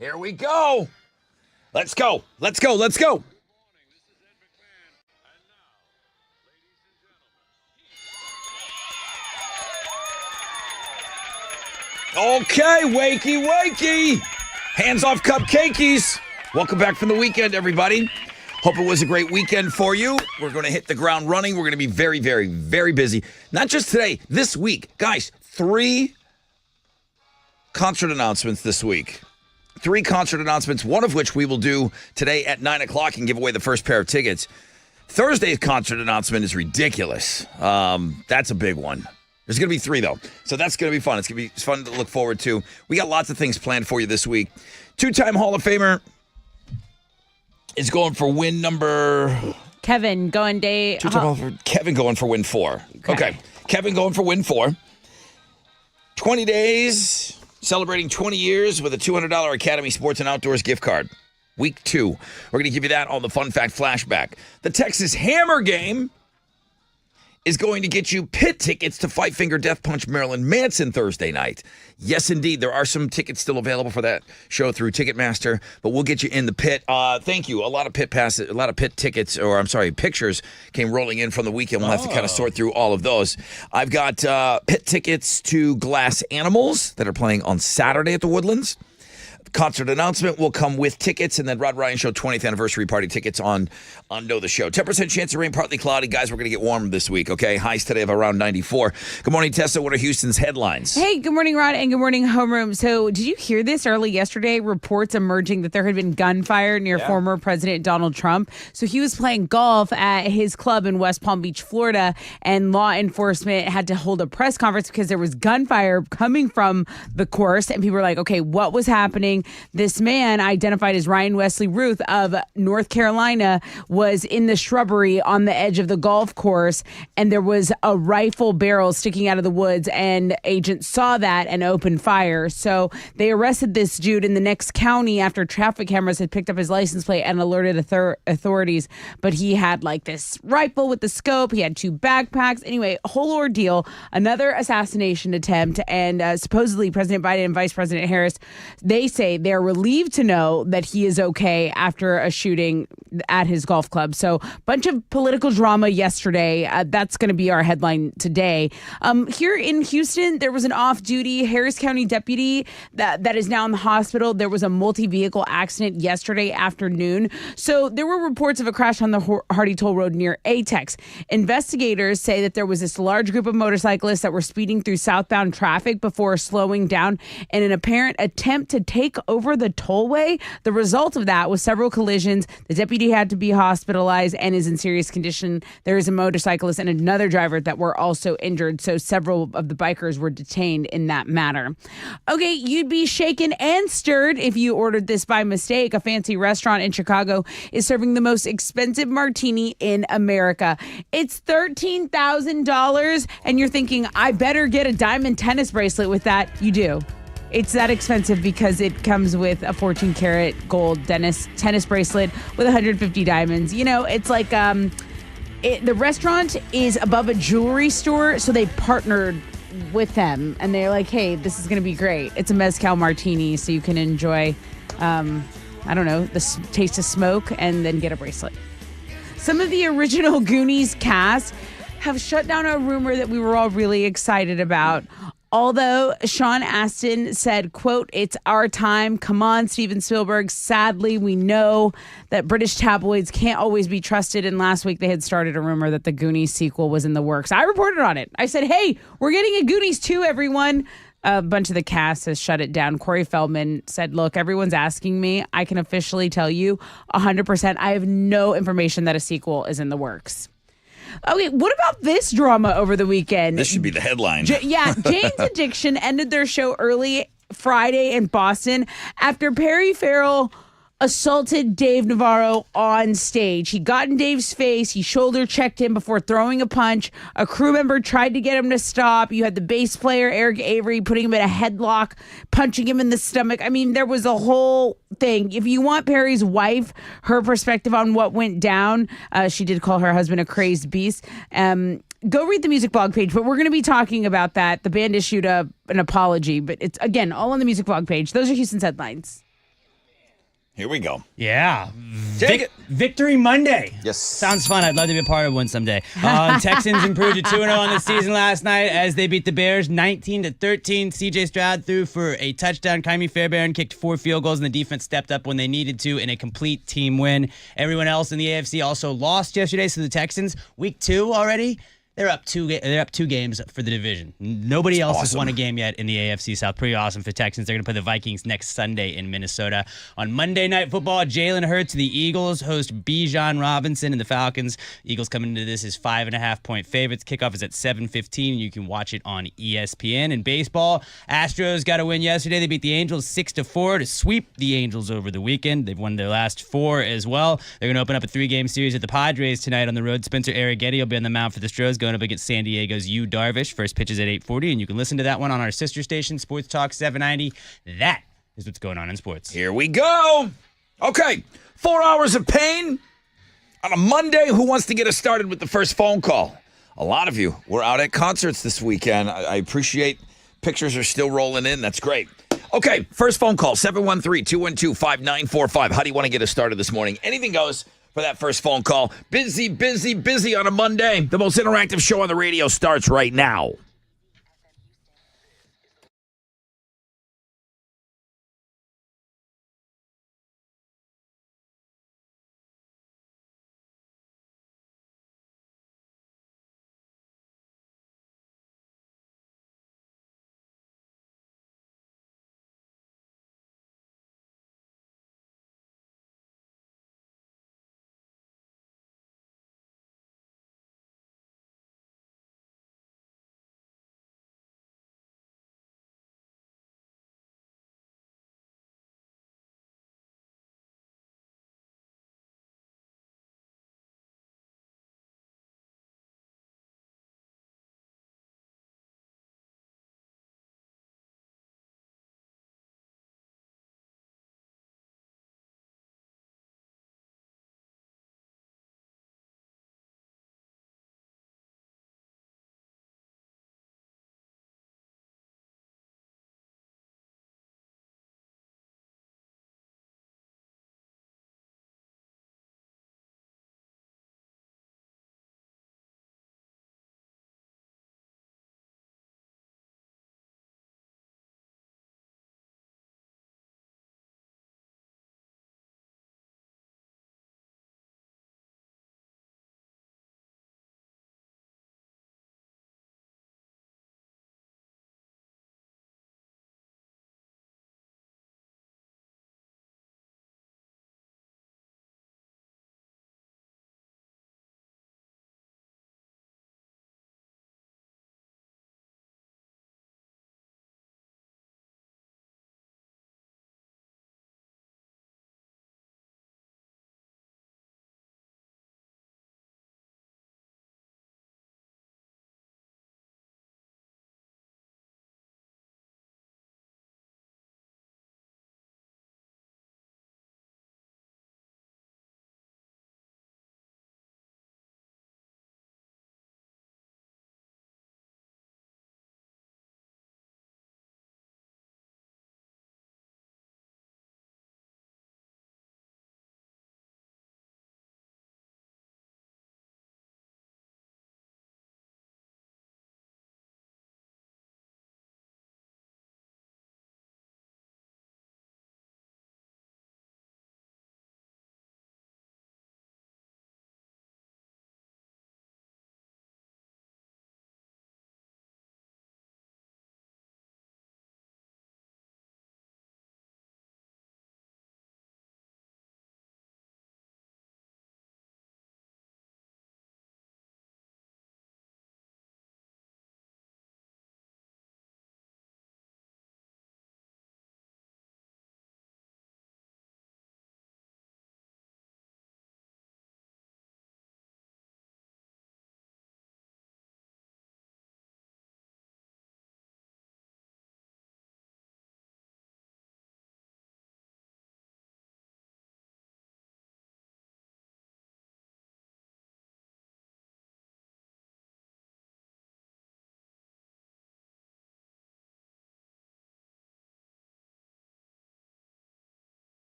Here we go. Let's go. Let's go. Let's go. Okay, wakey, wakey. Hands off cupcakeys. Welcome back from the weekend, everybody. Hope it was a great weekend for you. We're going to hit the ground running. We're going to be very, very, very busy. Not just today, this week. Guys, 3 concert announcements this week. 3 concert announcements, one of which we will do today at 9 o'clock and give away the first pair of tickets. Thursday's concert announcement is ridiculous. That's a big one. There's going to be 3, though. So that's going to be fun. It's going to be fun to look forward to. We got lots of things planned for you this week. 2-time Hall of Famer is going for win number... Kevin going day... Kevin going for win 4. Okay. Kevin going for win 4. 20 days, celebrating 20 years with a $200 Academy Sports and Outdoors gift card. Week 2. We're going to give you that on the Fun Fact Flashback. The Texas Hammer game is going to get you pit tickets to Fight Finger Death Punch Marilyn Manson Thursday night. Yes, indeed. There are some tickets still available for that show through Ticketmaster, but we'll get you in the pit. Thank you. A lot of pit passes, a lot of pit tickets, pictures came rolling in from the weekend. We'll have to kind of sort through all of those. I've got pit tickets to Glass Animals that are playing on Saturday at the Woodlands. Concert announcement will come with tickets, and then Rod Ryan Show 20th anniversary party tickets on Know the Show. 10% chance of rain, partly cloudy. Guys, we're going to get warm this week, okay? Highs today of around 94. Good morning, Tessa. What are Houston's headlines? Hey, good morning, Rod, and good morning, Homeroom. So did you hear this early yesterday? Reports emerging that there had been gunfire near former President Donald Trump. So he was playing golf at his club in West Palm Beach, Florida, and law enforcement had to hold a press conference because there was gunfire coming from the course, and people were like, okay, what was happening? This man, identified as Ryan Wesley Ruth of North Carolina, was in the shrubbery on the edge of the golf course, and there was a rifle barrel sticking out of the woods, and agents saw that and opened fire. So they arrested this dude in the next county after traffic cameras had picked up his license plate and alerted authorities. But he had like this rifle with the scope. He had 2 backpacks. Anyway, a whole ordeal, another assassination attempt, and supposedly President Biden and Vice President Harris, they say they're relieved to know that he is okay after a shooting at his golf club. So bunch of political drama yesterday. That's going to be our headline today. Here in Houston, there was an off-duty Harris County deputy that is now in the hospital. There was a multi-vehicle accident yesterday afternoon. So there were reports of a crash on the Hardy Toll Road near Atex. Investigators say that there was this large group of motorcyclists that were speeding through southbound traffic before slowing down in an apparent attempt to take over the tollway. The result of that was several collisions. The deputy had to be hospitalized and is in serious condition. There is a motorcyclist and another driver that were also injured. So several of the bikers were detained in that matter. Okay, you'd be shaken and stirred if you ordered this by mistake. A fancy restaurant in Chicago is serving the most expensive martini in America. It's $13,000, and you're thinking, I better get a diamond tennis bracelet with that. You do. It's that expensive because it comes with a 14-karat gold tennis bracelet with 150 diamonds. You know, it's like the restaurant is above a jewelry store, so they partnered with them, and they're like, hey, this is going to be great. It's a mezcal martini, so you can enjoy, the taste of smoke and then get a bracelet. Some of the original Goonies cast have shut down a rumor that we were all really excited about. Although Sean Astin said, quote, it's our time. Come on, Steven Spielberg. Sadly, we know that British tabloids can't always be trusted. And last week they had started a rumor that the Goonies sequel was in the works. I reported on it. I said, hey, we're getting a Goonies 2, everyone. A bunch of the cast has shut it down. Corey Feldman said, look, everyone's asking me. I can officially tell you 100%. I have no information that a sequel is in the works. Okay, what about this drama over the weekend? This should be the headline. Jane's Addiction ended their show early Friday in Boston after Perry Farrell assaulted Dave Navarro on stage. He got in Dave's face. He shoulder checked him before throwing a punch. A crew member tried to get him to stop. You had the bass player, Eric Avery, putting him in a headlock, punching him in the stomach. I mean, there was a whole thing. If you want Perry's wife, her perspective on what went down, she did call her husband a crazed beast. Go read the music blog page, but we're going to be talking about that. The band issued an apology, but it's, again, all on the music blog page. Those are Houston's headlines. Here we go. Yeah. Take it. Victory Monday. Yes. Sounds fun. I'd love to be a part of one someday. Texans improved to 2-0 on the season last night as they beat the Bears 19-13. CJ Stroud threw for a touchdown. Kyrie Fairbairn kicked 4 field goals, and the defense stepped up when they needed to in a complete team win. Everyone else in the AFC also lost yesterday, so the Texans, week 2 already, they're up two games for the division. Nobody else has won a game yet in the AFC South. Pretty awesome for Texans. They're going to play the Vikings next Sunday in Minnesota. On Monday Night Football, Jalen Hurts, the Eagles, host Bijan Robinson and the Falcons. Eagles coming into this as 5.5-point favorites. Kickoff is at 7:15. You can watch it on ESPN. In baseball, Astros got a win yesterday. They beat the Angels 6-4 to sweep the Angels over the weekend. They've won their last 4 as well. They're going to open up a 3-game series at the Padres tonight on the road. Spencer Arrighetti will be on the mound for the Stros, going up against San Diego's Yu Darvish. First pitch is at 8:40, and you can listen to that one on our sister station, Sports Talk 790. That is what's going on in sports. Here we go. Okay, 4 hours of pain on a Monday. Who wants to get us started with the first phone call? A lot of you were out at concerts this weekend. I appreciate pictures are still rolling in. That's great. Okay, first phone call, 713-212-5945. How do you want to get us started this morning? Anything goes for that first phone call. Busy on a Monday. The most interactive show on the radio starts right now.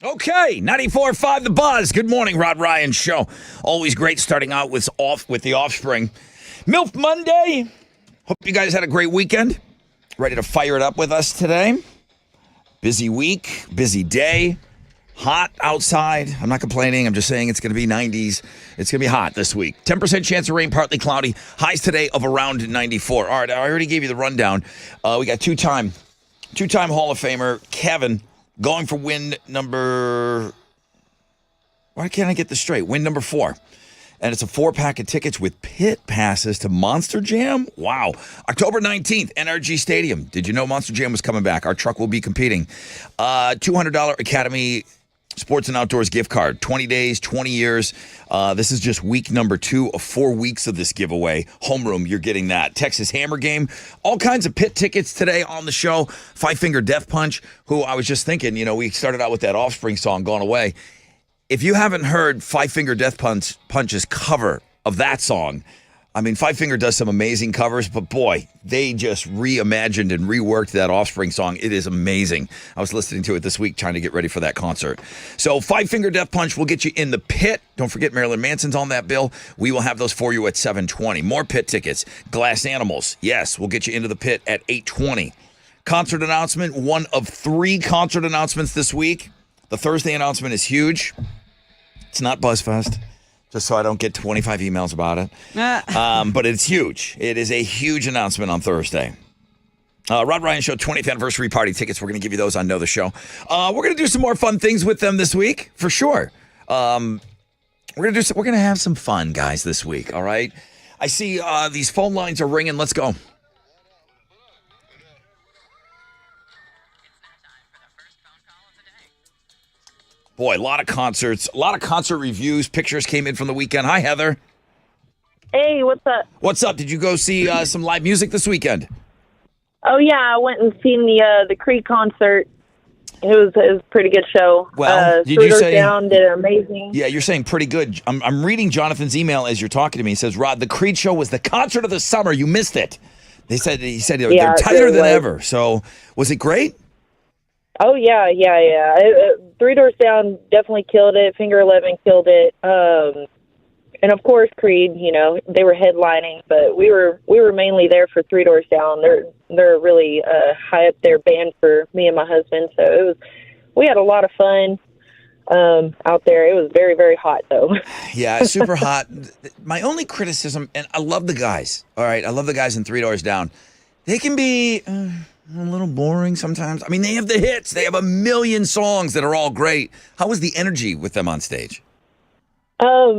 Okay, 94.5 The Buzz. Good morning, Rod Ryan Show. Always great starting out with the Offspring. MILF Monday. Hope you guys had a great weekend. Ready to fire it up with us today. Busy week, busy day. Hot outside. I'm not complaining. I'm just saying it's going to be 90s. It's going to be hot this week. 10% chance of rain, partly cloudy. Highs today of around 94. All right, I already gave you the rundown. We got two-time Hall of Famer Kevin going for win number... Why can't I get this straight? Win number 4. And it's a 4-pack of tickets with pit passes to Monster Jam. Wow. October 19th, NRG Stadium. Did you know Monster Jam was coming back? Our truck will be competing. $200 Academy Sports and Outdoors gift card. 20 days, 20 years. This is just week number 2 of 4 weeks of this giveaway. Homeroom, you're getting that. Texas Hammer Game. All kinds of pit tickets today on the show. Five Finger Death Punch, who I was just thinking, we started out with that Offspring song, Gone Away. If you haven't heard Five Finger Death Punch's cover of that song, I mean, Five Finger does some amazing covers, but boy, they just reimagined and reworked that Offspring song. It is amazing. I was listening to it this week trying to get ready for that concert. So Five Finger Death Punch will get you in the pit. Don't forget Marilyn Manson's on that bill. We will have those for you at 7:20. More pit tickets. Glass Animals. Yes, we'll get you into the pit at 8:20. Concert announcement. One of 3 concert announcements this week. The Thursday announcement is huge. It's not BuzzFest, just so I don't get 25 emails about it. But it's huge. It is a huge announcement on Thursday. Rod Ryan Show 20th anniversary party tickets. We're going to give you those on Know the Show. We're going to do some more fun things with them this week, for sure. We're going to have some fun, guys, this week. All right. I see these phone lines are ringing. Let's go. Boy, a lot of concerts, a lot of concert reviews. Pictures came in from the weekend. Hi, Heather. Hey, what's up? What's up? Did you go see some live music this weekend? Oh yeah, I went and seen the Creed concert. It was a pretty good show. Well, did Three you Doors say Down did amazing? Yeah, you're saying pretty good. I'm reading Jonathan's email as you're talking to me. He says, "Rod, the Creed show was the concert of the summer. You missed it." He said they're tighter than ever. So, was it great? Oh yeah. Three Doors Down definitely killed it. Finger 11 killed it. And of course Creed, they were headlining, but we were mainly there for Three Doors Down. They're really high up there band for me and my husband. So we had a lot of fun out there. It was very, very hot though. Yeah, super hot. My only criticism, and I love the guys. All right, I love the guys in Three Doors Down. They can be a little boring sometimes. I mean, they have the hits. They have a million songs that are all great. How was the energy with them on stage?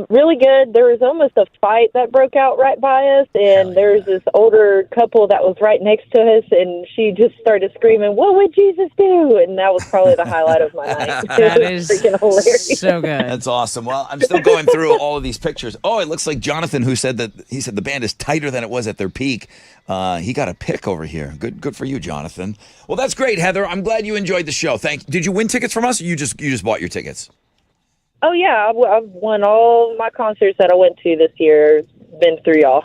Really good. There was almost a fight that broke out right by us, and there was this older couple that was right next to us, and she just started screaming, "What would Jesus do?" And that was probably the highlight of my night. That is freaking hilarious. so good. That's awesome. Well, I'm still going through all of these pictures. Oh, it looks like Jonathan, he said the band is tighter than it was at their peak. He got a pick over here. Good for you, Jonathan. Well, that's great, Heather. I'm glad you enjoyed the show. Did you win tickets from us, or you just bought your tickets? Oh, yeah. I've won all my concerts that I went to this year. Been through y'all.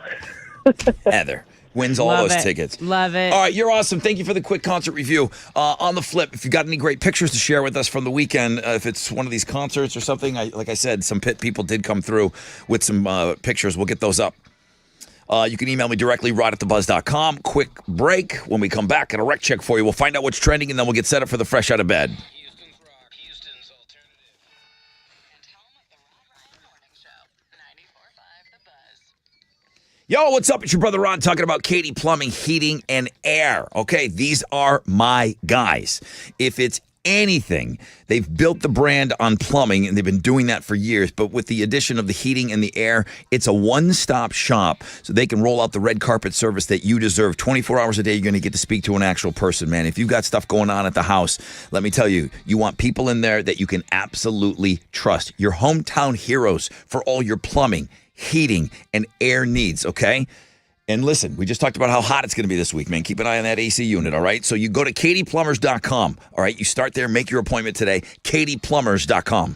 Heather wins all Love those it. tickets. Love it. All right, you're awesome. Thank you for the quick concert review. On the flip, if you got any great pictures to share with us from the weekend, if it's one of these concerts or something, like I said, some pit people did come through with some pictures. We'll get those up. You can email me directly, rod@thebuzz.com. Quick break. When we come back, got a rec check for you. We'll find out what's trending, and then we'll get set up for the Fresh Out of Bed. Houston's rock, Houston's alternative. And home of the Rod Ryan Morning Show, 94.5 The Buzz. Yo, what's up? It's your brother Ron talking about Katie Plumbing, Heating, and Air. Okay, these are my guys. If it's anything, they've built the brand on plumbing, and they've been doing that for years. But with the addition of the heating and the air, it's a one-stop shop, so they can roll out the red carpet service that you deserve. 24 hours a day, you're going to get to speak to an actual person, man. If you've got stuff going on at the house, let me tell you, you want people in there that you can absolutely trust. Your hometown heroes for all your plumbing, heating, and air needs, okay? And listen, we just talked about how hot it's going to be this week, man. Keep an eye on that AC unit, all right? So you go to katieplumbers.com, all right? You start there, make your appointment today, katieplumbers.com.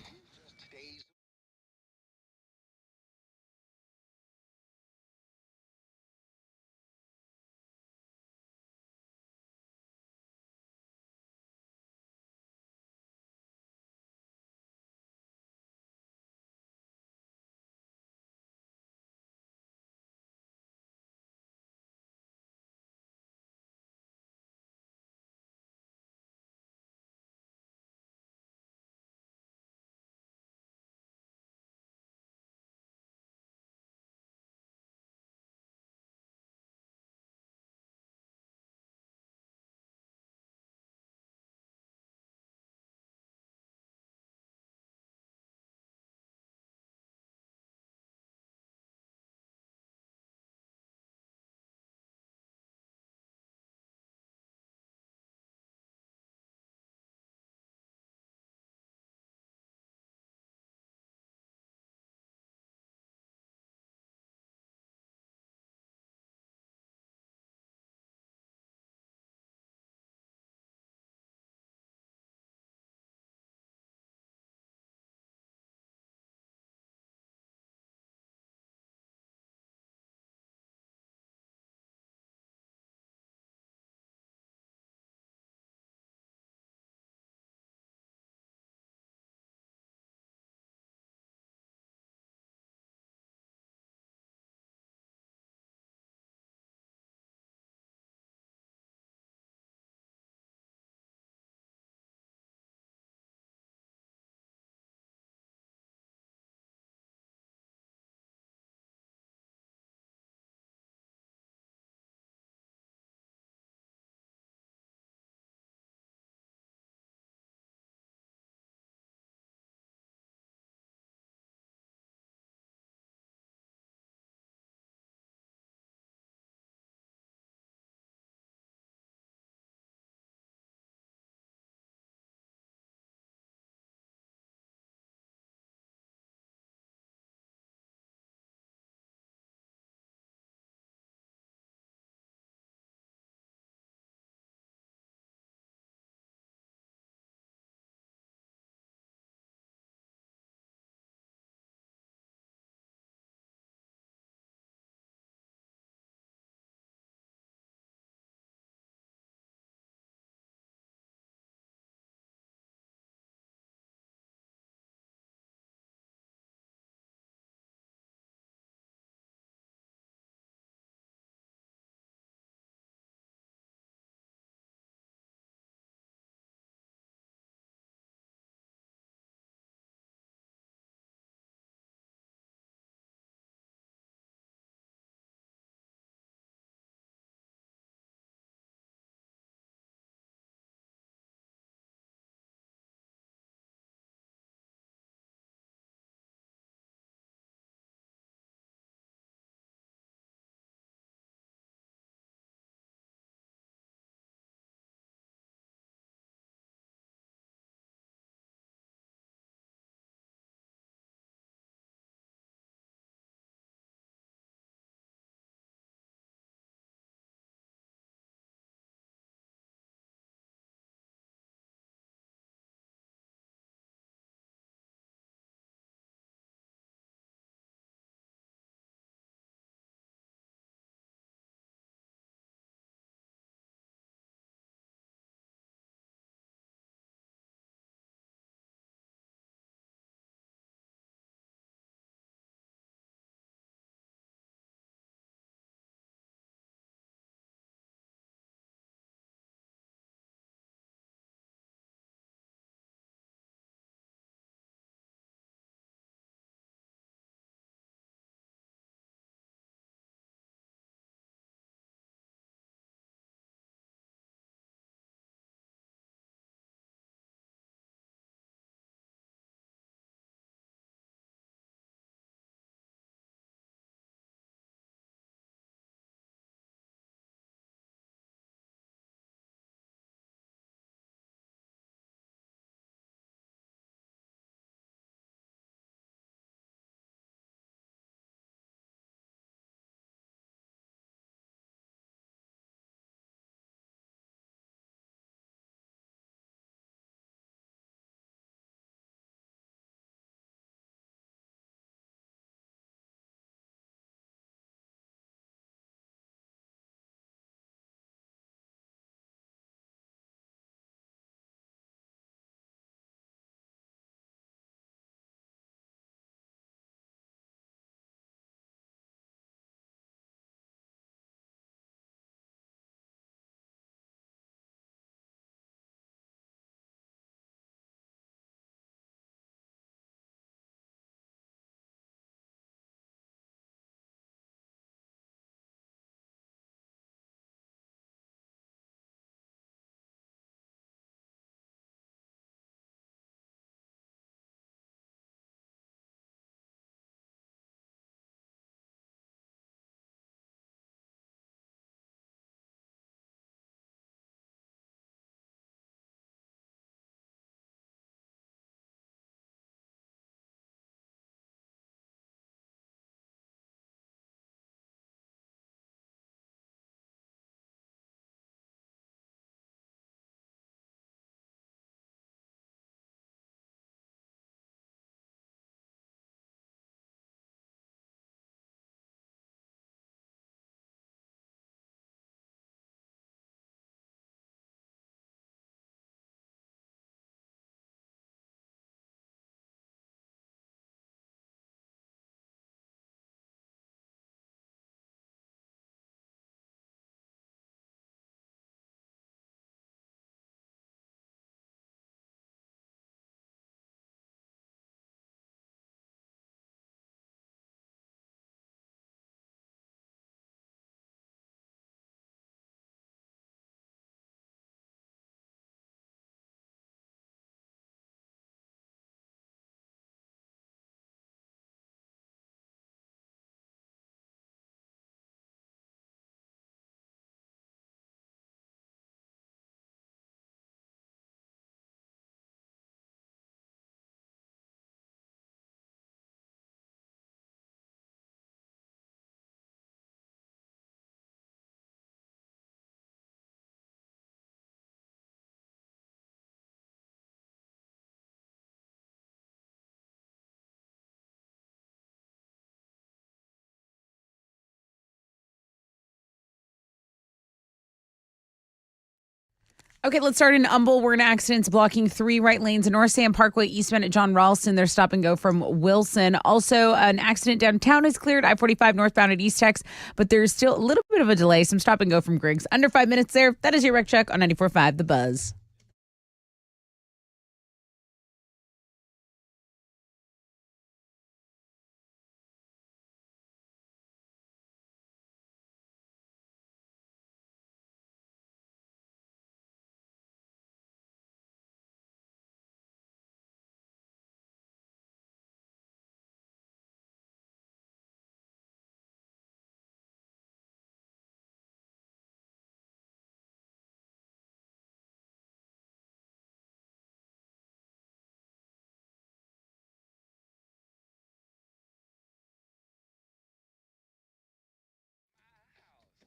Okay, let's start in Humble. We're in accidents blocking 3 right lanes in North Sam Parkway, eastbound at John Ralston. They're stop and go from Wilson. Also, an accident downtown is cleared, I-45 northbound at East Tex, but there's still a little bit of a delay. Some stop and go from Griggs. Under 5 minutes there. That is your wreck check on 94.5 The Buzz.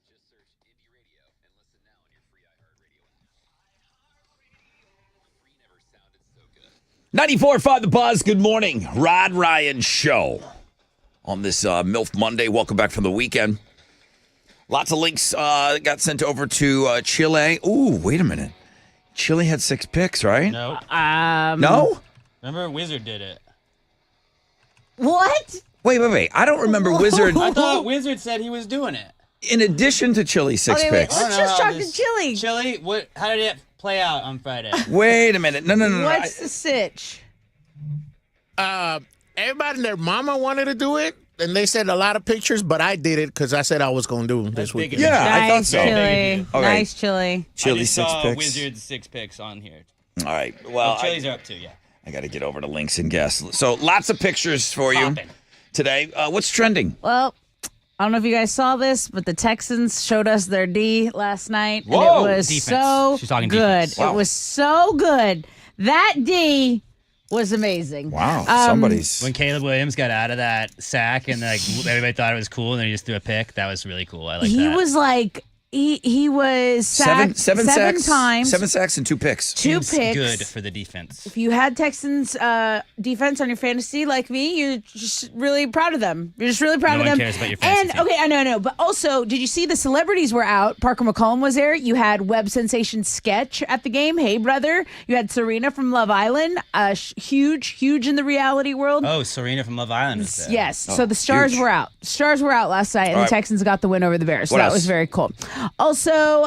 Just search Indie Radio and listen now on your free iHeartRadio app. Free never sounded so good. 94.5 The Buzz. Good morning. Rod Ryan Show on this MILF Monday. Welcome back from the weekend. Lots of links got sent over to Chile. Ooh, wait a minute. Chile had 6 picks, right? No. No? Remember Wizard did it. What? Wait. I don't remember Wizard. I thought Wizard said he was doing it. In addition to Chile, 6 Okay, wait, picks. let's just talk to Chile. Chile, how did it play out on Friday? Wait a minute. No. What's the sitch? Everybody and their mama wanted to do it, and they said a lot of pictures, but I did it because I said I was going to do it this big weekend. of you. Yeah, I thought Nice so. Chile. Okay. Nice Chile. Chile, I just 6 saw picks. Wizard's 6 picks on here. All right. Well, Chile's are up too, yeah. I got to get over to links and guess. So lots of pictures for you Poppin'. today. What's trending? Well, I don't know if you guys saw this, but the Texans showed us their D last night. Whoa. And it was Defense. so She's talking good. defense. Wow. It was so good. That D was amazing. Wow, Um, somebody's. When Caleb Williams got out of that sack and everybody thought it was cool and then he just threw a pick, that was really cool. I like He that. was like, he was sacked seven sacks, times. 7 sacks and 2 picks. Two Seems picks. good for the defense. If you had Texans defense on your fantasy like me, you're just really proud of them. You're just really proud No of one them. cares about your fantasy And team. okay, I know. But also, did you see the celebrities were out? Parker McCollum was there. You had web sensation Sketch at the game. Hey, brother. You had Serena from Love Island. Huge in the reality world. Oh, Serena from Love Island is there. Yes. So the stars huge. were out. Stars were out last night, and All the right. Texans got the win over the Bears. So What that else? was very cool. Also,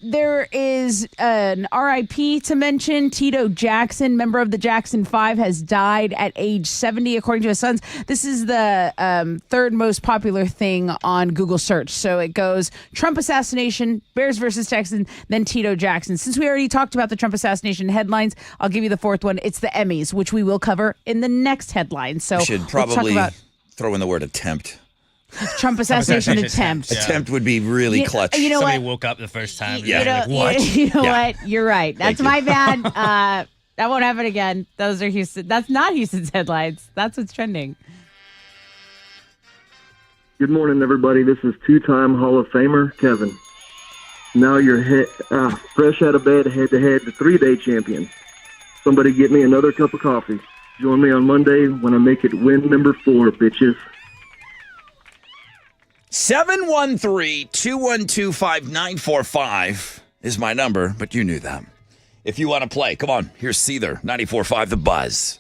there is an RIP to mention. Tito Jackson, member of the Jackson 5, has died at age 70, according to his sons. This is the third most popular thing on Google search. So it goes Trump assassination, Bears versus Texans, then Tito Jackson. Since we already talked about the Trump assassination headlines, I'll give you the fourth one. It's the Emmys, which we will cover in the next headline. So We should let's talk probably about throw in the word attempt. Trump assassination attempt. Yeah. Attempt would be really clutch. You know Somebody what? woke up the first time. And Yeah. they're like, what? You know Yeah. what? You're right. That's Thank you. my bad. That won't happen again. Those are Houston. That's not Houston's headlines. That's what's trending. Good morning, everybody. This is two-time Hall of Famer Kevin. Now you're fresh out of bed, head-to-head, the 3-day champion. Somebody get me another cup of coffee. Join me on Monday when I make it win number 4, bitches. 713-212-5945 is my number, but you knew that. If you want to play, come on. Here's Seether, 94.5 The Buzz.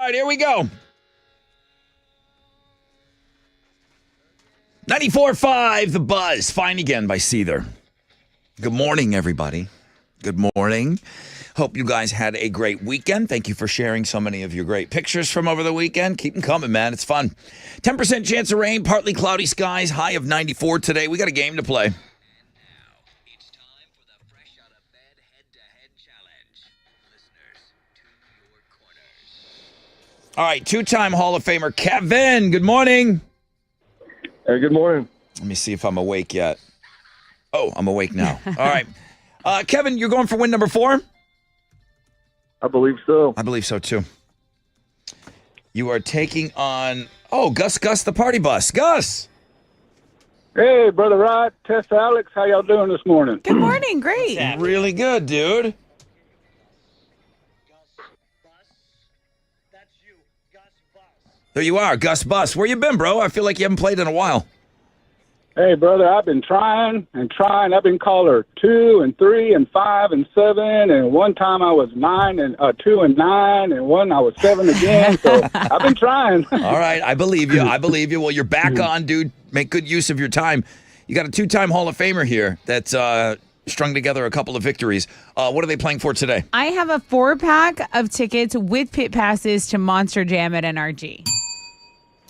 right, here we go. 94.5 The Buzz. Fine Again by Seether. Good morning, everybody. Good morning. Hope you guys had a great weekend. Thank you for sharing so many of your great pictures from over the weekend. Keep them coming, man. It's fun. 10% chance of rain, partly cloudy skies, high of 94 today. We got a game to play. And now, it's time for the Fresh Out of Bed Head-to-Head Challenge. Listeners, to your corners. All right, two-time Hall of Famer Kevin. Good morning. Hey, good morning. Let me see if I'm awake yet. Oh, I'm awake now. All right. Kevin, you're going for win number 4? I believe so. I believe so, too. You are taking on, Gus the party bus. Gus! Hey, Brother Rod, Tess, Alex, how y'all doing this morning? Good morning. Great. Really good, dude. There you are, Gus Bus. Where you been, bro? I feel like you haven't played in a while. Hey, brother, I've been trying and trying. I've been caller 2 and 3 and 5 and 7, and one time I was 2 and 9, and one I was 7 again. So I've been trying. All right, I believe you. I believe you. Well, you're back on, dude. Make good use of your time. You got a two-time Hall of Famer here that's strung together a couple of victories. What are they playing for today? I have a 4-pack of tickets with pit passes to Monster Jam at NRG.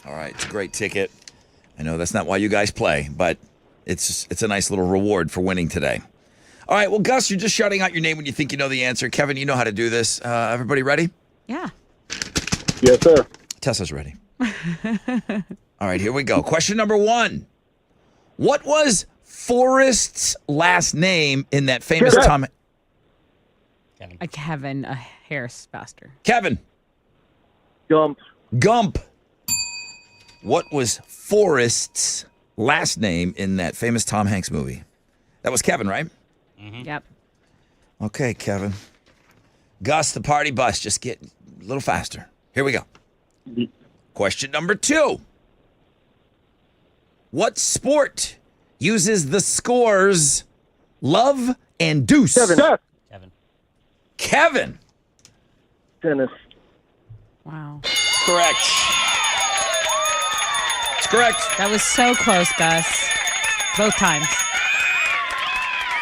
All right, it's a great ticket. I know that's not why you guys play, but it's a nice little reward for winning today. All right, well, Gus, you're just shouting out your name when you think you know the answer. Kevin, you know how to do this. Everybody ready? Yeah. Yes, sir. Tessa's ready. All right, here we go. Question number 1. What was Forrest's last name in that famous Tom? A Kevin, a Harris bastard. Kevin. Gump. Gump. What was Forrest's last name in that famous Tom Hanks movie? That was Kevin, right? Yep. Okay, Kevin. Gus, the party bus, just get a little faster. Here we go. Question number 2. What sport uses the scores love and deuce? Tess. Kevin. Tennis. Wow. Correct. It's correct. That was so close, Gus. Both times.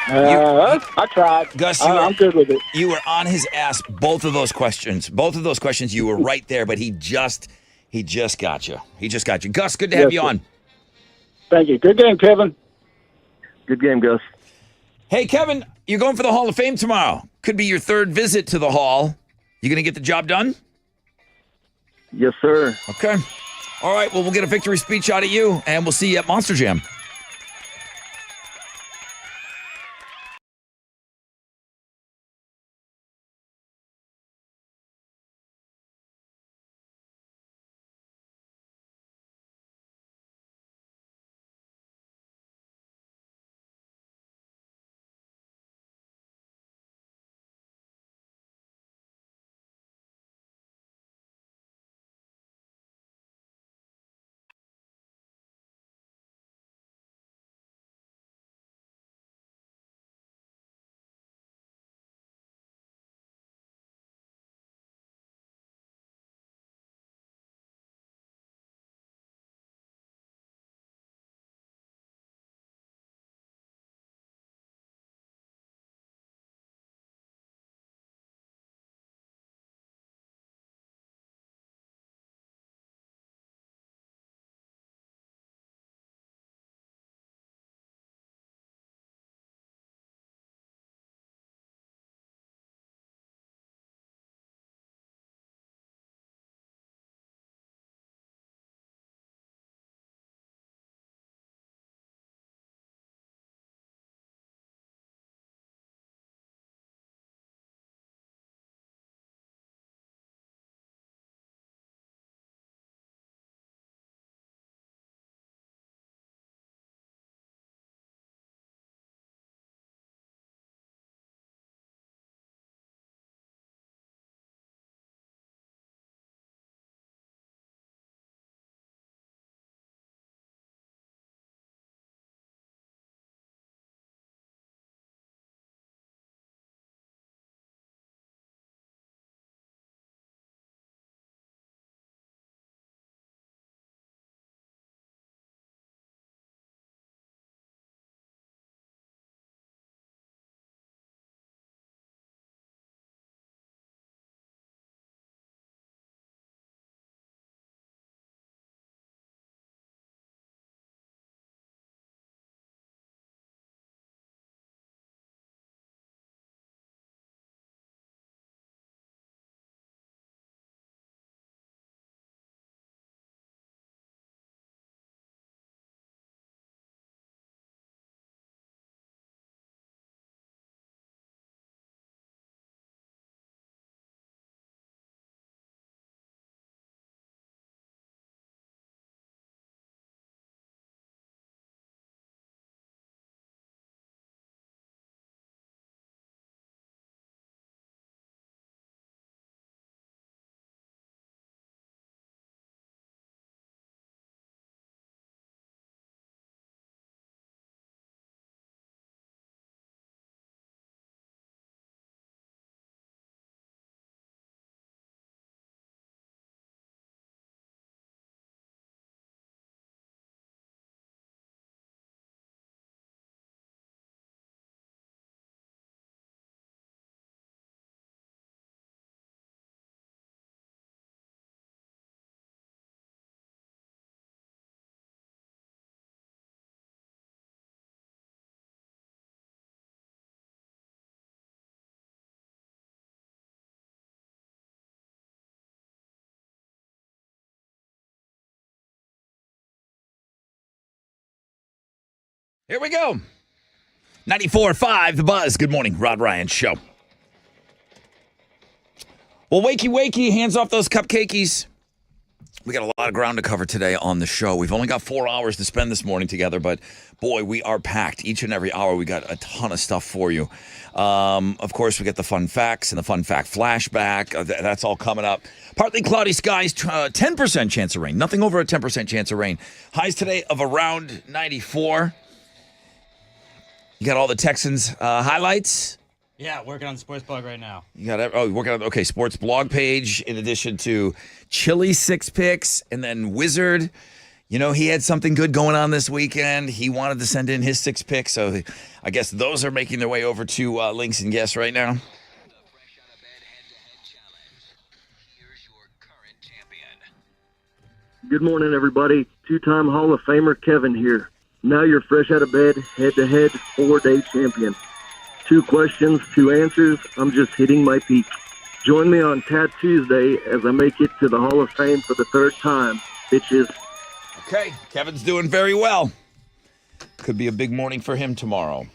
I tried. Gus, I'm good with it. You were on his ass both of those questions. Both of those questions, you were right there, but he just got you. He just got you. Gus, good to have you on. Thank you. Good game, Kevin. Good game, Gus. Hey, Kevin, you're going for the Hall of Fame tomorrow. Could be your 3rd visit to the Hall. You going to get the job done? Yes, sir. Okay. All right, well, we'll get a victory speech out of you, and we'll see you at Monster Jam. Here we go. 94.5 The Buzz. Good morning, Rod Ryan Show. Well, wakey, hands off those cupcakies. We got a lot of ground to cover today on the show. We've only got 4 hours to spend this morning together, but boy, we are packed. Each and every hour, we got a ton of stuff for you. Of course, we get the fun facts and the fun fact flashback. That's all coming up. Partly cloudy skies, 10% chance of rain. Nothing over a 10% chance of rain. Highs today of around 94. You got all the Texans highlights. Yeah, working on the sports blog right now. You got working on sports blog page in addition to Chili Six Picks and then Wizard. You know, he had something good going on this weekend. He wanted to send in his 6 picks, so I guess those are making their way over to Links and Guess right now. The Fresh Out of Bed Head-to-Head Challenge. Here's your current champion. Good morning, everybody. 2-time Hall of Famer Kevin here. Now you're fresh out of bed, head-to-head, 4-day champion. 2 questions, 2 answers. I'm just hitting my peak. Join me on Tat Tuesday as I make it to the Hall of Fame for the 3rd time. Bitches. Okay, Kevin's doing very well. Could be a big morning for him tomorrow.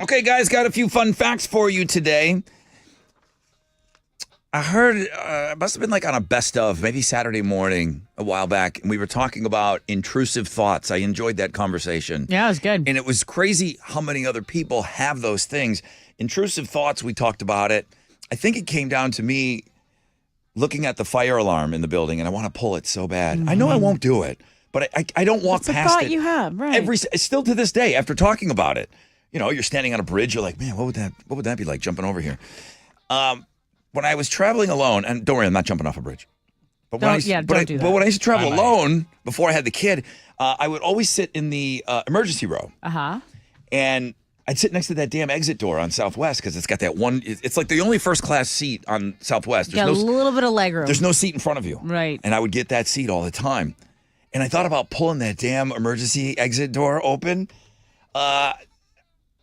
Okay, guys, got a few fun facts for you today. I heard it must have been like on a best of, maybe Saturday morning a while back, and we were talking about intrusive thoughts. I enjoyed that conversation. Yeah, it was good. And it was crazy how many other people have those things. Intrusive thoughts, we talked about it. I think it came down to me looking at the fire alarm in the building, and I want to pull it so bad. I know I won't do it, but I don't walk It's a past thought it. you have, right. Still to this day, after talking about it. You know, you're standing on a bridge, you're like, man, what would that be like jumping over here? When I was traveling alone, and don't worry, I'm not jumping off a bridge. But when Don't do that. But when I used to travel alone before I had the kid, I would always sit in the emergency row. Uh-huh. And I'd sit next to that damn exit door on Southwest because it's got that one. It's like the only first class seat on Southwest. Got a little bit of leg room. There's no seat in front of you. Right. And I would get that seat all the time. And I thought about pulling that damn emergency exit door open.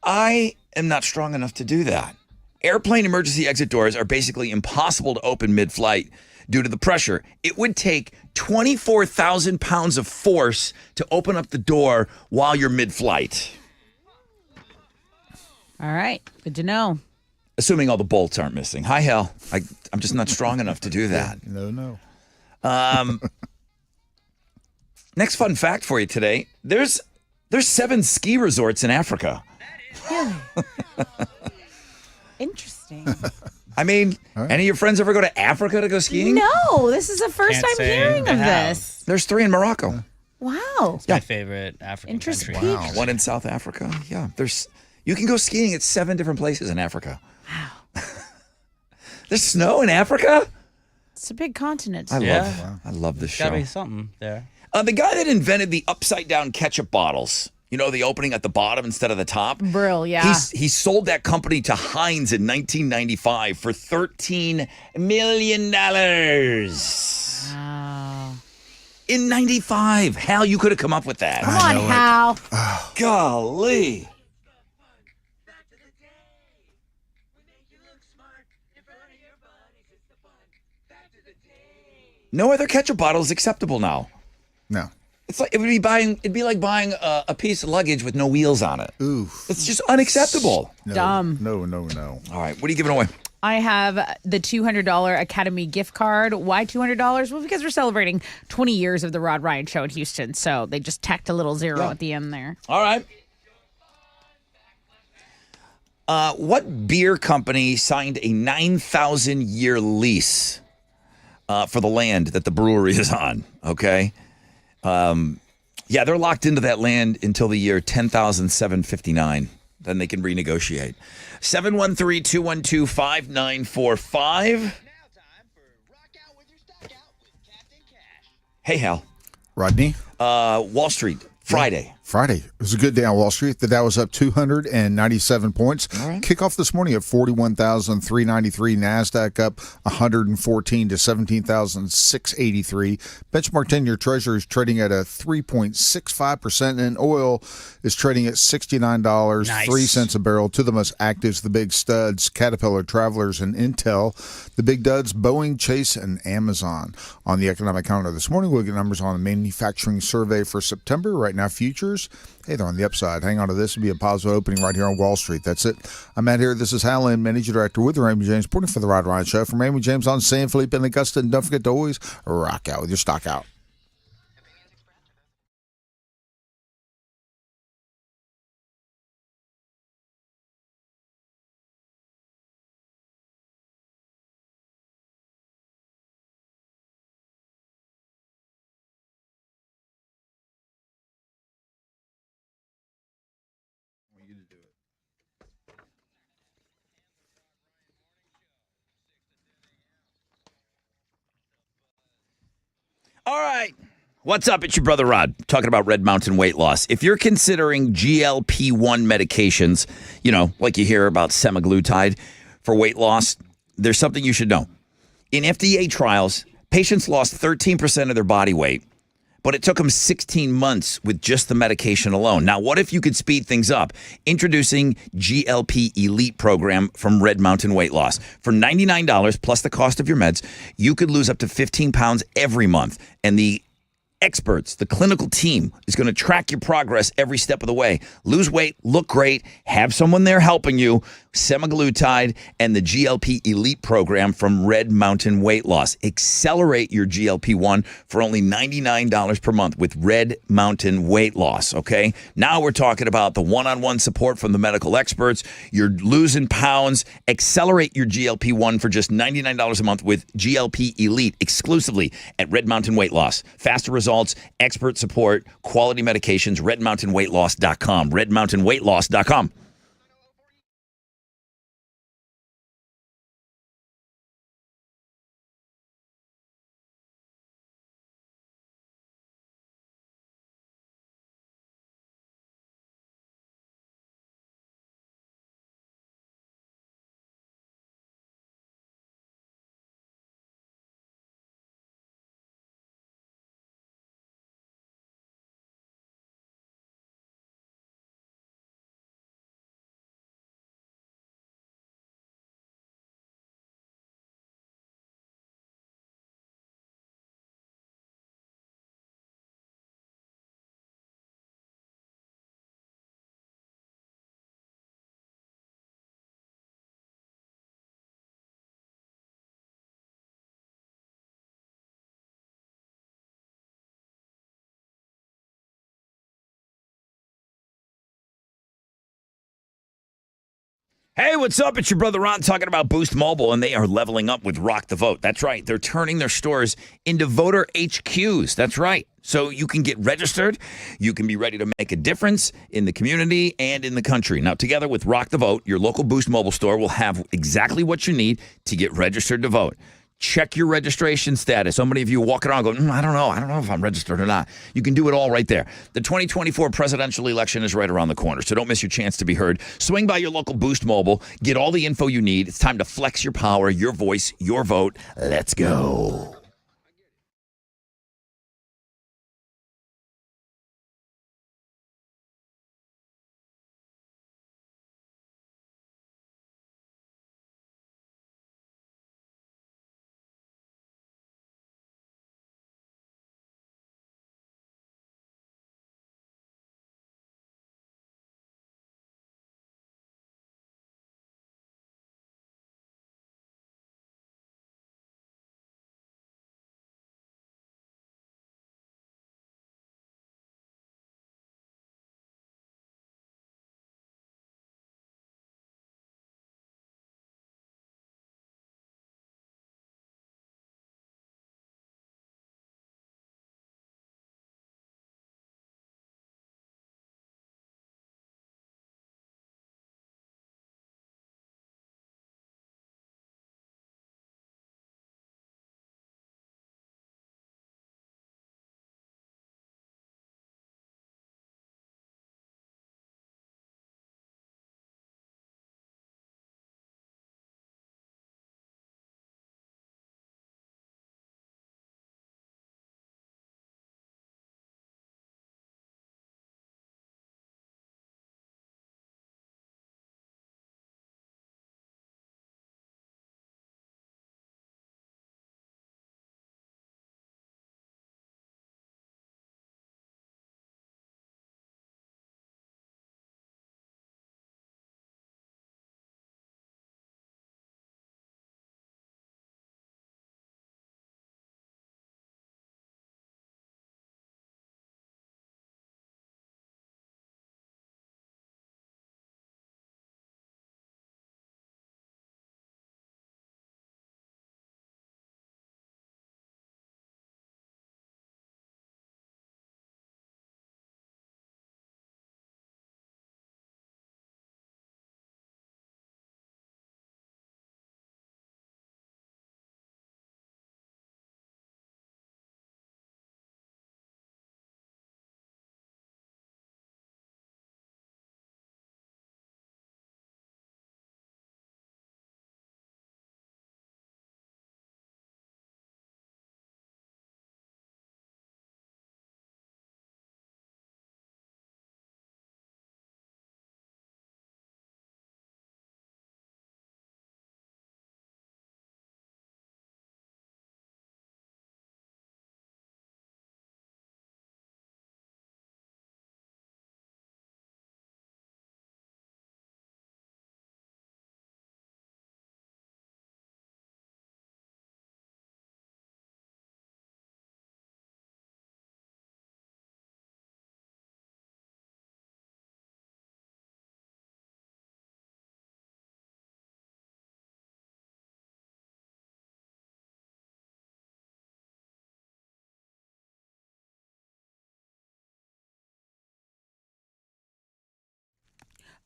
I am not strong enough to do that. Airplane emergency exit doors are basically impossible to open mid-flight due to the pressure. It would take 24,000 pounds of force to open up the door while you're mid-flight. All right. Good to know. Assuming all the bolts aren't missing. Hi, hell. I'm just not strong enough to do that. No. Next fun fact for you today. There's 7 ski resorts in Africa. Interesting. I mean, any of your friends ever go to Africa to go skiing? No, this is the first Can't time say hearing they of have. this. There's 3 in Morocco. Wow. It's my favorite African Interest country. peaked. One in South Africa. Yeah. You can go skiing at 7 different places in Africa. Wow. There's snow in Africa? It's a big continent. I Yeah. love this Gotta show. be something there. The guy that invented the upside down ketchup bottles, you know, the opening at the bottom instead of the top. Brill, yeah. He sold that company to Heinz in 1995 for $13 million. Wow. In 95. Hal, you could have come up with that. Come on, Hal. Golly. No other ketchup bottle is acceptable now. No. It'd be like buying a piece of luggage with no wheels on it. Ooh. It's just unacceptable. No, Dumb. No. All right, what are you giving away? I have the $200 Academy gift card. Why $200? Well, because we're celebrating 20 years of the Rod Ryan Show in Houston, so they just tacked a little zero at the end there. All right. What beer company signed a 9,000-year lease for the land that the brewery is on? Okay. Yeah, they're locked into that land until the year 10,759. Then they can renegotiate. 713-212-5945. Rock out with your stock out with Captain Cash. Hey, Hal. Rodney? Wall Street, Friday. Friday. It was a good day on Wall Street. The Dow was up 297 points. Kickoff this morning at 41,393. NASDAQ up 114 to 17,683. Benchmark 10-year Treasury is trading at a 3.65%, and oil is trading at $69.03 a barrel. Two of the most actives, the big studs, Caterpillar, Travelers, and Intel. The big duds, Boeing, Chase, and Amazon. On the economic calendar this morning, we'll get numbers on the manufacturing survey for September. Right now, futures, hey, they're on the upside. Hang on to this. It'll be a positive opening right here on Wall Street. That's it. I'm Matt here. This is Hal Lynn, Managing Director with the Raymond James, reporting for the Rod Ryan Show. From Raymond James on San Felipe and Augusta. And don't forget to always rock out with your stock out. All right. What's up? It's your brother Rod talking about Red Mountain weight loss. If you're considering GLP-1 medications, like you hear about semaglutide for weight loss, there's something you should know. In FDA trials, patients lost 13% of their body weight, but it took them 16 months with just the medication alone. Now, what if you could speed things up? Introducing GLP Elite program from Red Mountain Weight Loss. For $99 plus the cost of your meds, you could lose up to 15 pounds every month. And the experts, the clinical team, is going to track your progress every step of the way. Lose weight, look great, have someone there helping you. Semaglutide and the GLP Elite program from Red Mountain Weight Loss. Accelerate your GLP-1 for only $99 per month with Red Mountain Weight Loss, okay? Now we're talking about the one-on-one support from the medical experts. You're losing pounds. Accelerate your GLP-1 for just $99 a month with GLP Elite exclusively at Red Mountain Weight Loss. Faster results, expert support, quality medications, redmountainweightloss.com. redmountainweightloss.com. Hey, what's up? It's your brother Ron talking about Boost Mobile, and they are leveling up with Rock the Vote. That's right. They're turning their stores into voter HQs. That's right. So you can get registered. You can be ready to make a difference in the community and in the country. Now, together with Rock the Vote, your local Boost Mobile store will have exactly what you need to get registered to vote. Check your registration status. So many of you walking around going, I don't know if I'm registered or not. You can do it all right there. The 2024 presidential election is right around the corner, so don't miss your chance to be heard. Swing by your local Boost Mobile. Get all the info you need. It's time to flex your power, your voice, your vote. Let's go.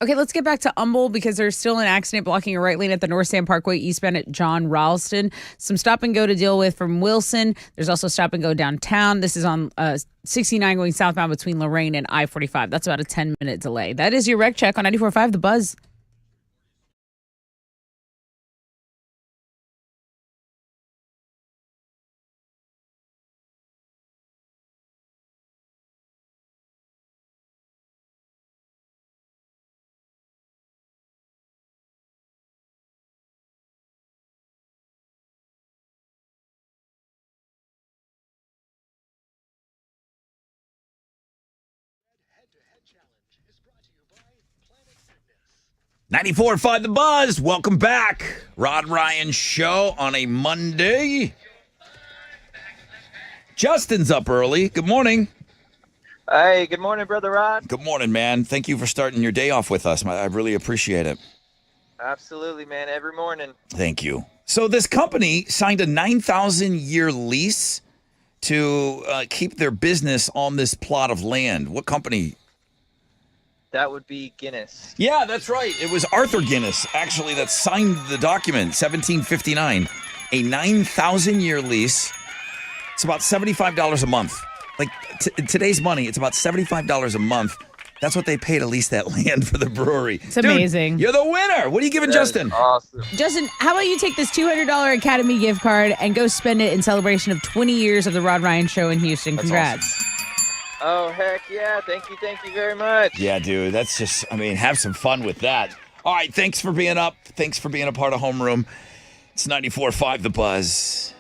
Okay, let's get back to Humble because there's still an accident blocking a right lane at the North Sand Parkway eastbound at John Ralston. Some stop and go to deal with from Wilson. There's also stop and go downtown. This is on 69 going southbound between Lorraine and I-45. That's about a 10-minute delay. That is your wreck check on 94.5 The Buzz. Head to Head Challenge is brought to you by Planet Fitness. 94.5 The Buzz. Welcome back. Rod Ryan Show on a Monday. Justin's up early. Good morning. Hey, good morning, Brother Rod. Good morning, man. Thank you for starting your day off with us. I really appreciate it. Absolutely, man. Every morning. Thank you. So this company signed a 9,000-year lease to keep their business on this plot of land. What company? That would be Guinness. Yeah, that's right. It was Arthur Guinness, actually, that signed the document, 1759. A 9,000-year lease. It's about $75 a month. Like today's money, it's about $75 a month. That's what they pay to lease that land for the brewery. It's amazing. Dude, you're the winner. What are you giving Justin? Awesome. Justin, how about you take this $200 Academy gift card and go spend it in celebration of 20 years of the Rod Ryan Show in Houston? That's Congrats. awesome. Oh, heck yeah. Thank you very much. Yeah, dude. That's just, have some fun with that. All right, thanks for being up. Thanks for being a part of Homeroom. It's 94.5 The Buzz.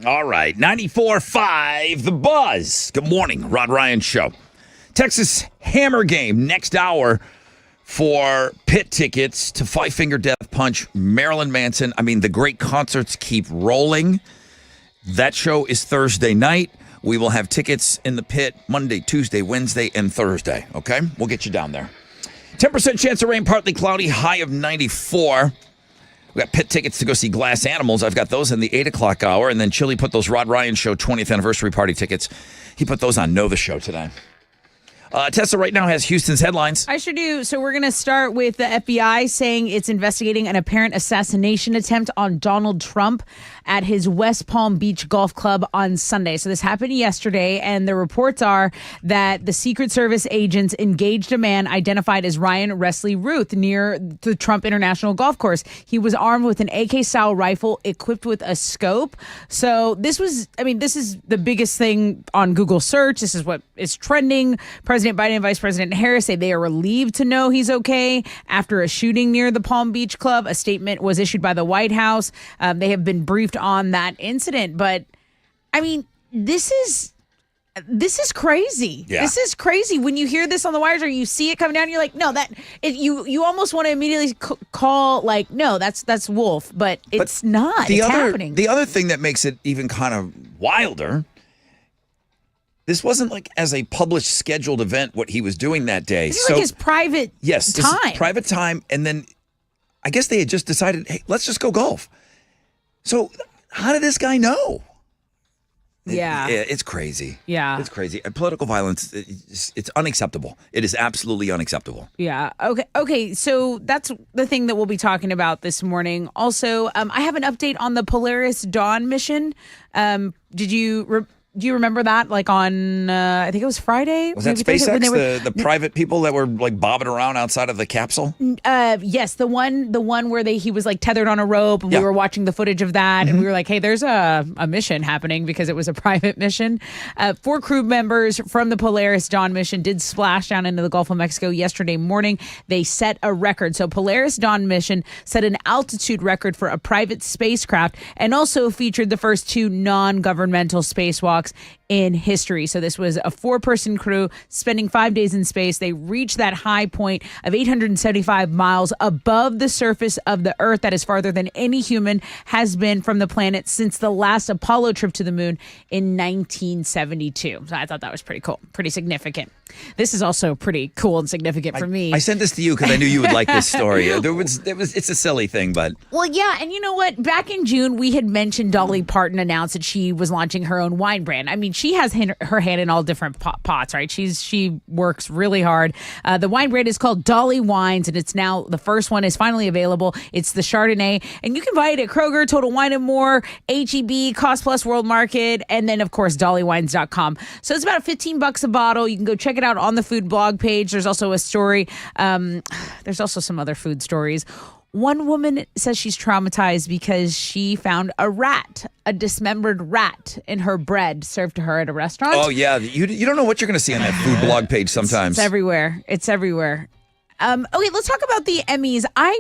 All right, 94.5, The Buzz. Good morning, Rod Ryan Show. Texas Hammer Game next hour for pit tickets to Five Finger Death Punch, Marilyn Manson. I mean, the great concerts keep rolling. That show is Thursday night. We will have tickets in the pit Monday, Tuesday, Wednesday, and Thursday. Okay? We'll get you down there. 10% chance of rain, partly cloudy, high of 94. We got pit tickets to go see Glass Animals. I've got those in the 8 o'clock hour. And then Chili put those Rod Ryan Show 20th anniversary party tickets. He put those on Know the Show today. Tessa right now has Houston's headlines. I sure do. So we're going to start with the FBI saying it's investigating an apparent assassination attempt on Donald Trump at his West Palm Beach Golf Club on Sunday. So this happened yesterday, and the reports are that the Secret Service agents engaged a man identified as Ryan Wesley Ruth near the Trump International Golf Course. He was armed with an AK-style rifle equipped with a scope. So this is the biggest thing on Google search. This is what is trending. President Biden and Vice President Harris say they are relieved to know he's okay after a shooting near the Palm Beach Club. A statement was issued by the White House. They have been briefed on that incident, but I mean, this is crazy. Yeah. This is crazy. When you hear this on the wires or you see it coming down, you're like, no, you almost want to immediately call like, no, that's Wolf, but it's not. It's happening. The other thing that makes it even kind of wilder, this wasn't like as a published scheduled event what he was doing that day. This is like his private this is time. private time, and then I guess they had just decided, hey, let's just go golf. So how did this guy know? Yeah. It's crazy. Yeah. It's crazy. And political violence, it's unacceptable. It is absolutely unacceptable. Yeah. Okay. So that's the thing that we'll be talking about this morning. Also, I have an update on the Polaris Dawn mission. Do you remember that? Like on, I think it was Friday. Was that SpaceX, the private people that were like bobbing around outside of the capsule? Yes, the one where he was like tethered on a rope, and we were watching the footage of that, and we were like, hey, there's a mission happening because it was a private mission. 4 crew members from the Polaris Dawn mission did splash down into the Gulf of Mexico yesterday morning. They set a record. So Polaris Dawn mission set an altitude record for a private spacecraft and also featured the first 2 non-governmental spacewalks in history. So this was a 4-person crew spending 5 days in space. They reached that high point of 875 miles above the surface of the Earth. That is farther than any human has been from the planet since the last Apollo trip to the moon in 1972. So I thought that was pretty cool, pretty significant. This is also pretty cool and significant for me. I sent this to you because I knew you would like this story. It's a silly thing, but well, yeah, and you know what? Back in June, we had mentioned Dolly Parton announced that she was launching her own wine brand. I mean, she has her hand in all different pots, right? She works really hard. The wine brand is called Dolly Wines, and it's now the first one is finally available. It's the Chardonnay, and you can buy it at Kroger, Total Wine & More, HEB, Cost Plus, World Market, and then of course DollyWines.com. So it's about $15 a bottle. You can go check it out on the food blog page. There's also a story. There's also some other food stories. One woman says she's traumatized because she found a dismembered rat in her bread served to her at a restaurant. Oh, yeah. You don't know what you're going to see on that food blog page sometimes. It's everywhere. It's everywhere. Okay, let's talk about the Emmys. I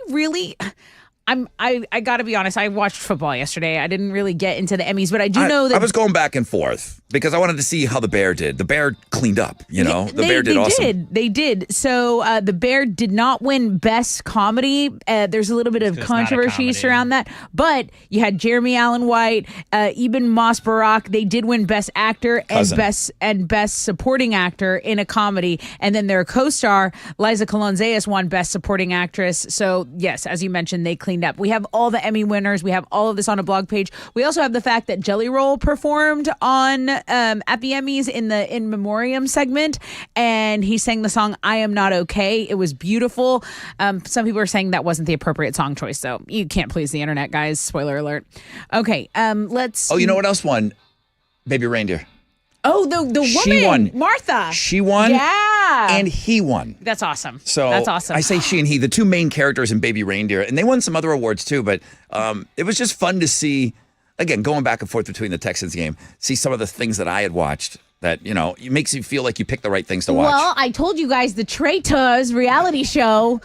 got to be honest. I watched football yesterday. I didn't really get into the Emmys, but I do know that I was going back and forth because I wanted to see how the Bear did. The Bear cleaned up, the Bear did awesome. They did. So the Bear did not win Best Comedy. There's a little bit of controversy around that, but you had Jeremy Allen White, Eben Moss Barack. They did win Best Actor and Best Supporting Actor in a comedy, and then their co-star Liza Colon-Zayas won Best Supporting Actress. So yes, as you mentioned, they cleaned up. We have all the Emmy winners. We have all of this on a blog page. We also have the fact that Jelly Roll performed on at the Emmys in the In Memoriam segment, and he sang the song I Am Not Okay. It was beautiful. Some people are saying that wasn't the appropriate song choice, so you can't please the internet, guys. Spoiler alert. Okay, let's... Oh, you know what else won? Baby Reindeer. Oh, the woman, she won. Martha. She won. Yeah. And he won. That's awesome. So that's awesome. I say she and he, the 2 main characters in Baby Reindeer, and they won some other awards too, but it was just fun to see, again, going back and forth between the Texans game, see some of the things that I had watched that, it makes you feel like you pick the right things to watch. Well, I told you guys the Traitors reality show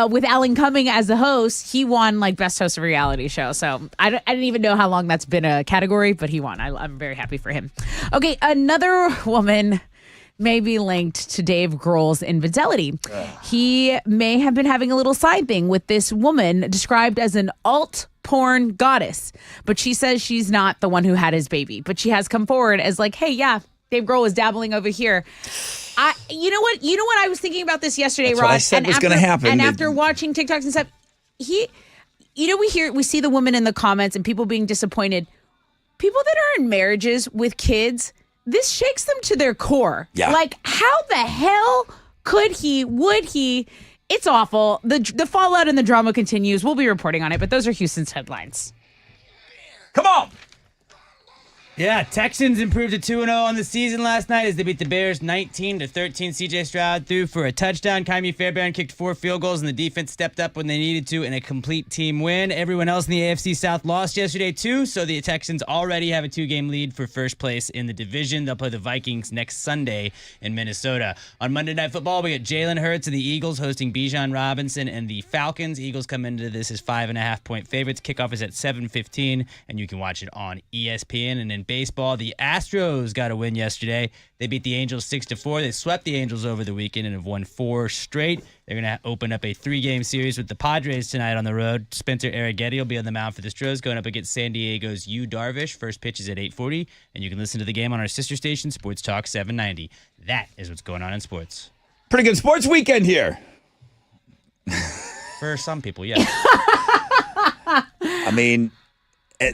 with Alan Cumming as the host, he won like best host of a reality show. So I didn't even know how long that's been a category, but he won. I'm very happy for him. Okay, another woman may be linked to Dave Grohl's infidelity. He may have been having a little side thing with this woman described as an alt porn goddess, but she says she's not the one who had his baby. But she has come forward as like, hey, yeah, Dave Grohl is dabbling over here. You know what? I was thinking about this yesterday, That's Rod. what I said was going to happen. And after watching TikToks and stuff, we see the woman in the comments and people being disappointed. People that are in marriages with kids, this shakes them to their core. Yeah. Like, how the hell would he? It's awful. The fallout and the drama continues. We'll be reporting on it, but those are Houston's headlines. Come on. Yeah, Texans improved to 2-0 on the season last night as they beat the Bears 19-13. CJ Stroud threw for a touchdown. Kymie Fairbairn kicked 4 field goals, and the defense stepped up when they needed to in a complete team win. Everyone else in the AFC South lost yesterday, too, so the Texans already have a 2-game lead for first place in the division. They'll play the Vikings next Sunday in Minnesota. On Monday Night Football, we got Jalen Hurts and the Eagles hosting Bijan Robinson and the Falcons. Eagles come into this as 5.5-point favorites. Kickoff is at 7:15, and you can watch it on ESPN. And in baseball, the Astros got a win yesterday. They beat the Angels 6-4. They swept the Angels over the weekend and have won 4 straight. They're going to open up a 3-game series with the Padres tonight on the road. Spencer Arrighetti will be on the mound for the Stros, going up against San Diego's Yu Darvish. First pitch is at 8:40, and you can listen to the game on our sister station, Sports Talk 790. That is what's going on in sports. Pretty good sports weekend here. For some people, yes. I mean,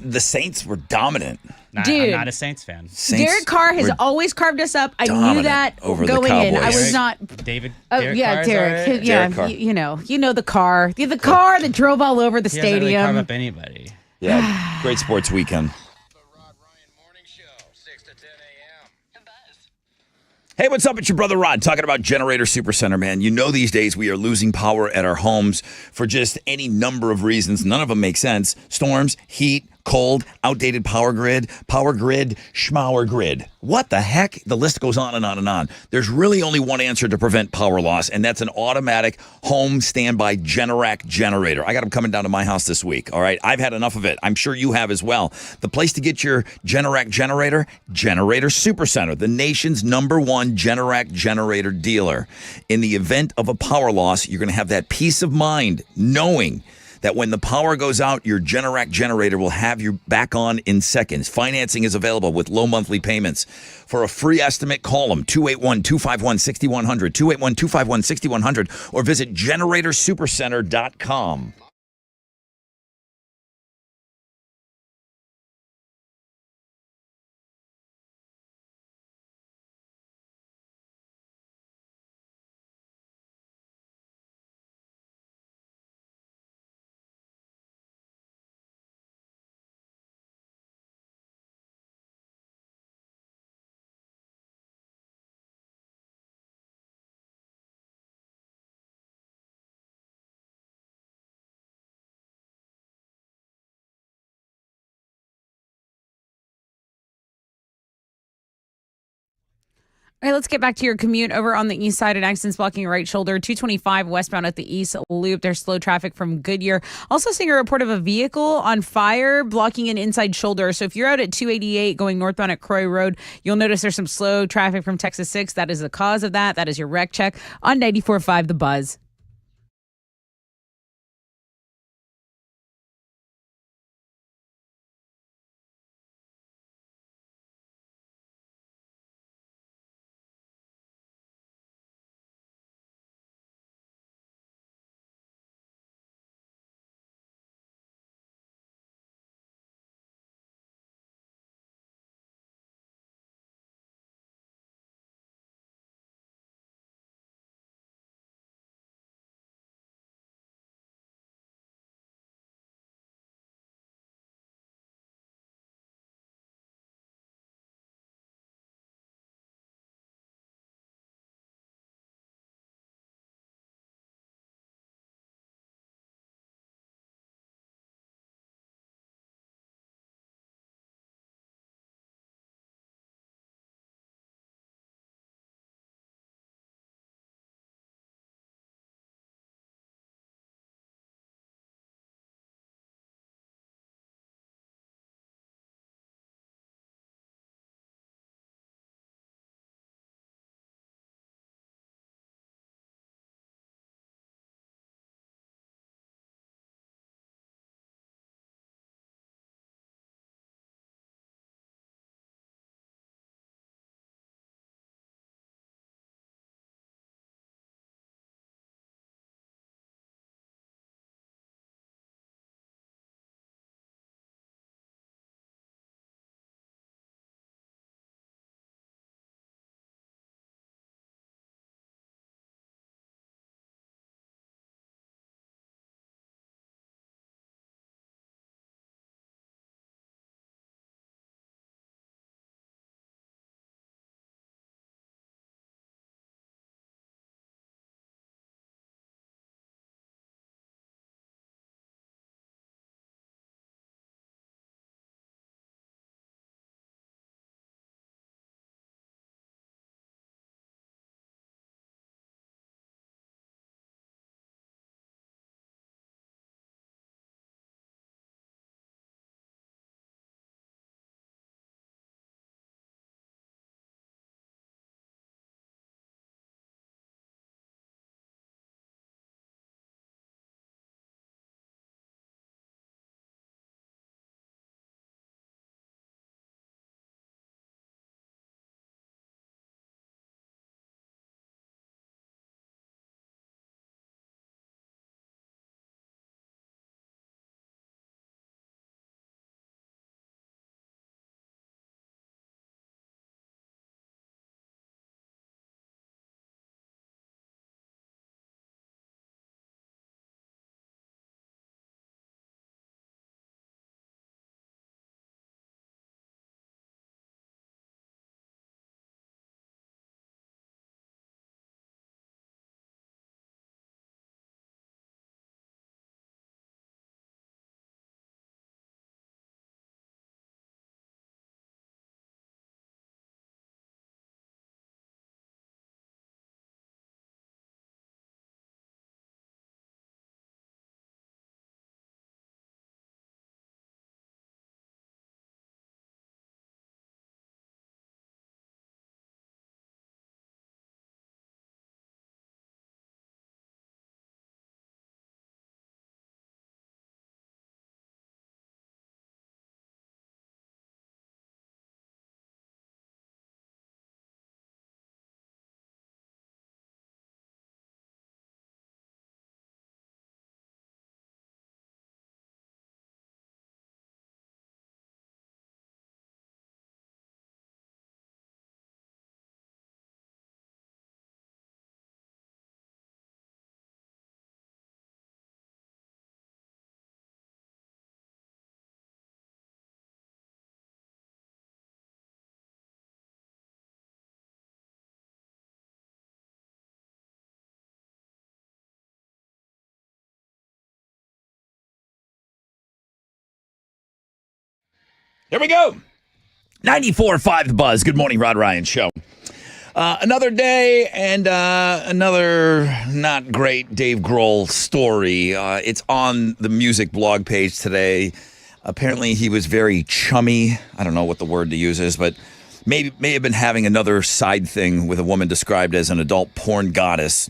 the Saints were dominant. Dude. I'm not a Saints fan. Derek Carr has always carved us up. I knew that over going the in. I Cowboys. was not. David. Oh Derek yeah, Carr is Derek. all right? Yeah, Derek Carr. you know the car. The car that drove all over the He doesn't really carve stadium. up anybody. Yeah, great sports weekend. The Rod Ryan Morning Show, 6 to 10 a.m. The Buzz. Hey, what's up? It's your brother Rod talking about Generator Supercenter, man. You know these days we are losing power at our homes for just any number of reasons. None of them make sense. Storms, heat, cold, outdated power grid, schmower grid. What the heck? The list goes on and on and on. There's really only one answer to prevent power loss, and that's an automatic home standby Generac generator. I got them coming down to my house this week, all right? I've had enough of it. I'm sure you have as well. The place to get your Generac generator, Generator Supercenter, the nation's #1 Generac generator dealer. In the event of a power loss, you're going to have that peace of mind knowing that when the power goes out, your Generac generator will have you back on in seconds. Financing is available with low monthly payments. For a free estimate, call them 281-251-6100, 281-251-6100, or visit GeneratorSupercenter.com. All right, let's get back to your commute over on the east side. An accident's blocking your right shoulder. 225 westbound at the east loop. There's slow traffic from Goodyear. Also seeing a report of a vehicle on fire blocking an inside shoulder. So if you're out at 288 going northbound at Croy Road, you'll notice there's some slow traffic from Texas 6. That is the cause of that. That is your wreck check on 94.5 The Buzz. Here we go. 94.5 The Buzz. Good morning, Rod Ryan Show. Another day and another not great Dave Grohl story. It's on the music blog page today. Apparently, he was very chummy. I don't know what the word to use is, but may have been having another side thing with a woman described as an adult porn goddess.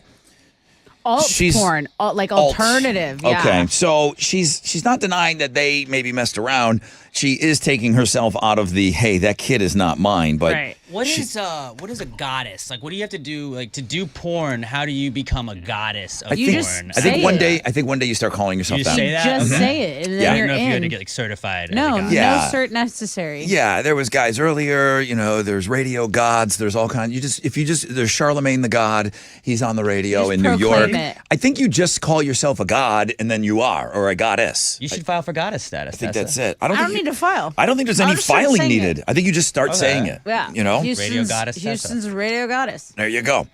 Porn, like alternative. Yeah. Okay, so she's not denying that they maybe messed around. She is taking herself out of the, hey, that kid is not mine. But right. What is a goddess? Like, what do you have to do? Like, to do porn, how do you become a goddess of porn? I think one day you start calling yourself you that. say that? Just say it, and then I you're don't know if you had to in. get like certified. No, as a goddess. no cert necessary. Yeah, there was guys earlier, there's radio gods, there's all kinds. There's Charlemagne the God, he's on the radio in New York. It. I think you just call yourself a god and then you are, or a goddess. You should file for goddess status. I think that's it. I don't need to file. I don't think there's any filing needed. I think you just start saying it. Yeah. Radio goddess. Houston's radio goddess. There you go.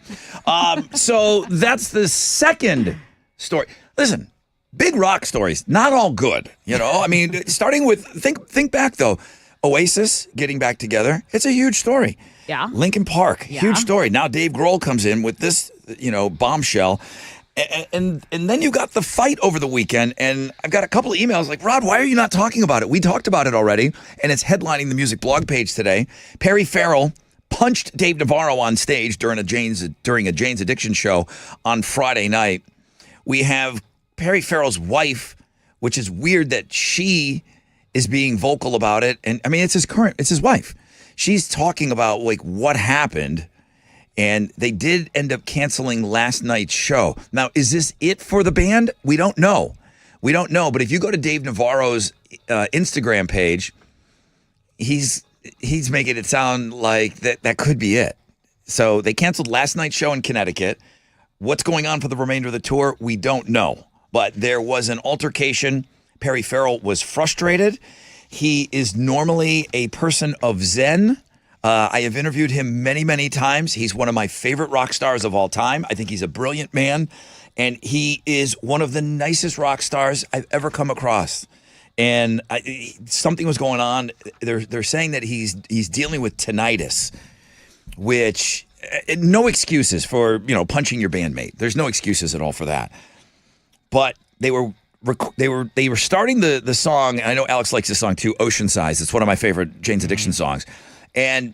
So that's the second story. Listen, big rock stories, not all good. I mean, starting with think back though, Oasis getting back together. It's a huge story. Yeah. Linkin Park, huge story. Now Dave Grohl comes in with this, bombshell. And then you got the fight over the weekend, and I've got a couple of emails like, Rod, why are you not talking about it? We talked about it already, and it's headlining the music blog page today. Perry Farrell punched Dave Navarro on stage during a Jane's Addiction show on Friday night. We have Perry Farrell's wife, which is weird that she is being vocal about it, and I mean it's his wife. She's talking about like what happened. And they did end up canceling last night's show. Now, is this it for the band? We don't know. But if you go to Dave Navarro's Instagram page, he's making it sound like that could be it. So they canceled last night's show in Connecticut. What's going on for the remainder of the tour? We don't know. But there was an altercation. Perry Farrell was frustrated. He is normally a person of zen. I have interviewed him many, many times. He's one of my favorite rock stars of all time. I think he's a brilliant man, and he is one of the nicest rock stars I've ever come across. And something was going on. They're saying that he's dealing with tinnitus, which no excuses for punching your bandmate. There's no excuses at all for that. But they were starting the song. And I know Alex likes this song too, Ocean Size. It's one of my favorite Jane's Addiction songs. And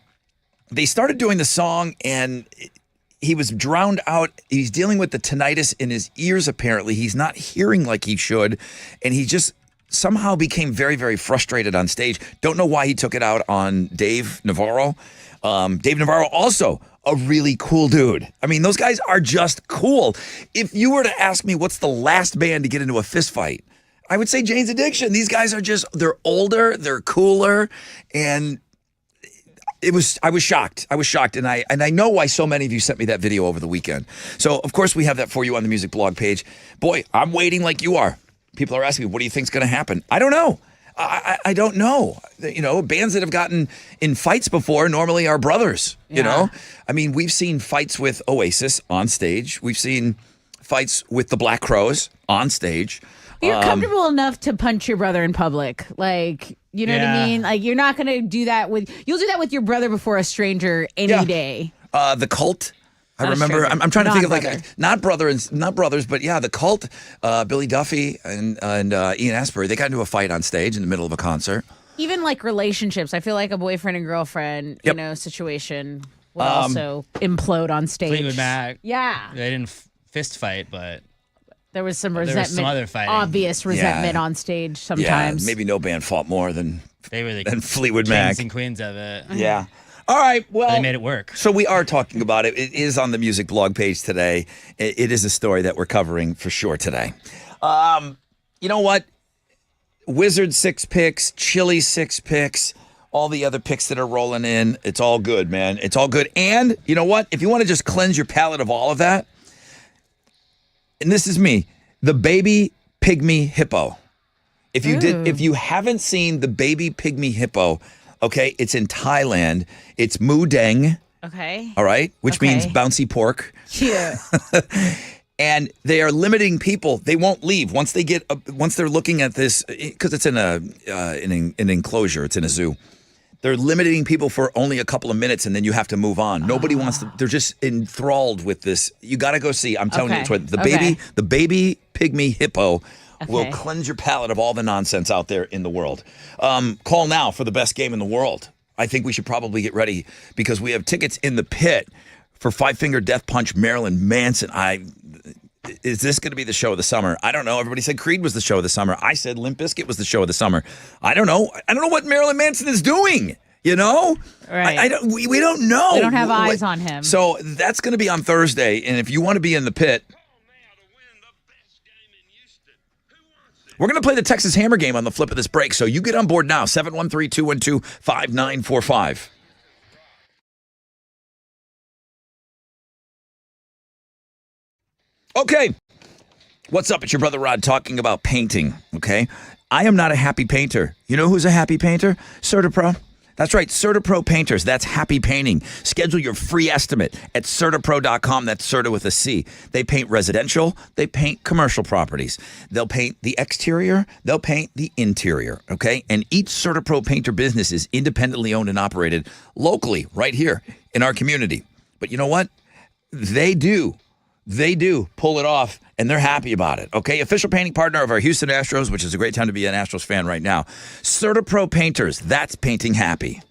they started doing the song, and he was drowned out. He's dealing with the tinnitus in his ears, apparently. He's not hearing like he should, and he just somehow became very, very frustrated on stage. Don't know why he took it out on Dave Navarro. Dave Navarro, also a really cool dude. I mean, those guys are just cool. If you were to ask me what's the last band to get into a fist fight, I would say Jane's Addiction. These guys are they're older, they're cooler, and I was shocked. And I know why so many of you sent me that video over the weekend. So, of course, we have that for you on the music blog page. Boy, I'm waiting like you are. People are asking me, what do you think's going to happen? I don't know. I don't know. Bands that have gotten in fights before normally are brothers, I mean, we've seen fights with Oasis on stage. We've seen fights with the Black Crowes on stage. You're comfortable enough to punch your brother in public. Like, you know what I mean? Like, you're not going to do that you'll do that with your brother before a stranger any day. The Cult. I remember. I'm trying to think of like not brothers, but the Cult. Billy Duffy and Ian Astbury. They got into a fight on stage in the middle of a concert. Even like relationships, I feel like a boyfriend and girlfriend, situation would also implode on stage. Fleetwood Mac. Yeah, they didn't fist fight, but there was some resentment. There was some other fighting. Obvious resentment on stage sometimes. Yeah, maybe no band fought more than Fleetwood kings Mac. and queens of it. Yeah. All right, well, they made it work. So we are talking about it. It is on the music blog page today. It is a story that we're covering for sure today. You know what? Wizard 6 picks, Chili 6 picks, all the other picks that are rolling in. It's all good, man. It's all good. And you know what? If you want to just cleanse your palate of all of that, and this is me, the baby pygmy hippo. If you haven't seen the baby pygmy hippo, okay, it's in Thailand. It's Mu Deng. Okay. All right, which means bouncy pork. Yeah. And they are limiting people. They won't leave once they're looking at this, because it's in an enclosure. It's in a zoo. They're limiting people for only a couple of minutes, and then you have to move on. Nobody wants to. They're just enthralled with this. You got to go see. I'm telling you, the baby pygmy hippo will cleanse your palate of all the nonsense out there in the world. Call now for the best game in the world. I think we should probably get ready because we have tickets in the pit for Five Finger Death Punch Marilyn Manson. Is this going to be the show of the summer? I don't know. Everybody said Creed was the show of the summer. I said Limp Bizkit was the show of the summer. I don't know. I don't know what Marilyn Manson is doing. You know, right? We don't know. We don't have eyes on him. So that's going to be on Thursday. And if you want to be in the pit, we're going to play the Texas Hammer game on the flip of this break. So you get on board now. 713-212-5945. Okay. What's up? It's your brother Rod talking about painting, okay? I am not a happy painter. You know who's a happy painter? CertaPro. That's right, CertaPro Painters. That's happy painting. Schedule your free estimate at CertaPro.com. That's Certa with a C. They paint residential. They paint commercial properties. They'll paint the exterior. They'll paint the interior, okay? And each CertaPro Painter business is independently owned and operated locally right here in our community. But you know what? They do pull it off, and they're happy about it, okay? Official painting partner of our Houston Astros, which is a great time to be an Astros fan right now. CertaPro Painters, that's painting happy.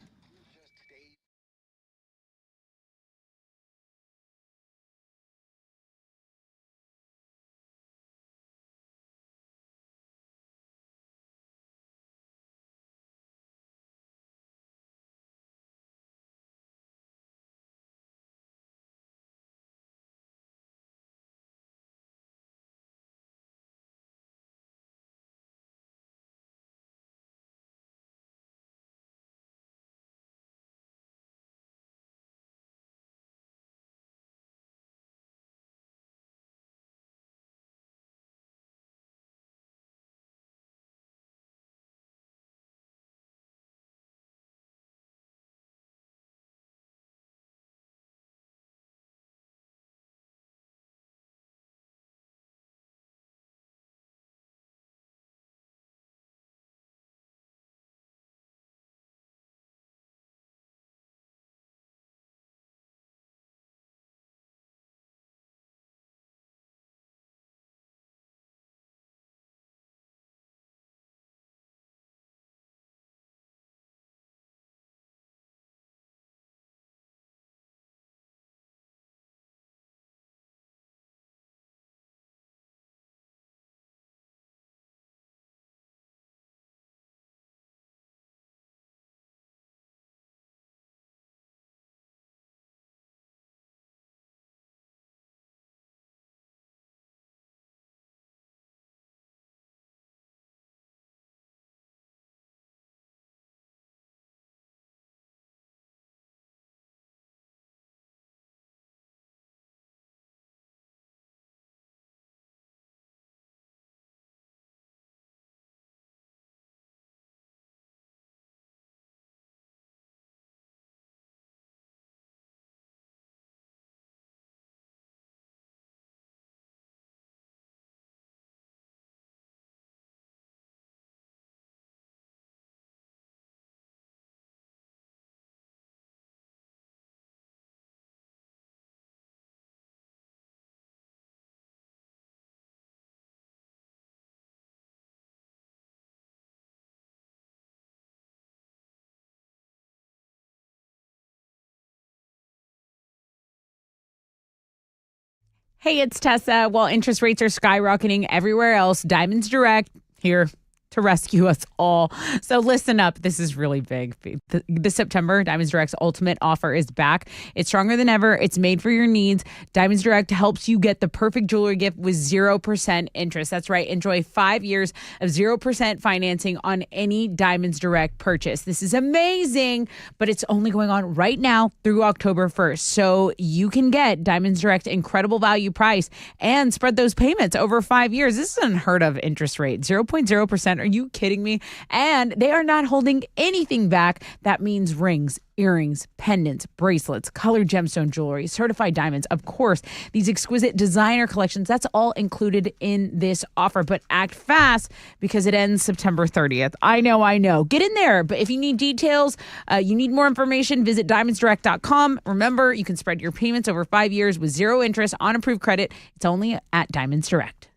Hey, it's Tessa. While interest rates are skyrocketing everywhere else, Diamonds Direct here to rescue us all. So listen up. This is really big. This September, Diamonds Direct's ultimate offer is back. It's stronger than ever. It's made for your needs. Diamonds Direct helps you get the perfect jewelry gift with 0% interest. That's right. Enjoy 5 years of 0% financing on any Diamonds Direct purchase. This is amazing, but it's only going on right now through October 1st. So you can get Diamonds Direct incredible value price and spread those payments over 5 years. This is an unheard of interest rate, 0.0%. Are you kidding me? And they are not holding anything back. That means rings, earrings, pendants, bracelets, colored gemstone jewelry, certified diamonds. Of course, these exquisite designer collections, that's all included in this offer. But act fast because it ends September 30th. I know. Get in there. But if you need details, you need more information, visit diamondsdirect.com. Remember, you can spread your payments over 5 years with zero interest on approved credit. It's only at Diamonds Direct.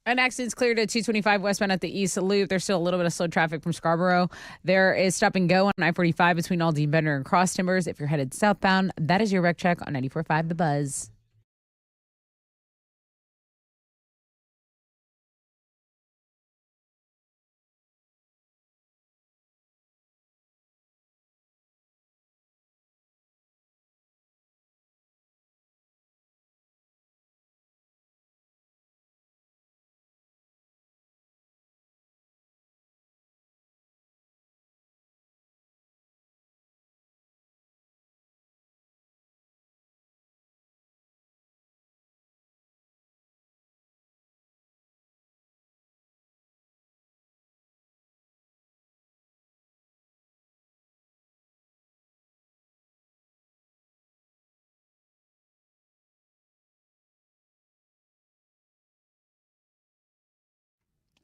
An accident's cleared at 225 westbound at the East Loop. There's still a little bit of slow traffic from Scarborough. There is stop and go on I-45 between Aldine Bender and Cross Timbers. If you're headed southbound, that is your wreck check on 94.5 The Buzz.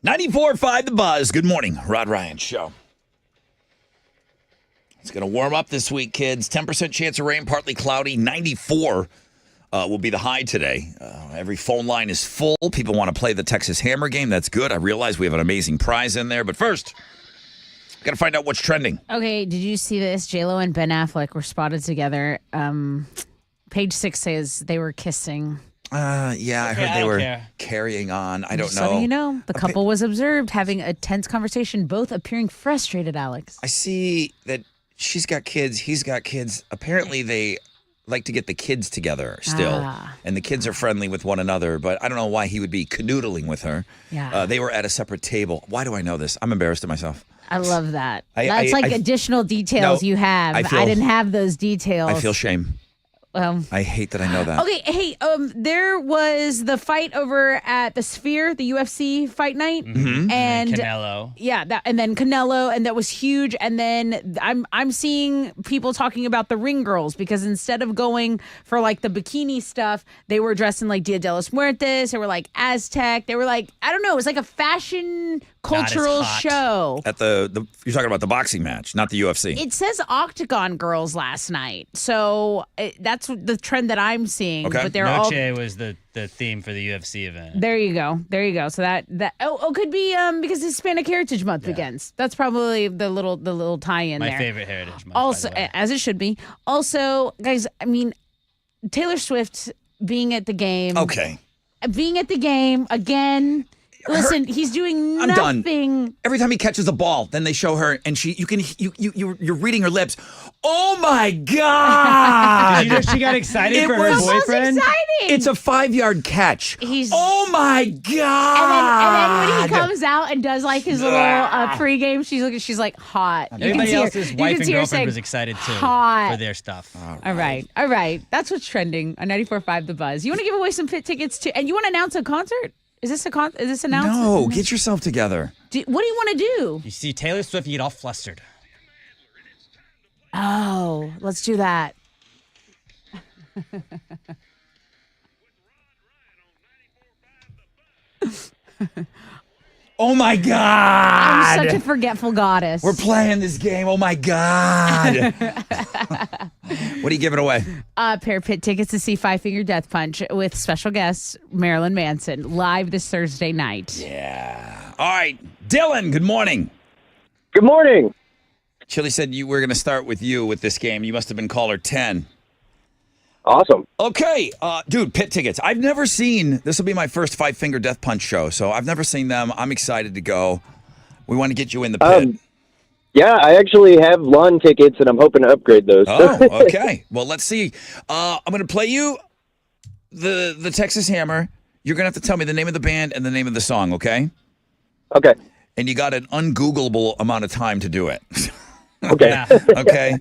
94.5 The Buzz. Good morning, Rod Ryan Show. It's going to warm up this week, kids. 10% chance of rain, partly cloudy. 94 will be the high today. Every phone line is full. People want to play the Texas Hammer game. That's good. I realize we have an amazing prize in there. But first, got to find out what's trending. Okay, did you see this? J-Lo and Ben Affleck were spotted together. Page 6 says they were kissing. Yeah, I heard I they don't were care. carrying on. I don't Just know. so you know, the couple was observed having a tense conversation, both appearing frustrated, Alex. I see that she's got kids. He's got kids. Apparently, they like to get the kids together still. And the kids are friendly with one another, but I don't know why he would be canoodling with her. Yeah. They were at a separate table. Why do I know this? I'm embarrassed of myself. I love that. I- That's like additional details No, you have. I I, feel- didn't have those details. I feel shame. I hate that I know that. Okay, hey, there was the fight over at the Sphere, the UFC fight night, and Canelo. yeah, and then Canelo, and that was huge. And then I'm seeing people talking about the ring girls because instead of going for like the bikini stuff, they were dressed in like Dia de los Muertos. They were like Aztec. They were like, I don't know, it was like a fashion cultural hot. show. At the you're talking about the boxing match, not the UFC. It says Octagon Girls last night, so that's the trend that I'm seeing. Okay. But they're all. Noche was the theme for the UFC event. There you go. So that could be because Hispanic Heritage Month begins. That's probably the little tie-in My there. favorite heritage month. Also, by the way. as it should be. Also, guys, I mean, Taylor Swift being at the game. Okay. Being at the game again. Listen, he's doing I'm done. nothing. Every time he catches a ball, then they show her, and you're reading her lips. Oh my God! Did you know she got excited It for her was- boyfriend? Exciting. It's a 5-yard catch. He's- Oh my And God! then when he comes out and does like his little pregame, she's like hot. You can Everybody see her- else's you wife can and see her girlfriend saying, was excited too hot. for their stuff. All right. That's what's trending on 94.5 The Buzz. You want to give away some pit tickets to, and you want to announce a concert? Is this announced? No, get yourself together. What do you want to do? You see Taylor Swift, you get all flustered. Oh, let's do that. Oh my I'm God! such a forgetful goddess. We're playing this game. Oh my God! What are you giving away? A pair of pit tickets to see Five Finger Death Punch with special guest Marilyn Manson live this Thursday night. Yeah. All right, Dylan. Good morning. Good morning. Chili said you were going to start with you with this game. You must have been caller 10. Awesome. Okay, dude, pit tickets. I've never seen, this will be my first Five Finger Death Punch show, so I've never seen them. I'm excited to go. We want to get you in the pit. Yeah, I actually have lawn tickets, and I'm hoping to upgrade those. Oh, okay. Well, let's see. I'm going to play you the Texas Hammer. You're going to have to tell me the name of the band and the name of the song, okay? Okay. And you got an ungoogleable amount of time to do it. Okay. Yeah. Okay?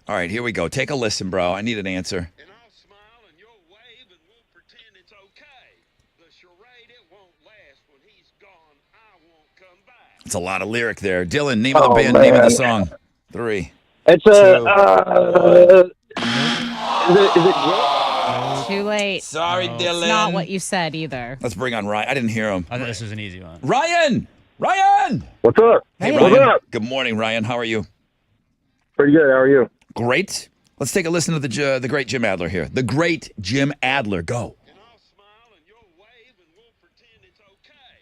All right, here we go. Take a listen, bro. I need an answer. And I'll smile and you'll wave and we'll pretend it's okay. The charade, it won't last. When he's gone, I won't come back. It's a lot of lyric there. Dylan, name of the Oh, band, name of the man. song. 3. It's Two. is it Too late. Sorry, Dylan. It's not what you said either. Let's bring on Ryan. I didn't hear him. I thought this was an easy one. Ryan! Ryan! What's up? Hey, What's Ryan. up? Good morning, Ryan. How are you? Pretty good. How are you? Great. Let's take a listen to the great Jim Adler here. The great Jim Adler. Go. And I'll smile and you'll wave and we'll pretend it's okay.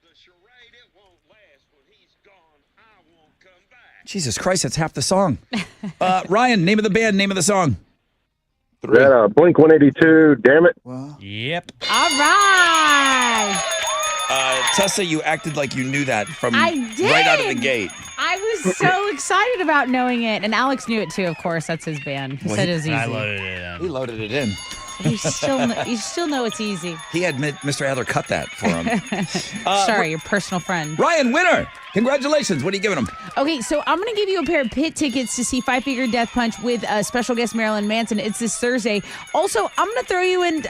The charade, it won't last. When he's gone, I won't come back. Jesus Christ, that's half the song. Ryan, name of the band, name of the song. Is that Blink 182? Damn it! Yep. All right. Tessa, you acted like you knew that from I did. right out of the gate. I was so excited about knowing it, and Alex knew it too. Of course, that's his band. He said it was easy. I loaded it in. He loaded it in. You still know it's easy. He had Mr. Adler cut that for him. Sorry, your personal friend. Ryan, winner. Congratulations. What are you giving him? Okay, so I'm going to give you a pair of pit tickets to see Five Finger Death Punch with special guest Marilyn Manson. It's this Thursday. Also, I'm going to throw you in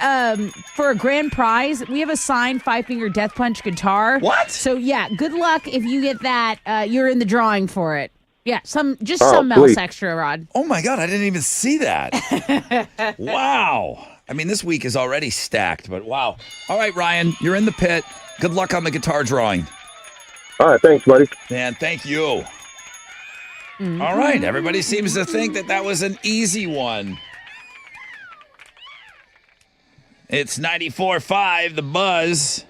for a grand prize. We have a signed Five Finger Death Punch guitar. What? So, yeah, good luck if you get that. You're in the drawing for it. Yeah, some Oh, else sweet. extra, Rod. Oh, my God. I didn't even see that. Wow. I mean, this week is already stacked, but wow. All right, Ryan, you're in the pit. Good luck on the guitar drawing. All right, thanks, buddy. Man, thank you. All right, everybody seems to think that was an easy one. It's 94.5, The Buzz.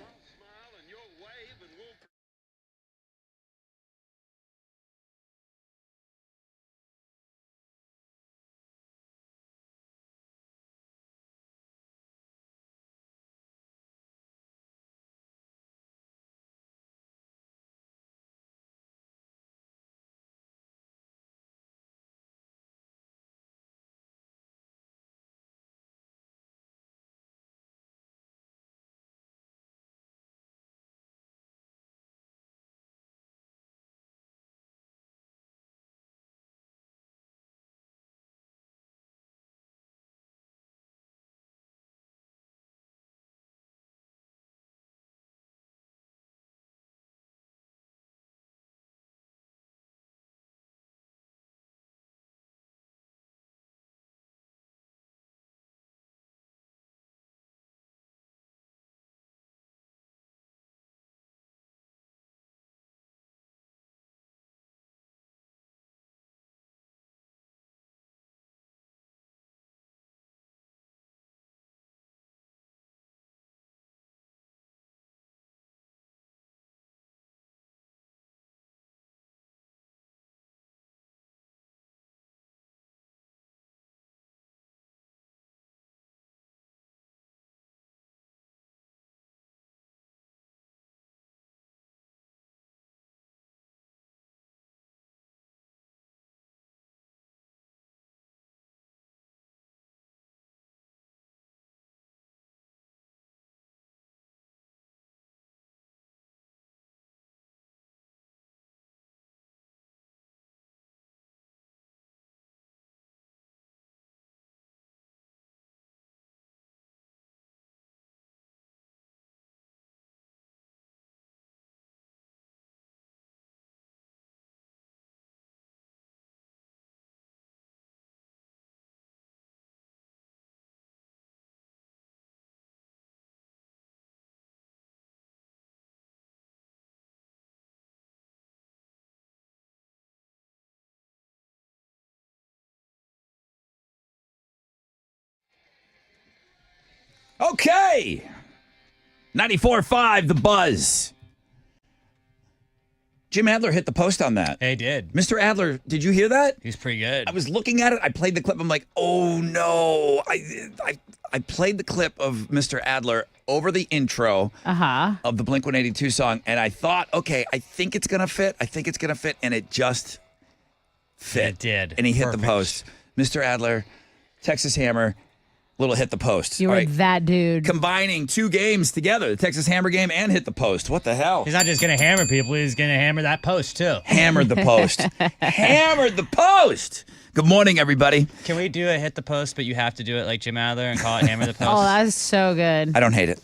Okay. 94.5, The Buzz. Jim Adler hit the post on that. He did. Mr. Adler, did you hear that? He's pretty good. I was looking at it. I played the clip. I'm like, oh, no. I played the clip of Mr. Adler over the intro of the Blink-182 song, and I thought, okay, I think it's going to fit. And it just fit. It did. And he hit the post. Mr. Adler, Texas Hammer, little hit the post. You were that dude. Combining two games together, the Texas Hammer game and hit the post. What the hell? He's not just going to hammer people. He's going to hammer that post, too. Hammered the post. Hammered the post. Good morning, everybody. Can we do a hit the post, but you have to do it like Jim Adler and call it hammer the post? Oh, that's so good. I don't hate it.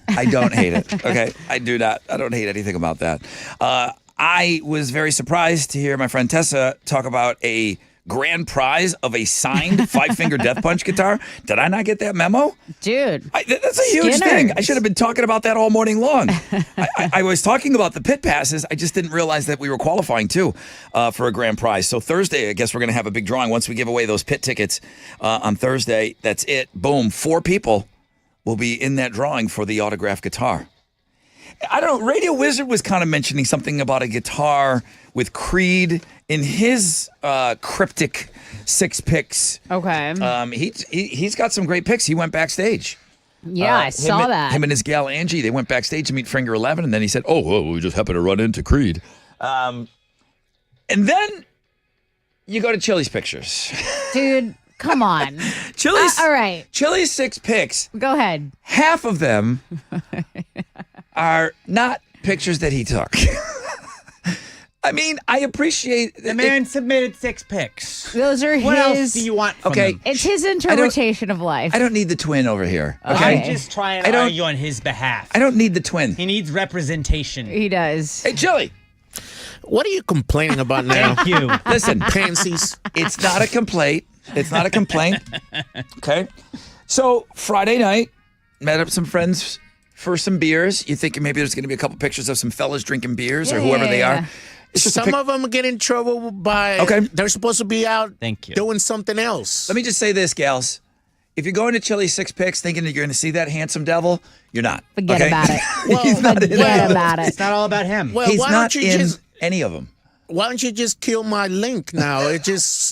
I don't hate it. Okay? I do not. I don't hate anything about that. I was very surprised to hear my friend Tessa talk about a grand prize of a signed Five-Finger Death Punch guitar. Did I not get that memo? Dude. That's a huge thing. I should have been talking about that all morning long. I was talking about the pit passes. I just didn't realize that we were qualifying, too, for a grand prize. So Thursday, I guess we're going to have a big drawing. Once we give away those pit tickets on Thursday, that's it. Boom. 4 people will be in that drawing for the autographed guitar. I don't know. Radio Wizard was kind of mentioning something about a guitar with Creed in his cryptic 6 picks. Okay. He's got some great picks. He went backstage. Yeah, I saw that. Him and his gal Angie, they went backstage to meet Finger 11, and then he said, "Oh, we just happened to run into Creed." And then you go to Chili's pictures, dude. Come on. Chili's. All right. Chili's 6 picks. Go ahead. Half of them are not pictures that he took. I mean, I appreciate the man submitted 6 picks. Those are what his. What else do you want from him? It's his interpretation of life. I don't need the twin over here. Okay? I'm just trying to argue on his behalf. I don't need the twin. He needs representation. He does. Hey, Chili. What are you complaining about now? Thank you. Listen, pansies. It's not a complaint. It's not a complaint. Okay. So Friday night, met up some friends for some beers. You think maybe there's going to be a couple pictures of some fellas drinking beers or whoever they Yeah. are. It's just a Some of them get in trouble by. Okay. They're supposed to be out Thank you. doing something else. Let me just say this, gals. If you're going to Chili's Six Picks thinking that you're going to see that handsome devil, you're not. Forget okay? about it. He's not in Forget about it. It's not all about him. Well, He's why not don't you in just any of them. why don't you just kill my link now?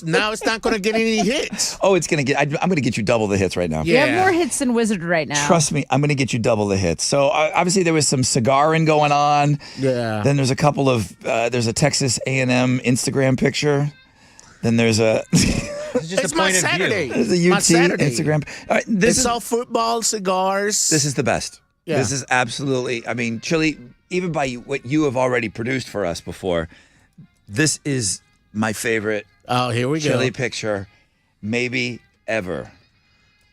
Now it's not going to get any hits. Oh, it's going to get. I'm going to get you double the hits right now. You have more hits than Wizard right now. Trust me, I'm going to get you double the hits. So obviously there was some cigaring going on. Yeah. Then there's a couple of there's a Texas A&M Instagram picture. Then there's a It's just It's a my point of Saturday. view. there's a My UT Saturday. Instagram. All right, this It's is all football, cigars. this is the best. Yeah. This is absolutely. I mean, Chili. Even by what you have already produced for us before, this is my favorite Oh, here we Chili go. picture, maybe ever.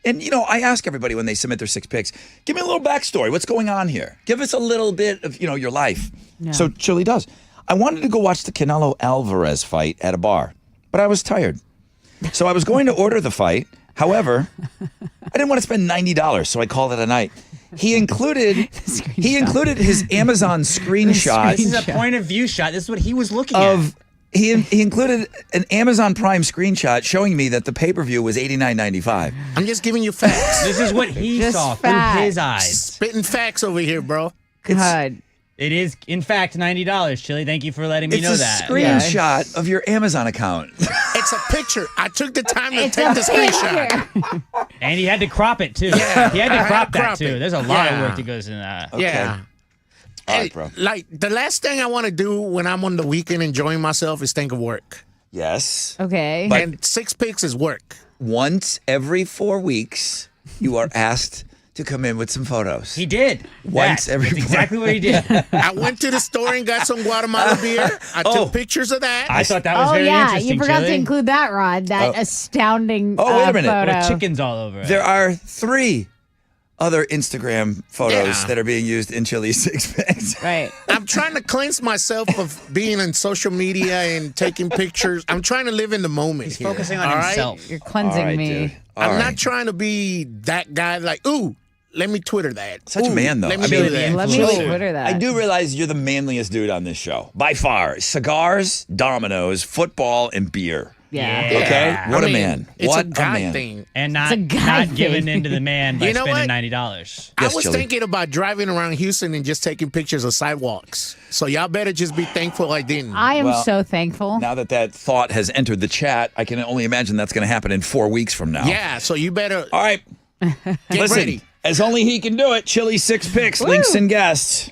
And I ask everybody when they submit their 6 picks, give me a little backstory. What's going on here? Give us a little bit of your life. Yeah. So Chili does. I wanted to go watch the Canelo Alvarez fight at a bar, but I was tired. So I was going to order the fight. However, I didn't want to spend $90, so I called it a night. He included his Amazon screenshot This is a point of view shot. This is what he was looking at. of he included an Amazon Prime screenshot showing me that the pay-per-view was $89.95. I'm just giving you facts. This is what he Just saw through facts. his eyes. Spitting facts over here, bro. God. It is, in fact, $90, Chili. Thank you for letting me It's know a that. screenshot of your Amazon account. It's a picture. I took the time to It's take a the screenshot. picture. And he had to crop it, too. Yeah, He had I to had crop to that, crop too. it. There's a lot of Yeah. work that goes into that. Yeah. All Hey, right, bro. like the last thing I want to do when I'm on the weekend enjoying myself is think of work. Yes. Okay. But- And 6 picks is work. Once every 4 weeks, you are asked to come in with some photos. He did. Once every That's exactly what he did. I went to the store and got some Guatemala beer. I Oh. took pictures of that. I thought that was Oh very yeah, interesting, you forgot to Chili. include that, Rod. That astounding Oh, wait a minute. photo. With chickens all over it. There are 3 other Instagram photos Yeah. that are being used in Chili's 6 picks. Right. I'm trying to cleanse myself of being on social media and taking pictures. I'm trying to live in the moment. He's here, focusing on all right? himself. You're cleansing All right, me. dude. All I'm right. not trying to be that guy like, ooh, let me Twitter that. Such a Ooh, man, though. Let me I mean, do that. Let me Influencer. Twitter that. I do realize you're the manliest dude on this show. By far. Cigars, dominoes, football, and beer. Yeah. Yeah. Okay? What I a mean, man. It's What a guy man. thing. And It's a not guy giving thing. in to the man by You know spending what? $90. I Yes, was Chili. thinking about driving around Houston and just taking pictures of sidewalks. So y'all better just be thankful I didn't. I am Well, so thankful. Now that thought has entered the chat, I can only imagine that's going to happen in 4 weeks from now. Yeah, so you better All right. get Listen, ready. as only he can do it, Chili 6 picks, links and guests.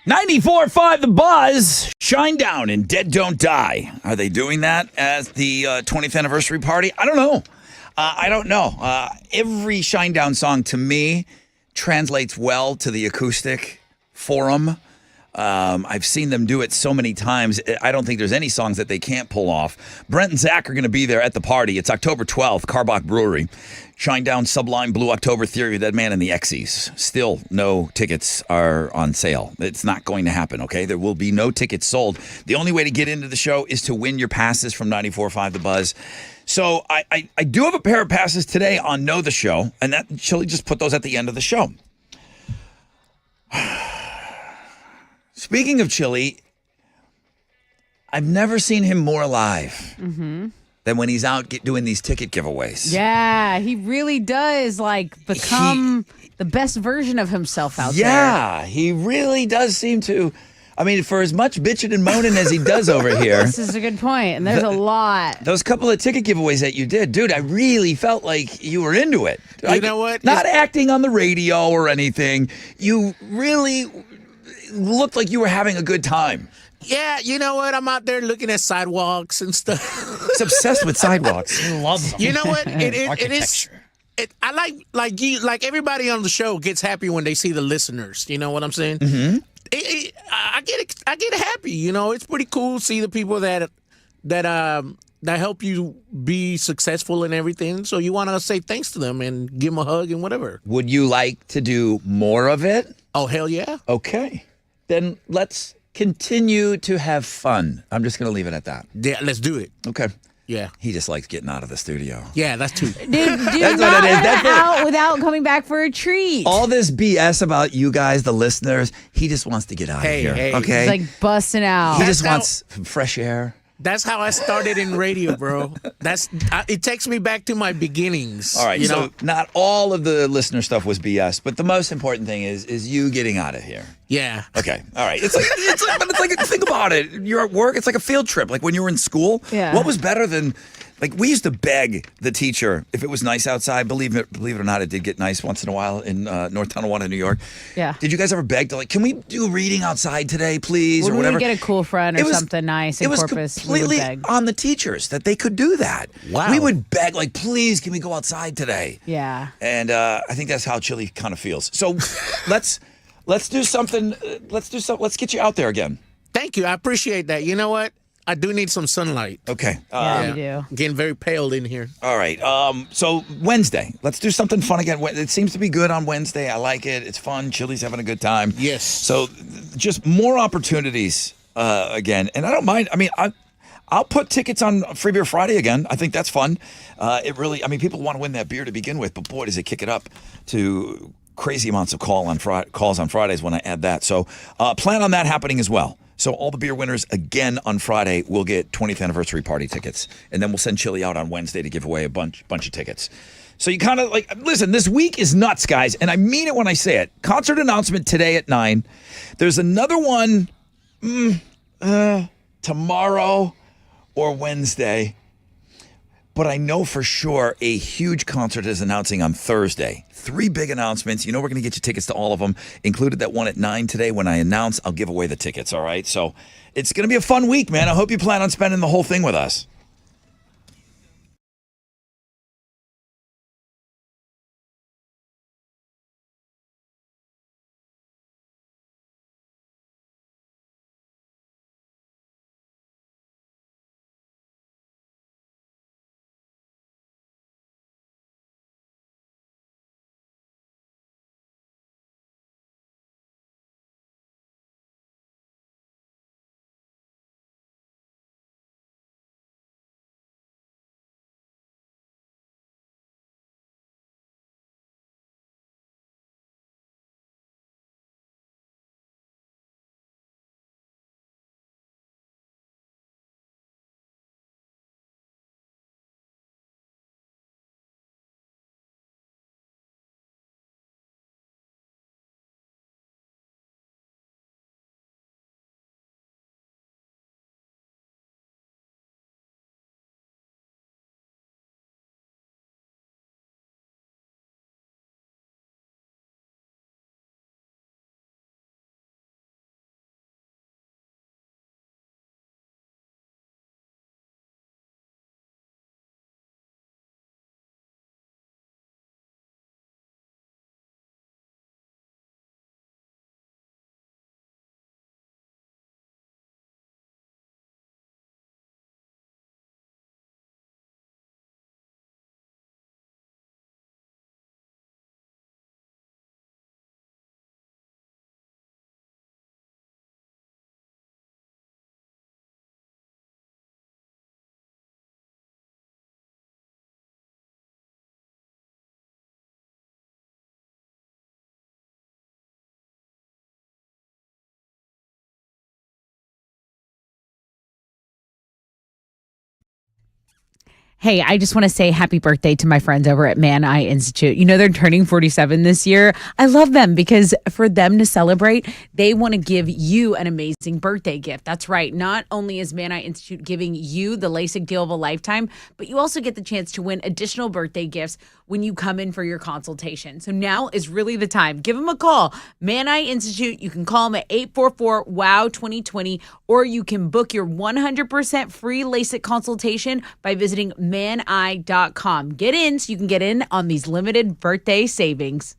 94.5 The Buzz, Shinedown and Dead Don't Die. Are they doing that as the 20th anniversary party? I don't know. Every Shinedown song to me translates well to the acoustic forum. I've seen them do it so many times. I don't think there's any songs that they can't pull off. Brent and Zach are going to be there at the party. It's October 12th, Carbach Brewery. Shinedown, Sublime, Blue October, Theory of Dead Man, and the Exies. Still, no tickets are on sale. It's not going to happen, okay? There will be no tickets sold. The only way to get into the show is to win your passes from 94.5 The Buzz. So I do have a pair of passes today on Know the Show, and that Chili just put those at the end of the show. Speaking of Chili, I've never seen him more alive than when he's out doing these ticket giveaways. Yeah, he really does become the best version of himself out there. Yeah, he really does seem to. I mean, for as much bitching and moaning as he does over here. This is a good point, and there's a lot. Those couple of ticket giveaways that you did, dude, I really felt like you were into it. You know what? Not acting on the radio or anything. You really looked like you were having a good time. Yeah, you know what? I'm out there looking at sidewalks and stuff. He's obsessed with sidewalks. He loves them. You know what? It is. Architecture. I like everybody on the show gets happy when they see the listeners. You know what I'm saying? Mm-hmm. I get happy. You know, it's pretty cool to see the people that help you be successful and everything. So you want to say thanks to them and give them a hug and whatever. Would you like to do more of it? Oh, hell yeah. Okay. Then let's continue to have fun. I'm just going to leave it at that. Yeah, let's do it. Okay. Yeah. He just likes getting out of the studio. Yeah, that's too. Do That's not what it is. let That's it it. out without coming back for a treat. All this BS about you guys, the listeners, he just wants to get out of here. Hey. Okay. It's like busting out. He just That's wants fresh air. That's how I started in radio, bro. It takes me back to my beginnings. All right. you So know? not all of the listener stuff was BS, but the most important thing is you getting out of here. Yeah. Okay. All right. It's like think about it. You're at work. It's like a field trip. Like when you were in school. Yeah. What was better than, like, we used to beg the teacher if it was nice outside. Believe it or not, it did get nice once in a while in North Tonawanda, New York. Yeah. Did you guys ever beg to, like, can we do reading outside today, please, When or we whatever? would get a cool friend or something nice in It was Corpus, we would completely beg. on the teachers that they could do that. Wow. We would beg, like, please, can we go outside today? Yeah. And I think that's how Chili kind of feels. So let's do something. Let's get you out there again. Thank you. I appreciate that. You know what? I do need some sunlight. Okay. Yeah, you do. Getting very pale in here. All right. So Wednesday, let's do something fun again. It seems to be good on Wednesday. I like it. It's fun. Chili's having a good time. Yes. So just more opportunities again. And I don't mind. I mean, I'll put tickets on Free Beer Friday again. I think that's fun. People want to win that beer to begin with, but boy, does it kick it up to crazy amounts of calls on Fridays when I add that. So plan on that happening as well. So all the beer winners again on Friday will get 20th anniversary party tickets, and then we'll send Chili out on Wednesday to give away a bunch of tickets. So you kind of listen. This week is nuts, guys, and I mean it when I say it. Concert announcement today at 9. There's another one tomorrow or Wednesday. But I know for sure a huge concert is announcing on Thursday. 3 big announcements. You know we're going to get you tickets to all of them, included that one at 9 today. When I announce, I'll give away the tickets, all right? So it's going to be a fun week, man. I hope you plan on spending the whole thing with us. Hey, I just want to say happy birthday to my friends over at Man Eye Institute. You know, they're turning 47 this year. I love them because for them to celebrate, they want to give you an amazing birthday gift. That's right. Not only is Man Eye Institute giving you the LASIK deal of a lifetime, but you also get the chance to win additional birthday gifts when you come in for your consultation. So now is really the time. Give them a call. Man Eye Institute. You can call them at 844-WOW-2020, or you can book your 100% free LASIK consultation by visiting maneye.com. Get in so you can get in on these limited birthday savings.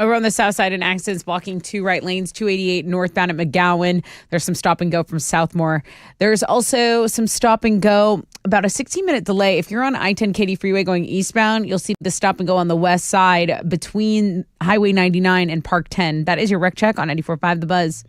Over on the south side, an accident's blocking 2 right lanes, 288 northbound at McGowan. There's some stop and go from Southmore. There's also some stop and go, about a 16-minute delay. If you're on I-10 Katy Freeway going eastbound, you'll see the stop and go on the west side between Highway 99 and Park 10. That is your wreck check on 94.5 The Buzz.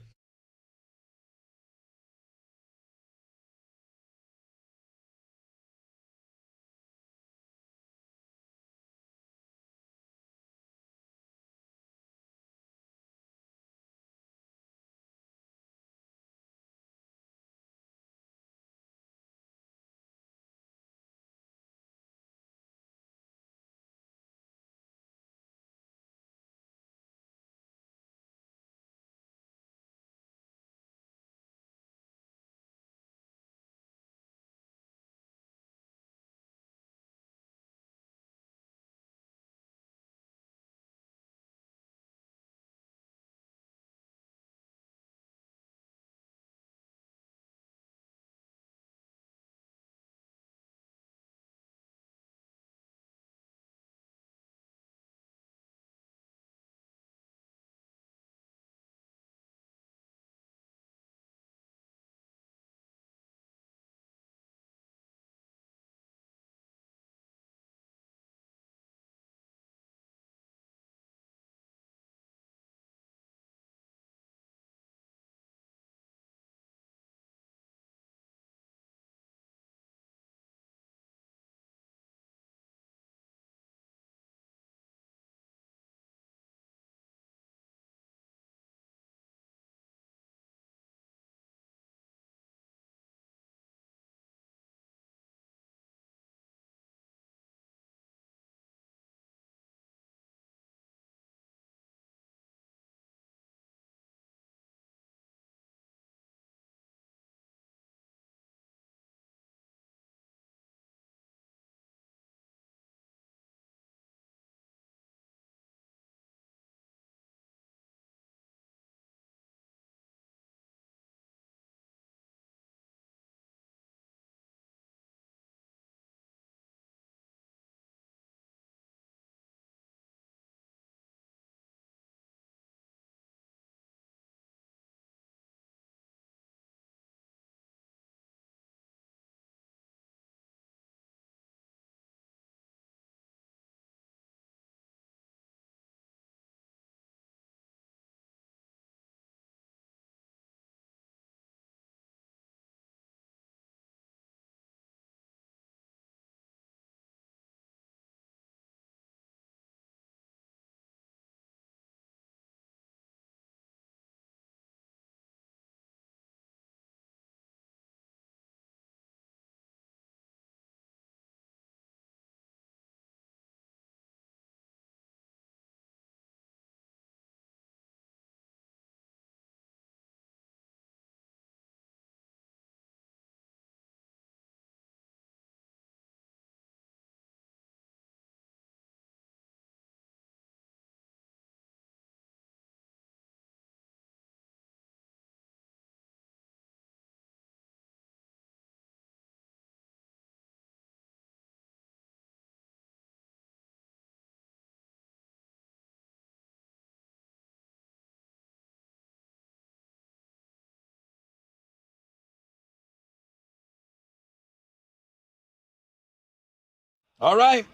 All right.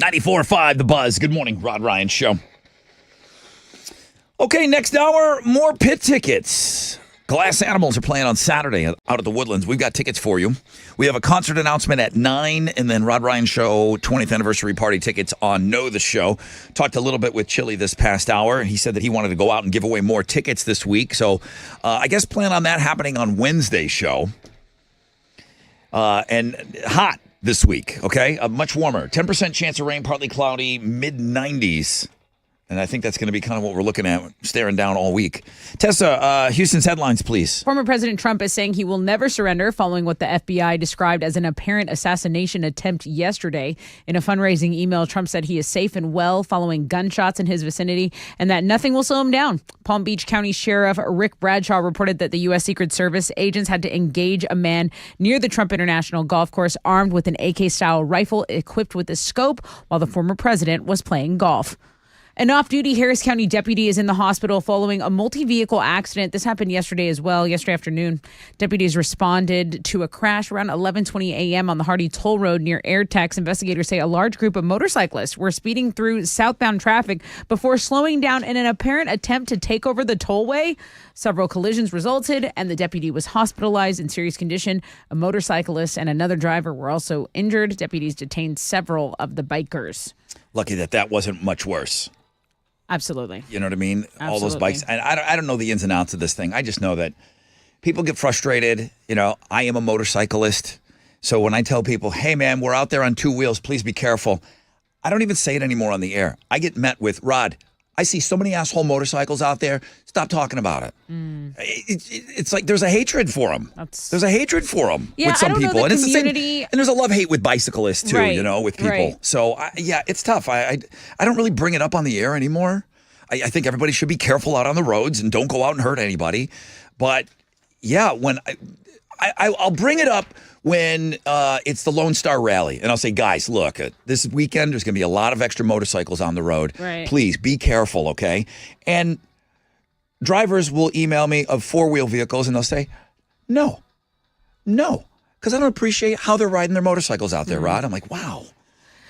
94.5 The Buzz. Good morning, Rod Ryan Show. Okay, next hour, more pit tickets. Glass Animals are playing on Saturday out at the Woodlands. We've got tickets for you. We have a concert announcement at 9, and then Rod Ryan Show 20th anniversary party tickets on Know the Show. Talked a little bit with Chili this past hour, and he said that he wanted to go out and give away more tickets this week. So I guess plan on that happening on Wednesday's show. And hot this week, okay? Much warmer. 10% chance of rain, partly cloudy, mid-90s. And I think that's going to be kind of what we're looking at, staring down all week. Tessa, Houston's headlines, please. Former President Trump is saying he will never surrender following what the FBI described as an apparent assassination attempt yesterday. In a fundraising email, Trump said he is safe and well following gunshots in his vicinity and that nothing will slow him down. Palm Beach County Sheriff Rick Bradshaw reported that the U.S. Secret Service agents had to engage a man near the Trump International Golf Course armed with an AK-style rifle equipped with a scope while the former president was playing golf. An off-duty Harris County deputy is in the hospital following a multi-vehicle accident. This happened yesterday as well, yesterday afternoon. Deputies responded to a crash around 11:20 a.m. on the Hardy Toll Road near Airtex. Investigators say a large group of motorcyclists were speeding through southbound traffic before slowing down in an apparent attempt to take over the tollway. Several collisions resulted, and the deputy was hospitalized in serious condition. A motorcyclist and another driver were also injured. Deputies detained several of the bikers. Lucky that wasn't much worse. Absolutely. You know what I mean? Absolutely. All those bikes. And I don't know the ins and outs of this thing. I just know that people get frustrated. You know, I am a motorcyclist. So when I tell people, hey, man, we're out there on two wheels, please be careful. I don't even say it anymore on the air. I get met with, Rod, I see so many asshole motorcycles out there. Stop talking about it. It's like there's a hatred for them. There's a hatred for them with some people. And it's the same. And there's a love-hate with bicyclists, too, you know, with people. Right. So, it's tough. I don't really bring it up on the air anymore. I think everybody should be careful out on the roads and don't go out and hurt anybody. But, yeah, when I'll bring it up when it's the Lone Star Rally. And I'll say, guys, look, this weekend there's going to be a lot of extra motorcycles on the road. Right. Please be careful, okay? And drivers will email me of four-wheel vehicles, and they'll say, no, because I don't appreciate how they're riding their motorcycles out there, Rod. I'm like, wow.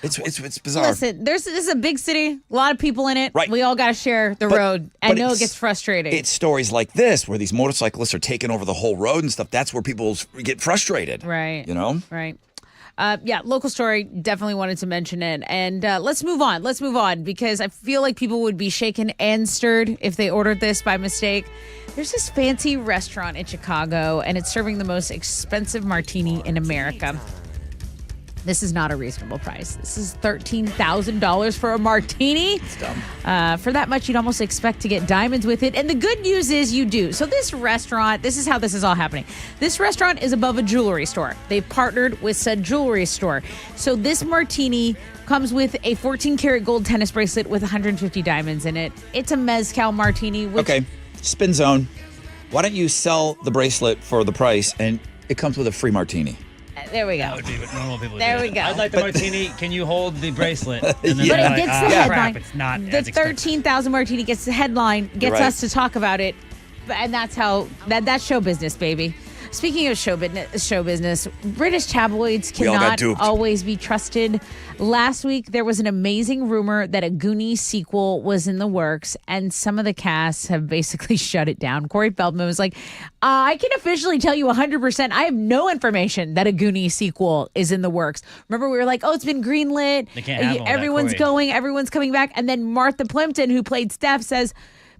It's bizarre. Listen, this is a big city, a lot of people in it. Right. We all got to share the road. I know it gets frustrating. It's stories like this where these motorcyclists are taking over the whole road and stuff. That's where people get frustrated. Right. You know? Right. Local story, definitely wanted to mention it. And let's move on because I feel like people would be shaken and stirred if they ordered this by mistake. There's this fancy restaurant in Chicago, and it's serving the most expensive martini in America. This is not a reasonable price. This is $13,000 for a martini. It's dumb. For that much, you'd almost expect to get diamonds with it. And the good news is you do. So this restaurant, this is how this is all happening. This restaurant is above a jewelry store. They've partnered with said jewelry store. So this martini comes with a 14-karat gold tennis bracelet with 150 diamonds in it. It's a mezcal martini. Okay, Spin Zone. Why don't you sell the bracelet for the price and it comes with a free martini? There we go. That would be what normal people There do. we go. I'd like the martini. Can you hold the bracelet? And then But they're it like, gets the headline. Crap, it's not The as expensive. 13,000 martini gets the headline, gets right. us to talk about it, and that's how that's show business, baby. Speaking of show business, British tabloids We all got cannot duped. always be trusted. Last week, there was an amazing rumor that a Goonies sequel was in the works, and some of the casts have basically shut it down. Corey Feldman was like, I can officially tell you 100%. I have no information that a Goonies sequel is in the works. Remember, we were like, it's been greenlit. They can't have all that, Everyone's Corey. going. Everyone's coming back. And then Martha Plimpton, who played Steph, says,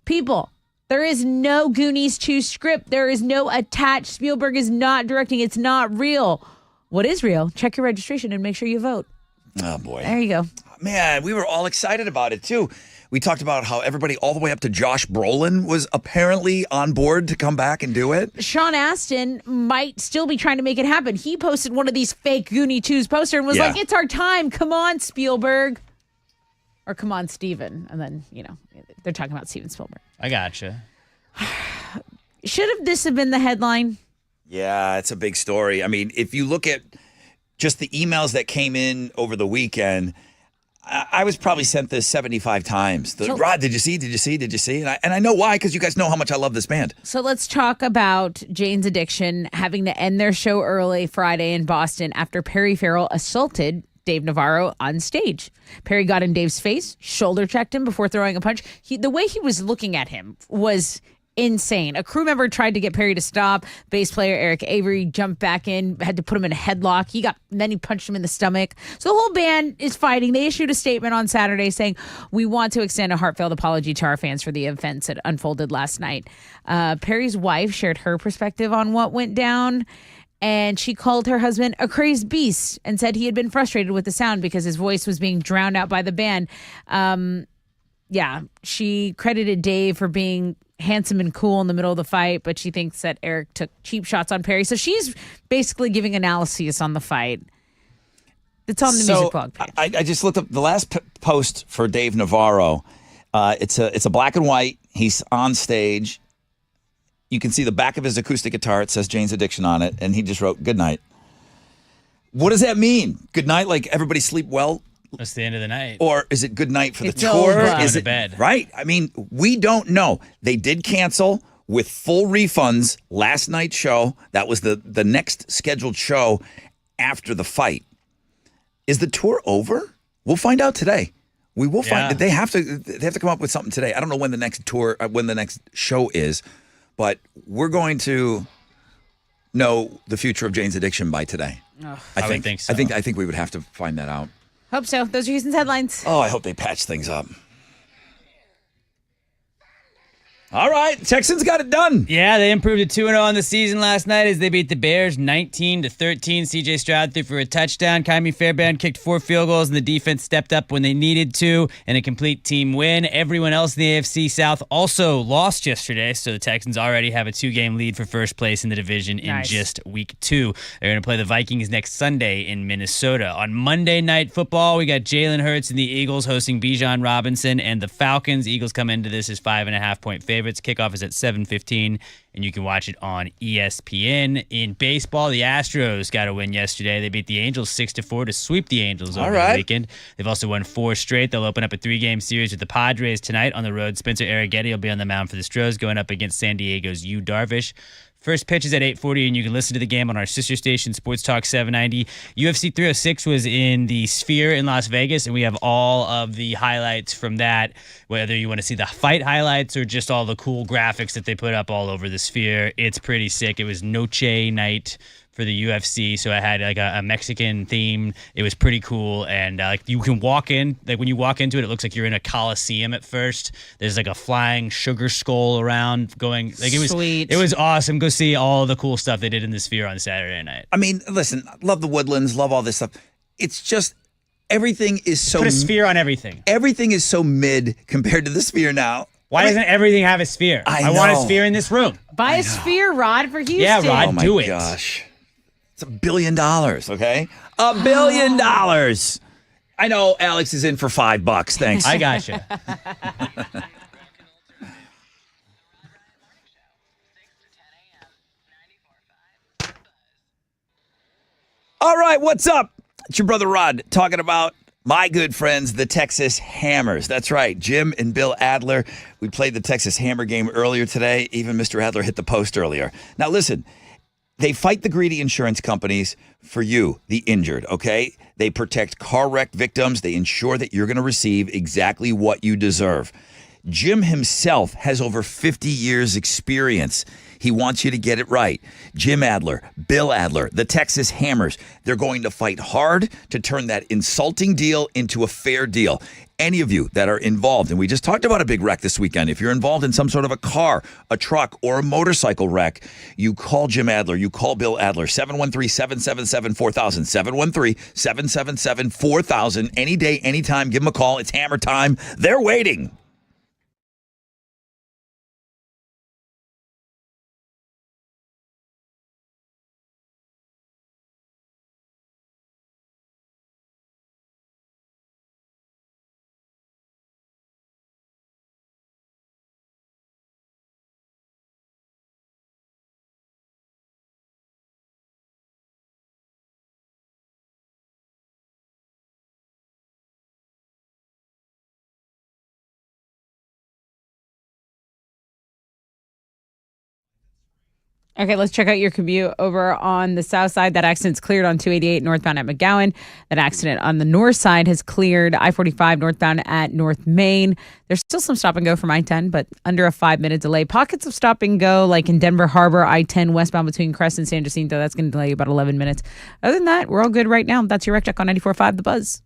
people, there is no Goonies 2 script. There is no attached. Spielberg is not directing. It's not real. What is real? Check your registration and make sure you vote. Oh, boy. There you go. Man, we were all excited about it, too. We talked about how everybody all the way up to Josh Brolin was apparently on board to come back and do it. Sean Astin might still be trying to make it happen. He posted one of these fake Goonie 2s poster and was Yeah. like, it's our time. Come on, Spielberg. Or come on, Steven. And then, they're talking about Steven Spielberg. I gotcha. Should have this have been the headline? Yeah, it's a big story. I mean, if you look at just the emails that came in over the weekend, I was probably sent this 75 times. Rod, did you see? Did you see? Did you see? And I know why, because you guys know how much I love this band. So let's talk about Jane's Addiction having to end their show early Friday in Boston after Perry Farrell assaulted Dave Navarro on stage. Perry got in Dave's face, shoulder checked him before throwing a punch. The way he was looking at him was insane. A crew member tried to get Perry to stop. Bass player Eric Avery jumped back in, had to put him in a headlock. Then he punched him in the stomach. So the whole band is fighting. They issued a statement on Saturday saying, "We want to extend a heartfelt apology to our fans for the events that unfolded last night." Perry's wife shared her perspective on what went down. And she called her husband a crazed beast and said he had been frustrated with the sound because his voice was being drowned out by the band. She credited Dave for being handsome and cool in the middle of the fight, but she thinks that Eric took cheap shots on Perry. So she's basically giving analysis on the fight. It's on the music blog page. I just looked up the last post for Dave Navarro. It's a black and white. He's on stage. You can see the back of his acoustic guitar. It says Jane's Addiction on it, and he just wrote "Good night." What does that mean? Good night, like everybody sleep well? That's the end of the night. Or is it good night for the It's tour? over. Is Going to it bed. right? I mean, we don't know. They did cancel with full refunds last night's show. That was the next scheduled show after the fight. Is the tour over? We'll find out today. We will find. Yeah. They have to come up with something today. I don't know when the next tour, when the next show is, but we're going to know the future of Jane's Addiction by today. I would think so. I think we would have to find that out. Hope so. Those are Houston's headlines. Oh, I hope they patch things up. All right, Texans got it done. Yeah, they improved to 2-0 on the season last night as they beat the Bears 19-13. C.J. Stroud threw for a touchdown. Kyrie Fairbairn kicked 4 field goals, and the defense stepped up when they needed to in a complete team win. Everyone else in the AFC South also lost yesterday, so the Texans already have a 2-game lead for first place in the division in just week 2. They're going to play the Vikings next Sunday in Minnesota. On Monday Night Football, we got Jalen Hurts and the Eagles hosting Bijan Robinson and the Falcons. Eagles come into this as 5.5-point favorites. Kickoff is at 7:15, and you can watch it on ESPN. In baseball, the Astros got a win yesterday. They beat the Angels 6-4 to sweep the Angels over the weekend. They've also won 4 straight. They'll open up a 3-game series with the Padres tonight on the road. Spencer Arrighetti will be on the mound for the Stros, going up against San Diego's Yu Darvish. First pitch is at 8:40, and you can listen to the game on our sister station, Sports Talk 790. UFC 306 was in the Sphere in Las Vegas, and we have all of the highlights from that, whether you want to see the fight highlights or just all the cool graphics that they put up all over the Sphere. It's pretty sick. It was Noche night for the UFC, so I had like a Mexican theme. It was pretty cool, and you can walk in. Like when you walk into it, it looks like you're in a coliseum at first. There's like a flying sugar skull around going. Like it was Sweet. It was awesome. Go see all the cool stuff they did in the Sphere on Saturday night. I mean, listen, love the Woodlands, love all this stuff. It's just everything is so. Put a Sphere on everything. Everything is so mid compared to the Sphere now. Why doesn't everything have a Sphere? I want a know. Sphere in this room. Buy a sphere, Rod, for Houston. Yeah, Rod, Oh my do it. gosh. It's $1 billion, okay? $1 billion. I know Alex is in for $5. Thanks. I gotcha. All right, what's up? It's your brother Rod talking about my good friends, the Texas Hammers. That's right, Jim and Bill Adler. We played the Texas Hammer game earlier today. Even Mr. Adler hit the post earlier. Now, listen, they fight the greedy insurance companies for you, the injured, okay? They protect car wreck victims. They ensure that you're going to receive exactly what you deserve. Jim himself has over 50 years experience. He wants you to get it right. Jim Adler, Bill Adler, the Texas Hammers, they're going to fight hard to turn that insulting deal into a fair deal. Any of you that are involved, and we just talked about a big wreck this weekend, if you're involved in some sort of a car, a truck, or a motorcycle wreck, you call Jim Adler, you call Bill Adler, 713-777-4000, 713-777-4000, any day, anytime, give them a call. It's Hammer time. They're waiting. Okay, let's check out your commute over on the south side. That accident's cleared on 288 northbound at McGowan. That accident on the north side has cleared I-45 northbound at North Main. There's still some stop and go from I-10, but under a 5-minute delay. Pockets of stop and go, like in Denver Harbor, I-10 westbound between Crest and San Jacinto. That's going to delay you about 11 minutes. Other than that, we're all good right now. That's your Wreck Check on 94.5 The Buzz.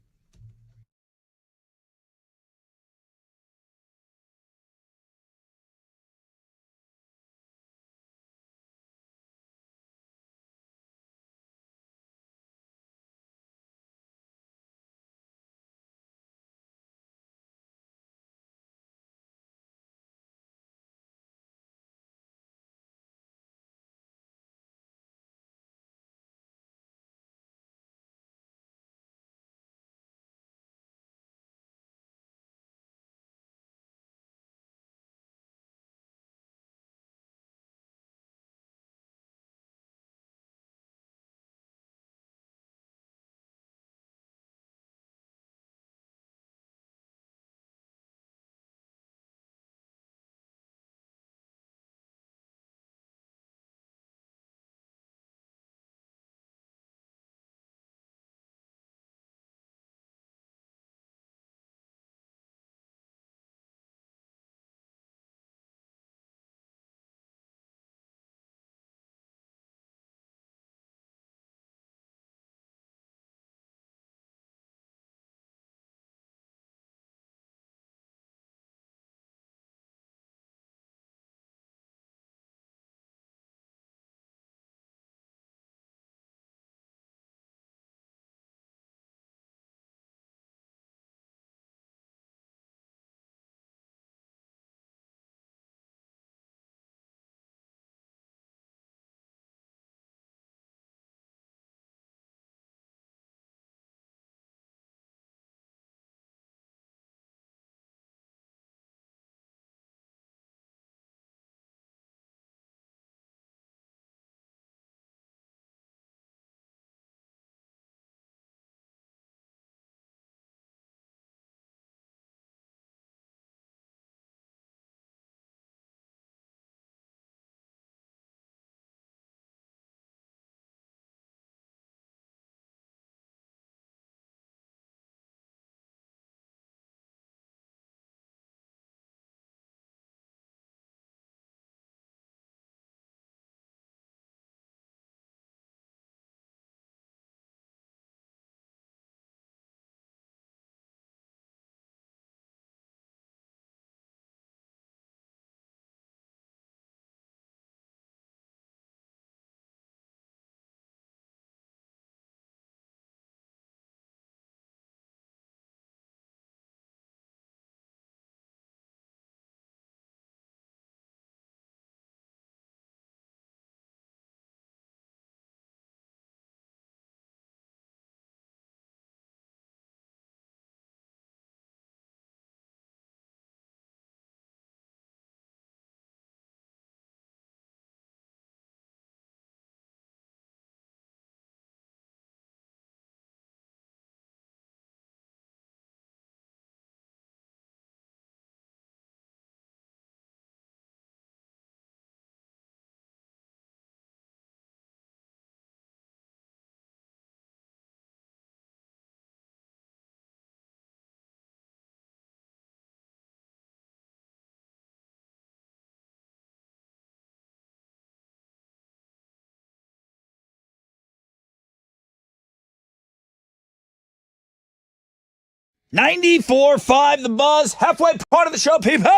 $94.5 The Buzz, halfway part of the show, people.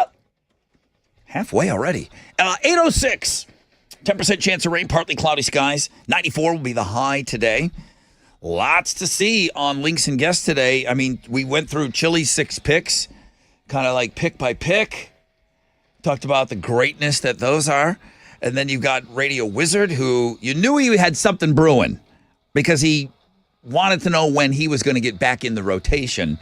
Halfway already. 8:06. 10% chance of rain, partly cloudy skies. 94 will be the high today. Lots to see on Links and Guests today. I mean, we went through Chili's 6 picks, kind of like pick by pick. Talked about the greatness that those are. And then you've got Radio Wizard, who you knew he had something brewing because he wanted to know when he was going to get back in the rotation,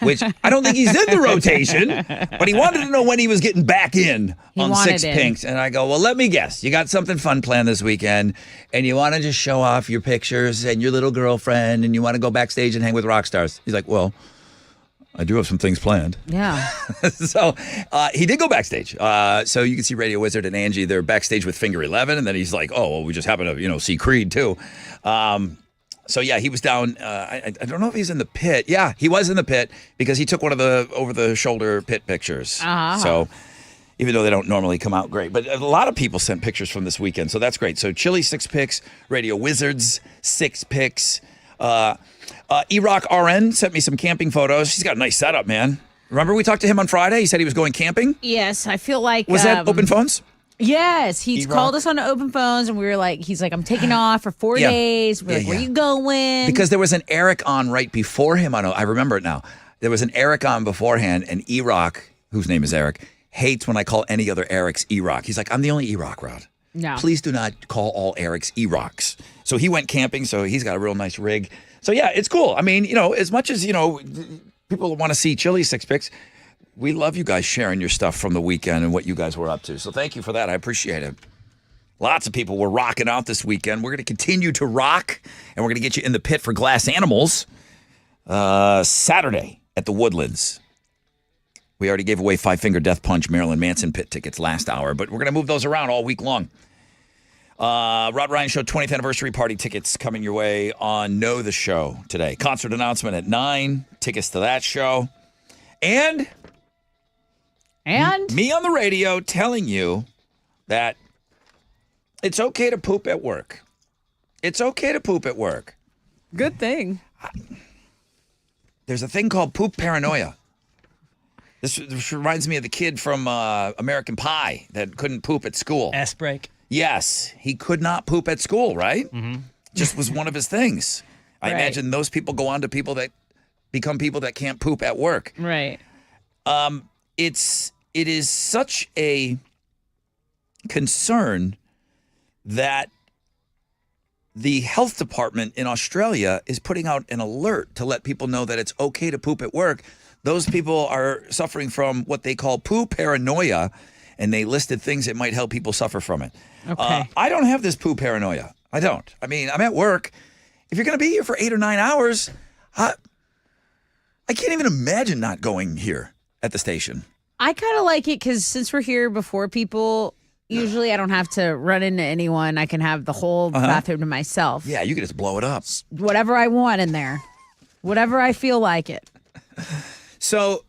which I don't think he's in the rotation, but he wanted to know when he was getting back in on 6 Pinks. And I go, well, let me guess. You got something fun planned this weekend, and you want to just show off your pictures and your little girlfriend, and you want to go backstage and hang with rock stars. He's like, well, I do have some things planned. Yeah. So he did go backstage. So you can see Radio Wizard and Angie. They're backstage with Finger 11, and then he's like, "Oh, well, we just happen to, see Creed too." So yeah, he was down. I don't know if he's in the pit. Yeah, he was in the pit because he took one of the over-the-shoulder pit pictures. So even though they don't normally come out great, but a lot of people sent pictures from this weekend, so that's great. So Chili 6 pics, Radio Wizards 6 pics. E-Rock RN sent me some camping photos. He's got a nice setup, man. Remember we talked to him on Friday? He said he was going camping? Yes, I feel like... Was that open phones? Yes, he's E-Rock? called us on open phones, and we were like, he's like, I'm taking off for 4 Yeah. days. We're like, where you going? Because there was an Eric on right before him. I remember it now. There was an Eric on beforehand, and E-Rock, whose name is Eric, hates when I call any other Erics E-Rock. He's like, I'm the only E-Rock, Rod. No. Please do not call all Erics E-Rocks. So he went camping, so he's got a real nice rig. So yeah, it's cool. I mean, as much as, people want to see Chili 6 pics, we love you guys sharing your stuff from the weekend and what you guys were up to. So thank you for that. I appreciate it. Lots of people were rocking out this weekend. We're going to continue to rock, and we're going to get you in the pit for Glass Animals Saturday at the Woodlands. We already gave away Five Finger Death Punch Marilyn Manson pit tickets last hour, but we're going to move those around all week long. Rod Ryan Show 20th Anniversary Party tickets coming your way on Know the Show today. Concert announcement at 9, tickets to that show. And me on the radio telling you that it's okay to poop at work. It's okay to poop at work. Good thing. There's a thing called poop paranoia. This reminds me of the kid from American Pie that couldn't poop at school. S-break. Yes, he could not poop at school, right? Mm-hmm. Just was one of his things. I imagine those people go on to people that become people that can't poop at work. Right. It is such a concern that the health department in Australia is putting out an alert to let people know that it's okay to poop at work. Those people are suffering from what they call poo paranoia, and they listed things that might help people suffer from it. Okay. I don't have this poo paranoia. I don't. I mean, I'm at work. If you're going to be here for 8 or 9 hours, I can't even imagine not going here at the station. I kind of like it because since we're here before people, usually I don't have to run into anyone. I can have the whole bathroom to myself. Yeah, you can just blow it up. Whatever I want in there. Whatever I feel like it. So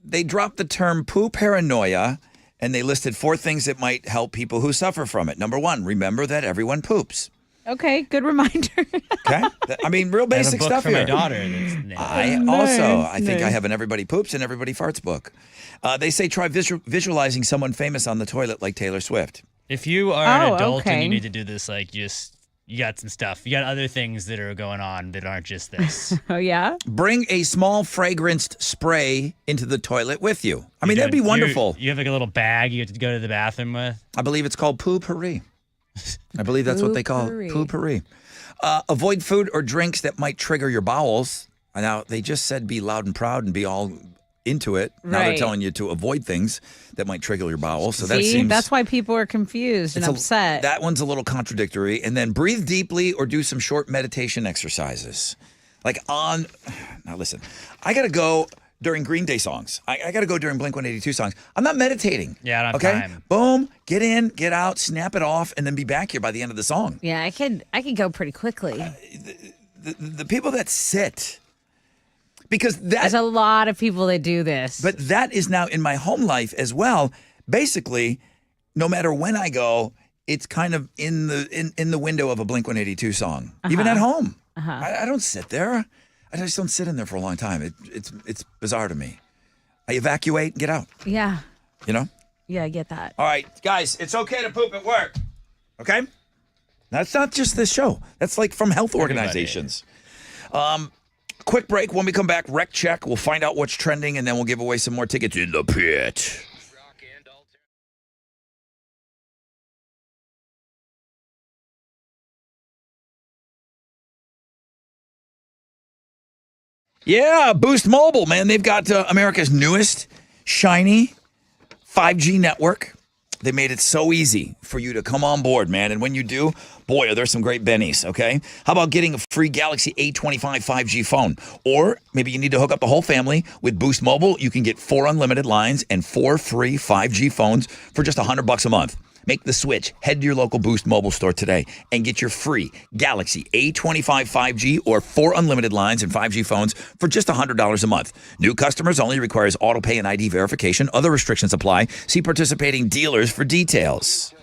they dropped the term poo paranoia, and they listed 4 things that might help people who suffer from it. Number 1, remember that everyone poops. Okay, good reminder. Okay? I mean, real basic I have a book stuff for here. my daughter. I think I have an Everybody Poops and Everybody Farts book. They say try visualizing someone famous on the toilet like Taylor Swift. If you are an adult and okay. you need to do this, you got some stuff. You got other things that are going on that aren't just this. Oh, yeah? Bring a small fragranced spray into the toilet with you. I mean, that'd be wonderful. You have like a little bag you have to go to the bathroom with. I believe it's called poo-pourri. I believe that's what they call it. Poo-pourri. Avoid food or drinks that might trigger your bowels. Now, they just said be loud and proud and be all into it. Now they're Right. telling you to avoid things that might trigger your bowels. So that See, seems... that's why people are confused and upset. That one's a little contradictory. And then breathe deeply or do some short meditation exercises. Now listen, I got to go during Green Day songs. I got to go during Blink-182 songs. I'm not meditating. Yeah, I don't have okay? time. Boom, get in, get out, snap it off, and then be back here by the end of the song. Yeah, I could go pretty quickly. The people that sit, because There's a lot of people that do this. But that is now in my home life as well. Basically, no matter when I go, it's kind of in the window of a Blink-182 song. Even at home. I don't sit there. I just don't sit in there for a long time. It's bizarre to me. I evacuate and get out. Yeah. You know? Yeah, I get that. All right, guys, it's okay to poop at work. Okay? That's not just this show. That's like from health organizations. Quick break. When we come back, rec check. We'll find out what's trending, and then we'll give away some more tickets in the pit. Yeah, Boost Mobile, man. They've got America's newest, shiny 5G network. They made it so easy for you to come on board, man. And when you do, boy, are there some great bennies, okay? How about getting a free Galaxy A25 5G phone? Or maybe you need to hook up the whole family with Boost Mobile. You can get 4 unlimited lines and 4 free 5G phones for just $100 a month. Make the switch. Head to your local Boost Mobile store today and get your free Galaxy A25 5G or 4 unlimited lines and 5G phones for just $100 a month. New customers only requires auto pay and ID verification. Other restrictions apply. See participating dealers for details.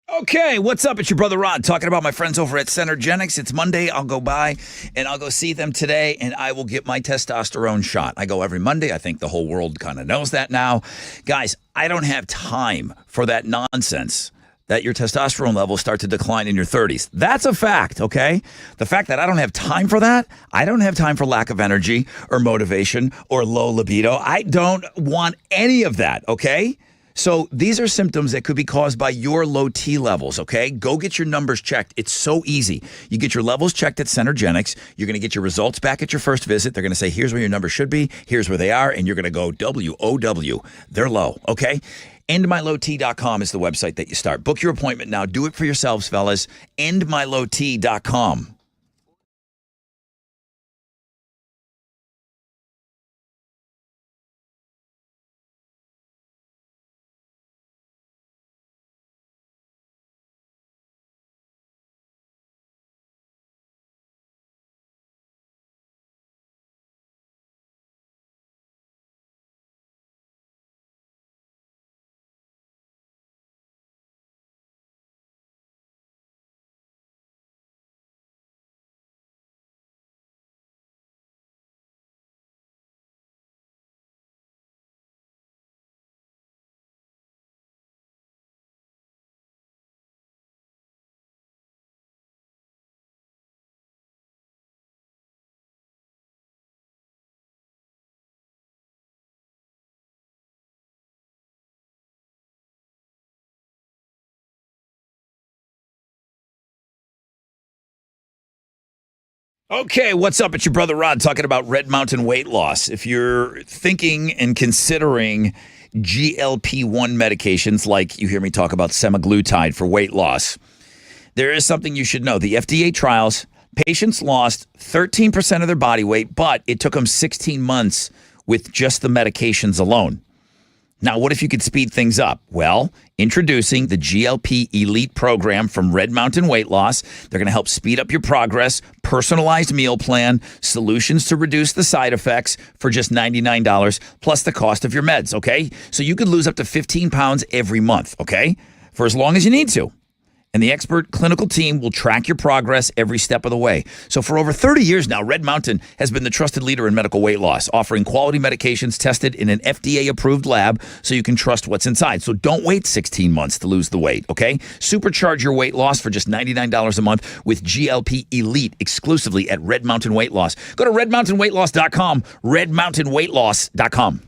Okay, what's up? It's your brother Rod talking about my friends over at Centergenics. It's Monday. I'll go by and I'll go see them today and I will get my testosterone shot. I go every Monday. I think the whole world kind of knows that now. Guys, I don't have time for that nonsense that your testosterone levels start to decline in your 30s. That's a fact, okay? The fact that I don't have time for that, I don't have time for lack of energy or motivation or low libido. I don't want any of that, okay? So these are symptoms that could be caused by your low T levels, okay? Go get your numbers checked. It's so easy. You get your levels checked at Centergenics. You're going to get your results back at your first visit. They're going to say, here's where your numbers should be. Here's where they are. And you're going to go WOW. They're low, okay? EndMyLowT.com is the website that you start. Book your appointment now. Do it for yourselves, fellas. EndMyLowT.com. Okay, what's up? It's your brother Rod talking about Red Mountain weight loss. If you're thinking and considering GLP-1 medications, like you hear me talk about semaglutide for weight loss, there is something you should know. The FDA trials, patients lost 13% of their body weight, but it took them 16 months with just the medications alone. Now, what if you could speed things up? Well, introducing the GLP Elite program from Red Mountain Weight Loss. They're going to help speed up your progress, personalized meal plan, solutions to reduce the side effects for just $99 plus the cost of your meds, okay? So you could lose up to 15 pounds every month, okay? For as long as you need to. And the expert clinical team will track your progress every step of the way. So for over 30 years now, Red Mountain has been the trusted leader in medical weight loss, offering quality medications tested in an FDA-approved lab so you can trust what's inside. So don't wait 16 months to lose the weight, okay? Supercharge your weight loss for just $99 a month with GLP Elite exclusively at Red Mountain Weight Loss. Go to redmountainweightloss.com, redmountainweightloss.com.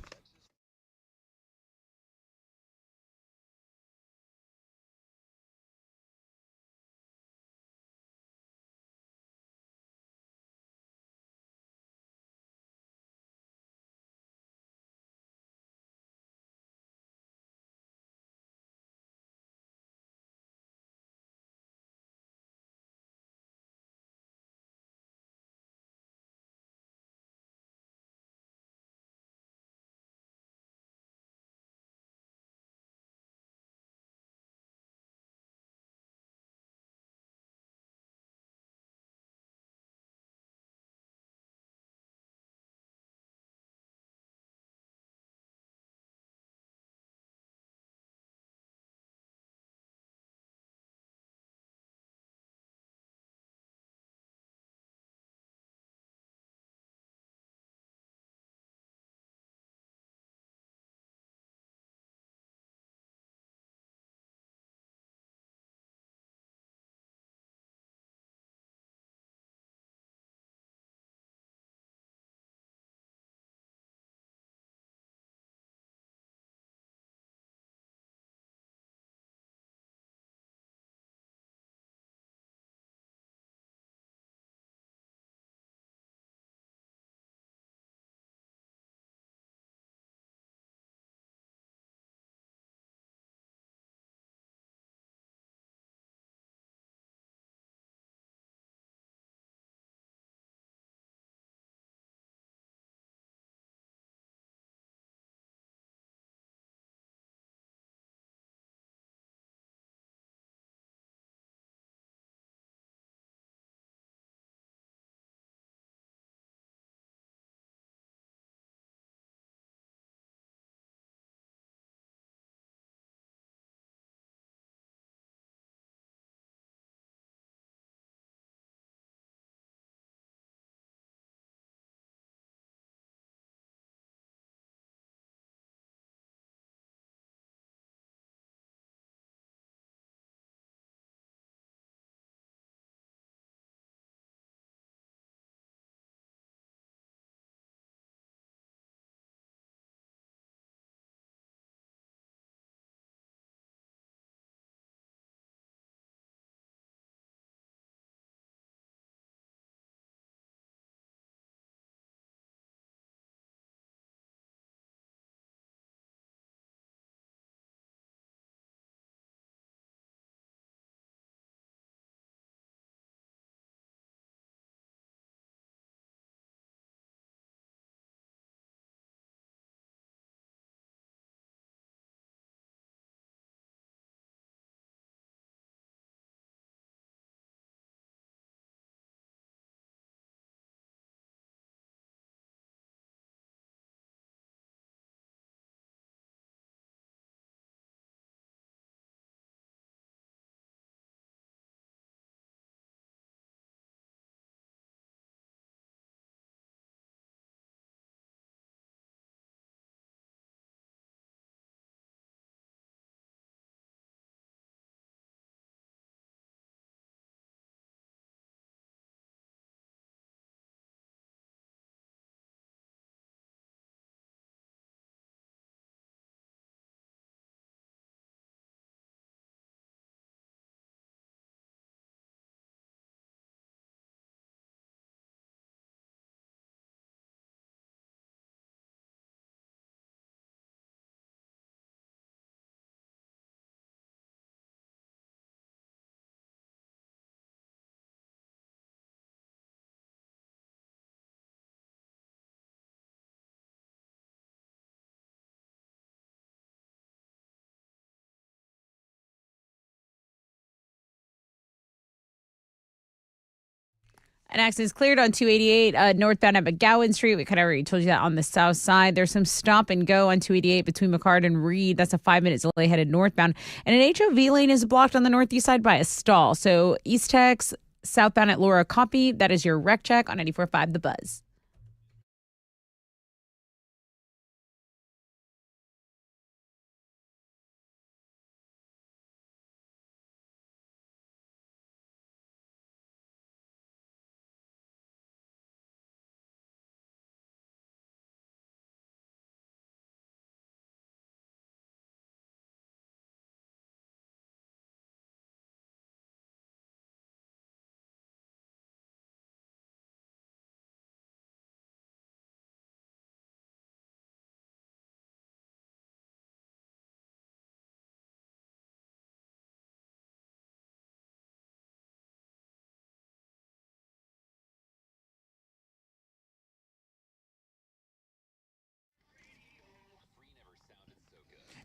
An accident's cleared on 288 northbound at McGowan Street. We kind of already told you that on the south side. There's some stop and go on 288 between McCard and Reed. That's a 5-minute delay headed northbound. And an HOV lane is blocked on the northeast side by a stall. So East Tex, southbound at Laura Copy. That is your wreck check on 94.5 The Buzz.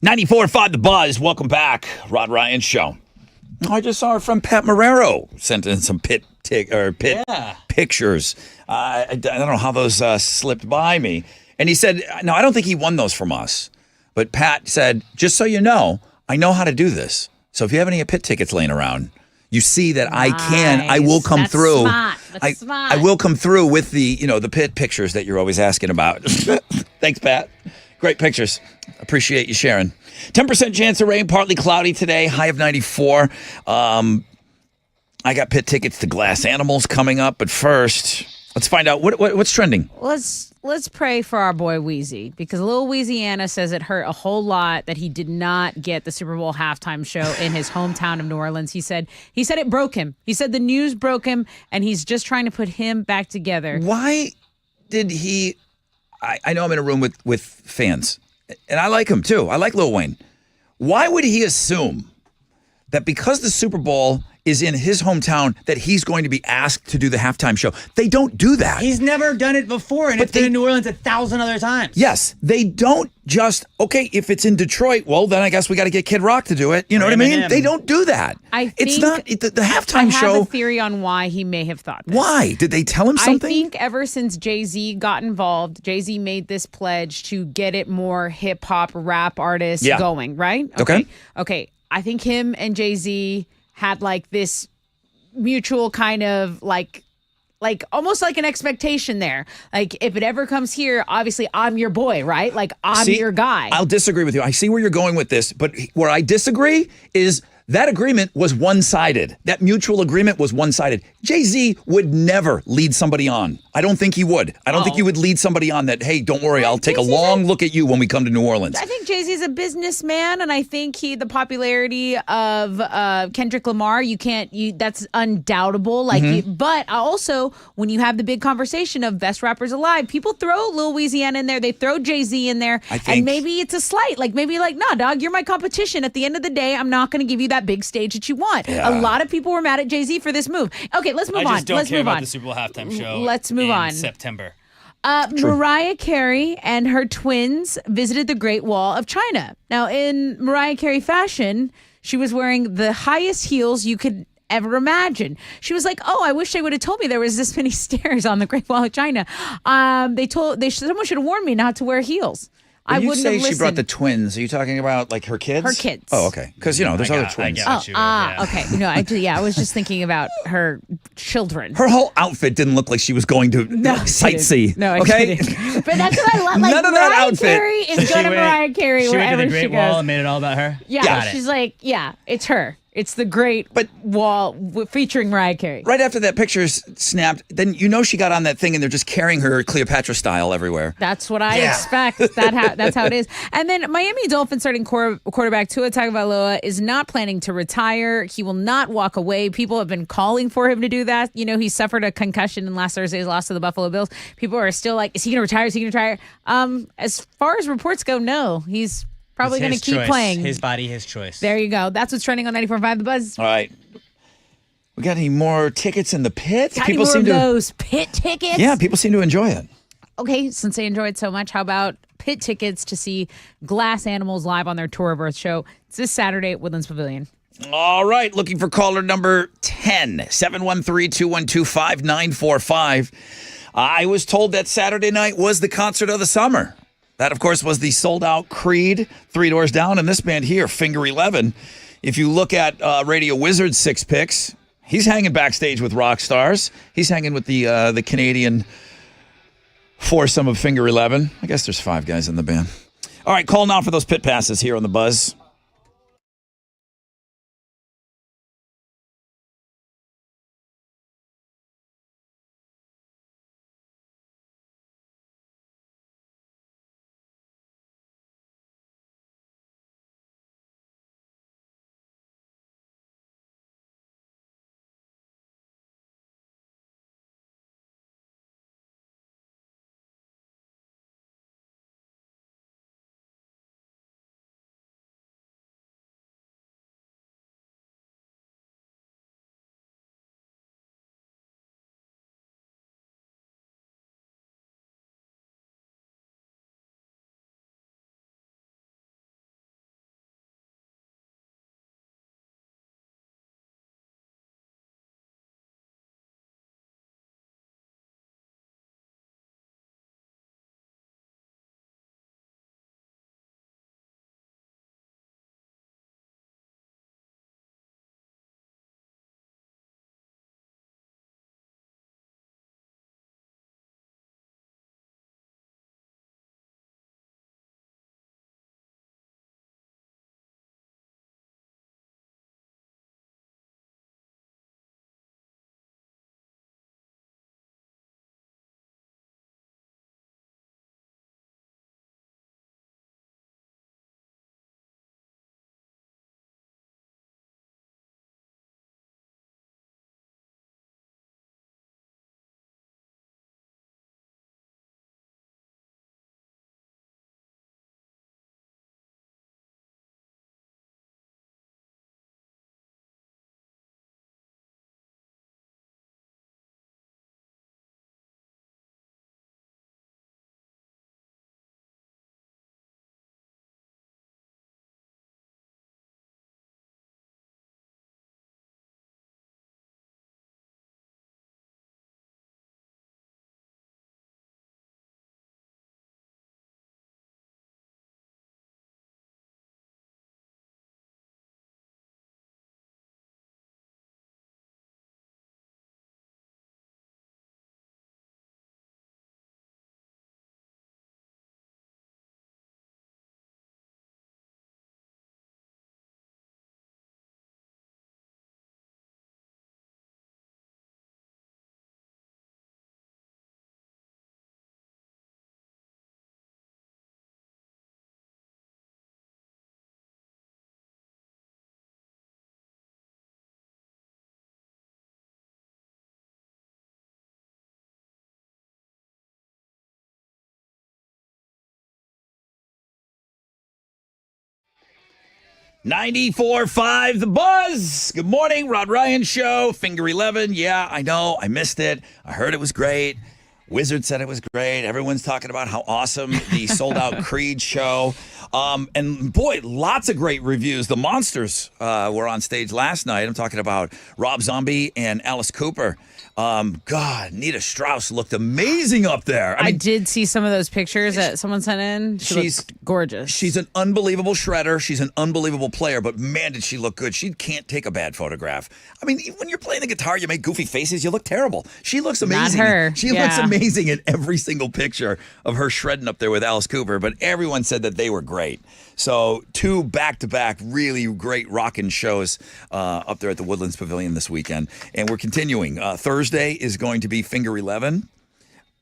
.94.5 The Buzz. Welcome back. Rod Ryan Show. I just saw our friend Pat Marrero sent in some pit pictures. I don't know how those slipped by me. And he said, no, I don't think he won those from us. But Pat said, just so you know, I know how to do this. So if you have any pit tickets laying around, you see that I will come That's through. Smart. That's smart. I will come through with the pit pictures that you're always asking about. Thanks, Pat. Great pictures. Appreciate you sharing. 10% chance of rain, partly cloudy today, high of 94. I got pit tickets to Glass Animals coming up, but first, let's find out what's trending. Let's pray for our boy Weezy, because little Louisiana says it hurt a whole lot that he did not get the Super Bowl halftime show in his hometown of New Orleans. He said it broke him. He said the news broke him, and he's just trying to put him back together. Why did he? I know I'm in a room with fans, and I like him too. I like Lil Wayne. Why would he assume that because the Super Bowl is in his hometown that he's going to be asked to do the halftime show? They don't do that. He's never done it before, and it's been in New Orleans 1,000 other times. Yes, they don't just, okay, if it's in Detroit, well, then I guess we got to get Kid Rock to do it. You know what I mean? They don't do that. It's not the halftime show. I have a theory on why he may have thought this. Why? Did they tell him something? I think ever since Jay-Z got involved, Jay-Z made this pledge to get it more hip-hop rap artists going, right? Okay. I think him and Jay-Z had like this mutual kind of like almost like an expectation there. Like if it ever comes here, obviously I'm your boy, right? Like I'm your guy. I'll disagree with you. I see where you're going with this, but where I disagree is that agreement was one-sided. That mutual agreement was one-sided. Jay-Z would never lead somebody on. I don't think he would. I don't think he would lead somebody on that, hey, don't worry, I'll take a long look at you when we come to New Orleans. I think Jay-Z's a businessman, and I think the popularity of Kendrick Lamar, that's undoubtable. But also, when you have the big conversation of best rappers alive, people throw Lil Louisiana in there, they throw Jay-Z in there, and maybe it's a slight. Nah, dog, you're my competition. At the end of the day, I'm not going to give you that big stage that you want. Yeah. A lot of people were mad at Jay-Z for this move. Okay, let's move on. I just don't care about the Super Bowl halftime show. Let's move on. September. Mariah Carey and her twins visited the Great Wall of China. Now, in Mariah Carey fashion, she was wearing the highest heels you could ever imagine. She was like, "Oh, I wish they would have told me there was this many stairs on the Great Wall of China. Someone should have warned me not to wear heels." When I wouldn't have listened. She brought the twins. Are you talking about like her kids? Her kids. Oh, okay. Because there's other twins. Okay. I was just thinking about her children. Her whole outfit didn't look like she was going to sightsee. No, okay. But that's what I love. Like, none of that outfit. Mariah Carey is going to Mariah Carey wherever she goes. She went to the Great Wall and made it all about her. Yeah, she's like, it's her. It's the Great Wall featuring Mariah Carey. Right after that picture snapped, then she got on that thing and they're just carrying her Cleopatra style everywhere. That's what I expect. That's how it is. And then Miami Dolphins starting quarterback Tua Tagovailoa is not planning to retire. He will not walk away. People have been calling for him to do that. He suffered a concussion in last Thursday's loss to the Buffalo Bills. People are still like, is he going to retire? Is he going to retire? As far as reports go, no. He's probably going to keep playing. His body, his choice. There you go. That's what's trending on 94.5 The Buzz. All right. We got any more tickets in the pit? Got people any more of those pit tickets? Yeah, people seem to enjoy it. Okay, since they enjoy it so much, how about pit tickets to see Glass Animals live on their Tour of Earth show? It's this Saturday at Woodlands Pavilion. All right, looking for caller number 10, 713-212-5945. I was told that Saturday night was the concert of the summer. That, of course, was the sold-out Creed, Three Doors Down, and this band here, Finger 11. If you look at Radio Wizard's Six Picks, he's hanging backstage with rock stars. He's hanging with the Canadian foursome of Finger 11. I guess there's 5 guys in the band. All right, call now for those pit passes here on The Buzz. .94.5 The Buzz. Good morning, Rod Ryan Show, Finger 11. Yeah, I know, I missed it. I heard it was great. Wizard said it was great. Everyone's talking about how awesome the sold-out Creed show. And boy, lots of great reviews. The Monsters were on stage last night. I'm talking about Rob Zombie and Alice Cooper. God, Nita Strauss looked amazing up there. I did see some of those pictures that someone sent in. She's gorgeous. She's an unbelievable shredder. She's an unbelievable player, but man, did she look good. She can't take a bad photograph. I mean, when you're playing the guitar, you make goofy faces. You look terrible. She looks amazing. Not her. She looks amazing in every single picture of her shredding up there with Alice Cooper, but everyone said that they were great. So 2 back-to-back really great rockin' shows up there at the Woodlands Pavilion this weekend. And we're continuing. Thursday is going to be Finger 11.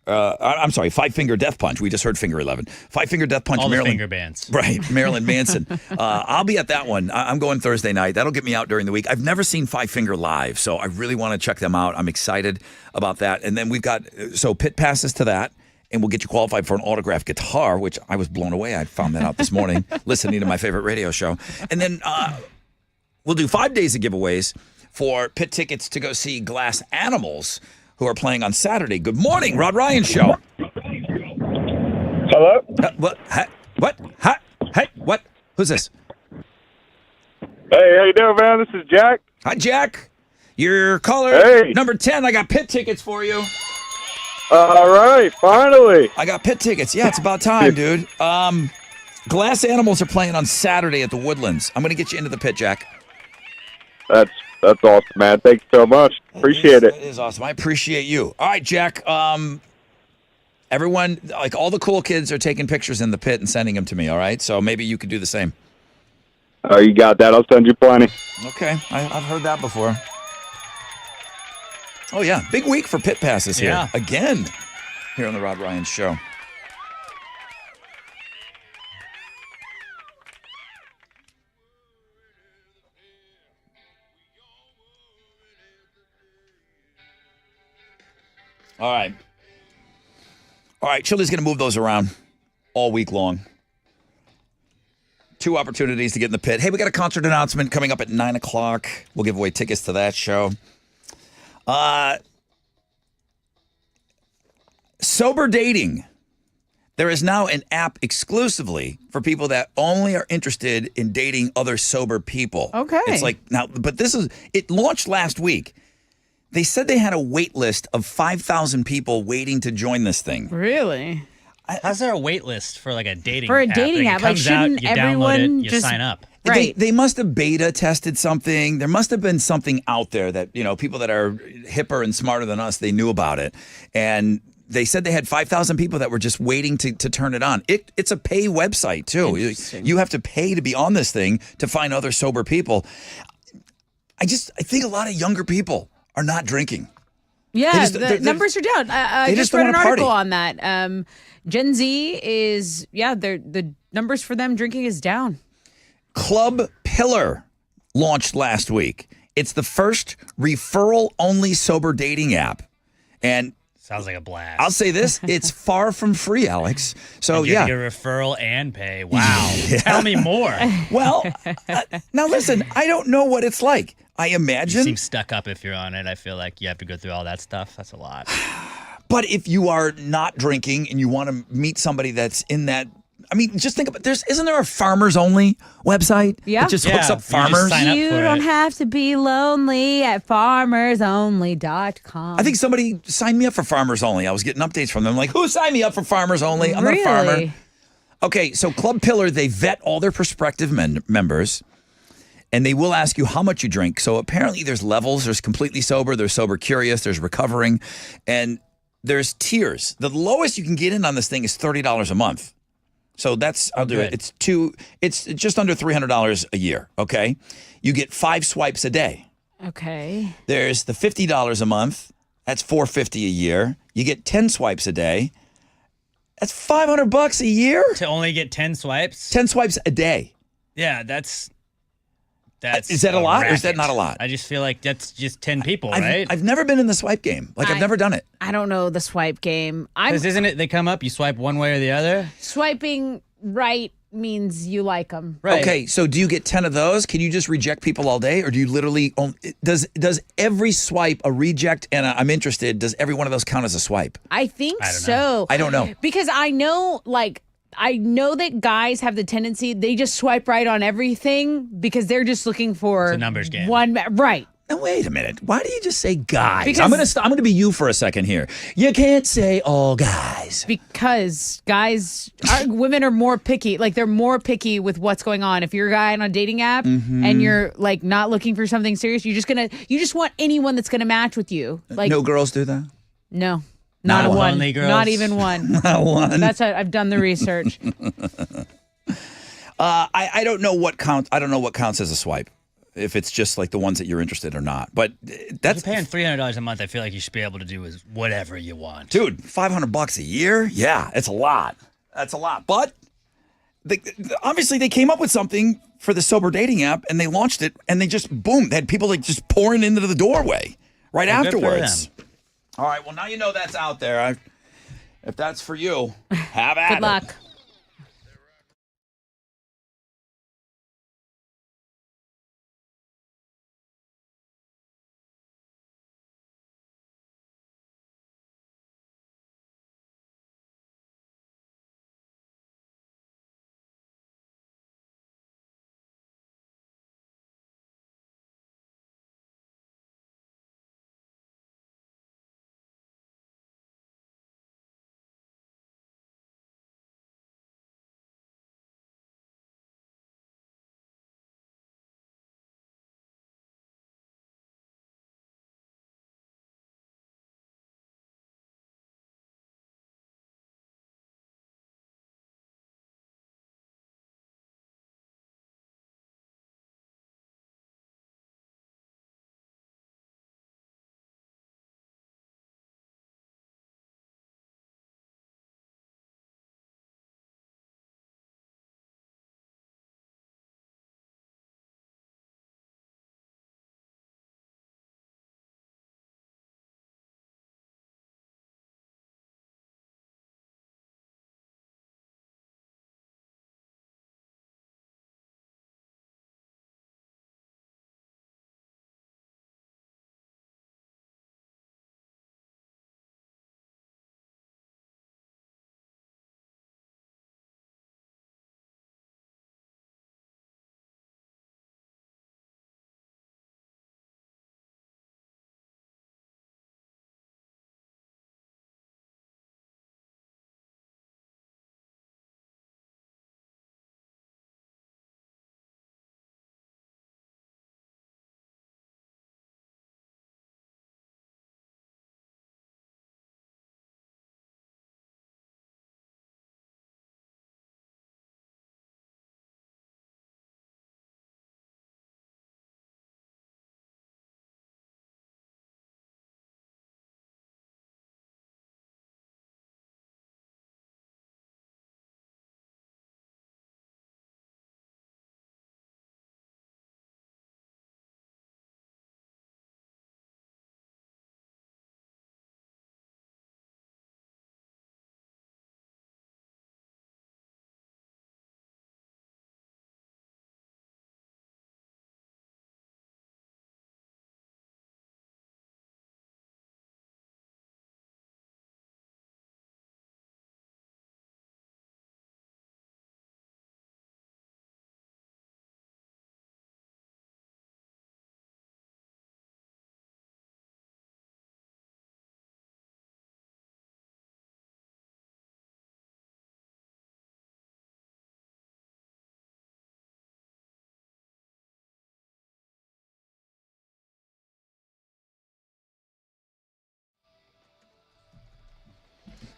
I'm sorry, Five Finger Death Punch. We just heard Finger 11. Five Finger Death Punch. All the Marilyn, finger bands. Right, Marilyn Manson. I'll be at that one. I'm going Thursday night. That'll get me out during the week. I've never seen Five Finger live, so I really want to check them out. I'm excited about that. And then we've got, pit passes to that. And we'll get you qualified for an autographed guitar, which I was blown away. I found that out this morning, listening to my favorite radio show. And then we'll do 5 days of giveaways for pit tickets to go see Glass Animals, who are playing on Saturday. Good morning, Rod Ryan Show. Hello? What? What? Hey, what? Who's this? Hey, Hey, how you doing, man? This is Jack. Hi, Jack. Your caller Hey. number 10. I got pit tickets for you. All right, finally. I got pit tickets. Yeah, it's about time, dude. Glass Animals are playing on Saturday at the Woodlands. I'm going to get you into the pit, Jack. That's awesome, man. Thank you so much. Appreciate it. That is awesome. I appreciate you. All right, Jack. Everyone, like all the cool kids are taking pictures in the pit and sending them to me, all right? So maybe you could do the same. Oh, you got that. I'll send you plenty. Okay. I've heard that before. Oh, yeah. Big week for pit passes here. Yeah. Again, here on the Rod Ryan Show. All right. All right, Chili's going to move those around all week long. 2 opportunities to get in the pit. Hey, we got a concert announcement coming up at 9 o'clock. We'll give away tickets to that show. Sober dating. There is now an app exclusively for people that only are interested in dating other sober people. Okay. It's like now, but it launched last week. They said they had a wait list of 5,000 people waiting to join this thing. Really? How's there a wait list for like a dating For a app? dating It app, like, comes out, shouldn't you download everyone it, you just- sign up. Right. They must have beta tested something. There must have been something out there that, people that are hipper and smarter than us, they knew about it. And they said they had 5,000 people that were just waiting to turn it on. It's a pay website, too. You have to pay to be on this thing to find other sober people. I think a lot of younger people are not drinking. Yeah, they're- the numbers are down. I they just just read don't an wanna article party. on that. Gen Z is, the numbers for them drinking is down. Club Pillar launched last week. It's the first referral-only sober dating app. And Sounds like a blast. I'll say this, it's far from free, Alex. So, And you yeah. have to get a referral and pay. Wow. Tell me more. Well, now listen, I don't know what it's like. I You imagine. seem stuck up if you're on it. I feel like you have to go through all that stuff. That's a lot. But if you are not drinking and you want to meet somebody that's in that, I mean, just think about isn't there a farmers only website? Yeah. That just hooks Yeah, up you just farmers. sign up You for don't it. have to be lonely at farmersonly.com. I think somebody signed me up for Farmers Only. I was getting updates from them like, who signed me up for Farmers Only? I'm not a farmer. Really? Okay, so Club Pillar, they vet all their prospective members, and they will ask you how much you drink. So apparently there's levels. There's completely sober, there's sober curious, there's recovering, and there's tiers. The lowest you can get in on this thing is $30 a month. So I'll do it. good. It's just under $300 a year, okay? You get 5 swipes a day. Okay. There's the $50 a month. That's $450 a year. You get 10 swipes a day. That's $500 a year. To only get 10 swipes? 10 swipes a day. Yeah, that's Is that a lot or is that racket. not a lot? I just feel like that's just 10 people, right? I've never been in the swipe game. Like, I've never done it. I don't know the swipe game. I'm Because isn't it they come up, you swipe one way or the other? swiping right means you like them. Right. Okay, so do you get 10 of those? Can you just reject people all day? Or do you literally, does every swipe a reject and I'm interested, does every one of those count as a swipe? I think I don't so. know. I don't know. Because I know that guys have the tendency, they just swipe right on everything because they're just looking for It's a numbers game. Right. Now, wait a minute. Why do you just say guys? Because- I'm gonna be you for a second here. You can't say all guys. Because women are more picky. Like, they're more picky with what's going on. If you're a guy on a dating app Mm-hmm. and you're like not looking for something serious, you just want anyone that's gonna match with you. Like, No girls do that? no, Not not one. one, Only girls? not even one. Not one. I've done the research. I don't know what counts. I don't know what counts as a swipe. If it's just like the ones that you're interested or not. But that's You're paying $300 a month. I feel like you should be able to do is whatever you want. dude, $500 a year? Yeah, it's a lot. That's a lot. But obviously they came up with something for the sober dating app and they launched it and they just boom, they had people like just pouring into the doorway right Well, good for afterwards. them. All right, well now you know that's out there. If that's for you, have at it. Good luck.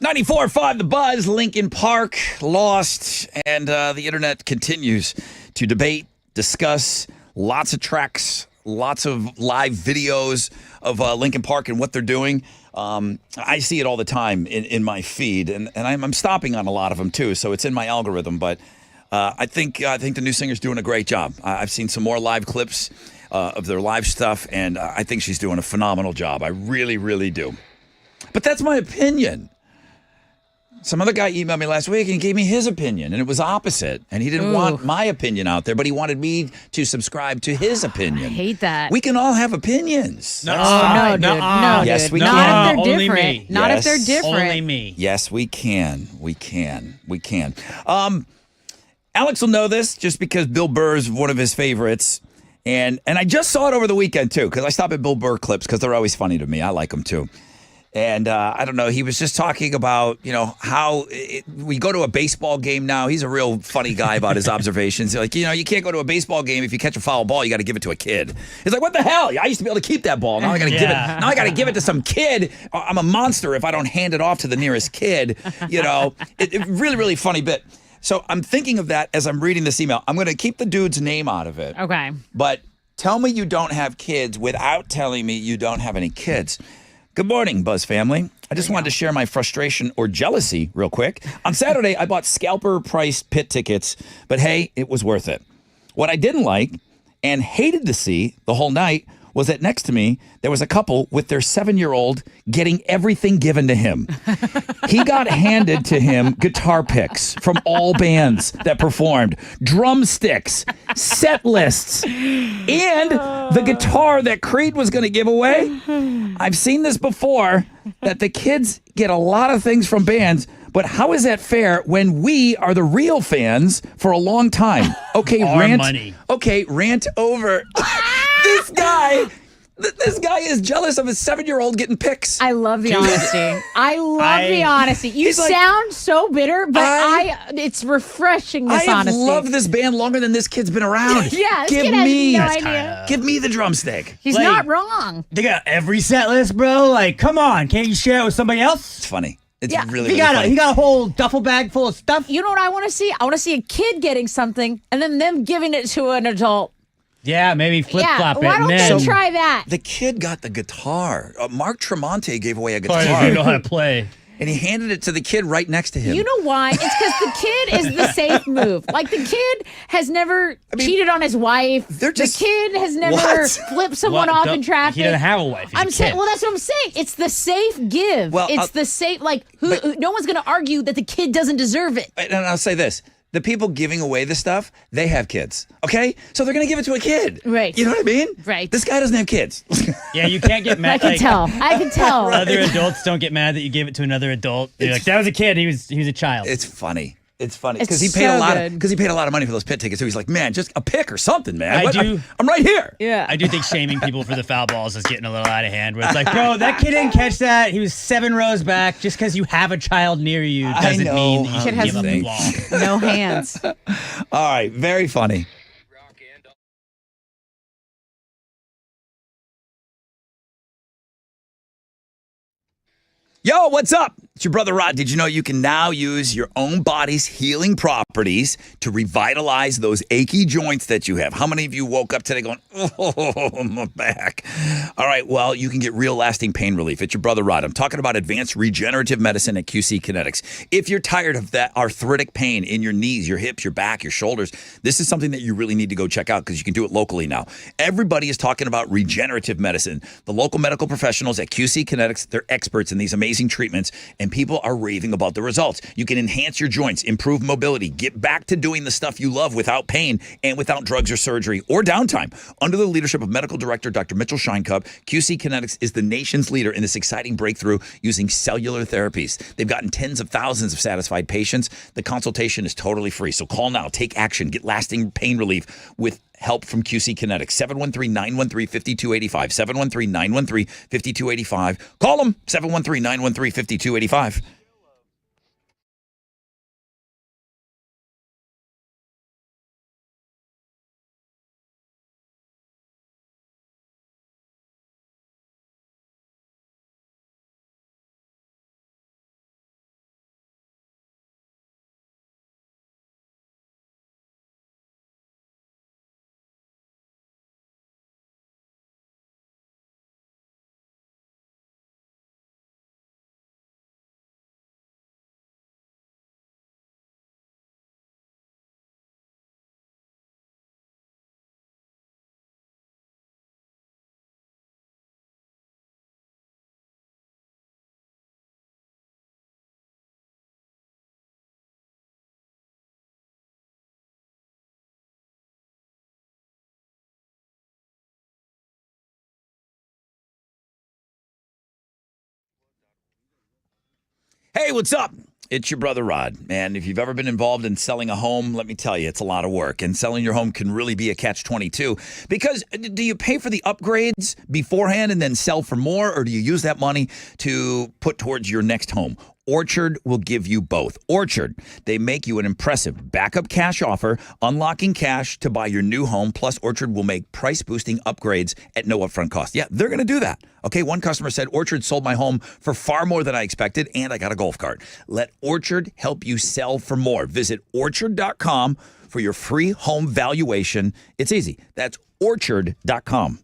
94.5 The Buzz, Lincoln Park lost, and the internet continues to debate, discuss, lots of tracks, lots of live videos of Lincoln Park and what they're doing. I see it all the time in my feed, and I'm stopping on a lot of them too, so it's in my algorithm. But I think the new singer's doing a great job. I've seen some more live clips of their live stuff, and I think she's doing a phenomenal job. I really, really do. But that's my opinion. Some other guy emailed me last week and gave me his opinion, and it was opposite. And he didn't want my opinion out there, but he wanted me to subscribe to his opinion. I hate that. We can all have opinions. No, dude. No, yes, dude. we Not can. if they're Only different. me. Not if Yes. they're different. Only me. Yes, we can. We can. We can. Alex will know this just because Bill Burr is one of his favorites. And I just saw it over the weekend, too, because I stop at Bill Burr clips because they're always funny to me. I like them, too. And I don't know, he was just talking about, how we go to a baseball game now. He's a real funny guy about his observations. Like, you can't go to a baseball game if you catch a foul ball, you got to give it to a kid. He's like, what the hell? I used to be able to keep that ball. Now I got to give it. Now I got to give it to some kid. I'm a monster if I don't hand it off to the nearest kid. It really, really funny bit. So I'm thinking of that as I'm reading this email. I'm going to keep the dude's name out of it. Okay. But tell me you don't have kids without telling me you don't have any kids. Good morning, Buzz family. I just wanted to share my frustration or jealousy real quick. On Saturday, I bought scalper-priced pit tickets, but hey, it was worth it. What I didn't like and hated to see the whole night was that next to me, there was a couple with their 7-year-old getting everything given to him. He got handed to him guitar picks from all bands that performed, drumsticks, set lists, and the guitar that Creed was going to give away. I've seen this before, that the kids get a lot of things from bands, but how is that fair when we are the real fans for a long time? Okay, Our rant. money. Okay, rant over. This guy is jealous of his 7-year-old getting picks. I love the honesty. I love the honesty. You He's like, sound so bitter, but it's refreshing, this I have honesty. loved this band longer than this kid's been around. Yeah, this give kid has me, no idea. give me the drumstick. He's Like- not wrong. They got every set list, bro. Like, come on. Can't you share it with somebody else? It's funny. It's Yeah, really, He really got, funny. he got a whole duffel bag full of stuff. You know what I want to see? I want to see a kid getting something and then them giving it to an adult. Yeah, maybe flip-flop it. Why don't and they then try that? The kid got the guitar. Mark Tremonti gave away a Probably guitar. doesn't know how to play. And he handed it to the kid right next to him. You know why? It's because the kid is the safe move. Like, the kid has never cheated on his wife. They're just- the kid has never What? flipped someone What? off Don't- in traffic. He doesn't have a wife. He's I'm a saying, kid. well, that's what I'm saying. It's the safe give. Well, it's the safe, like, no one's going to argue that the kid doesn't deserve it. And I'll say this. The people giving away this stuff, they have kids. Okay? So they're going to give it to a kid. Right. You know what I mean? Right. This guy doesn't have kids. Yeah, you can't get I mad. can tell. I can tell. Other adults don't get mad that you gave it to another adult. You're like, that was a kid. He was a child. It's funny. It's funny It's because he paid so a lot good. because he paid a lot of money for those pit tickets. So he's like, man, just a pick or something, man. I do- I'm right here. Yeah. I do think shaming people for the foul balls is getting a little out of hand. Where it's like, bro, that kid didn't catch that. He was 7 rows back. Just because you have a child near you doesn't know mean how that you you give up the think. ball. No hands. All right, very funny. Yo, what's up? It's your brother Rod. Did you know you can now use your own body's healing properties to revitalize those achy joints that you have? How many of you woke up today going, oh, my back? All right, well, you can get real lasting pain relief. It's your brother Rod. I'm talking about advanced regenerative medicine at QC Kinetics. If you're tired of that arthritic pain in your knees, your hips, your back, your shoulders, this is something that you really need to go check out because you can do it locally now. Everybody is talking about regenerative medicine. The local medical professionals at QC Kinetics, they're experts in these amazing treatments, and people are raving about the results. You can enhance your joints, improve mobility, get back to doing the stuff you love without pain and without drugs or surgery or downtime. Under the leadership of medical director Dr. Mitchell Scheinkup, QC Kinetics is the nation's leader in this exciting breakthrough using cellular therapies. They've gotten tens of thousands of satisfied patients. The consultation is totally free. So call now, take action, get lasting pain relief with help from QC Kinetics. 713-913-5285. 713-913-5285. Call them. 713-913-5285. Hey, what's up? It's your brother Rod. And if you've ever been involved in selling a home, let me tell you, it's a lot of work. And selling your home can really be a catch-22. Because do you pay for the upgrades beforehand and then sell for more? Or do you use that money to put towards your next home? Orchard will give you both. Orchard, they make you an impressive backup cash offer, unlocking cash to buy your new home. Plus, Orchard will make price-boosting upgrades at no upfront cost. Yeah, they're going to do that. Okay, one customer said, Orchard sold my home for far more than I expected, and I got a golf cart. Let Orchard help you sell for more. Visit orchard.com for your free home valuation. It's easy. That's orchard.com.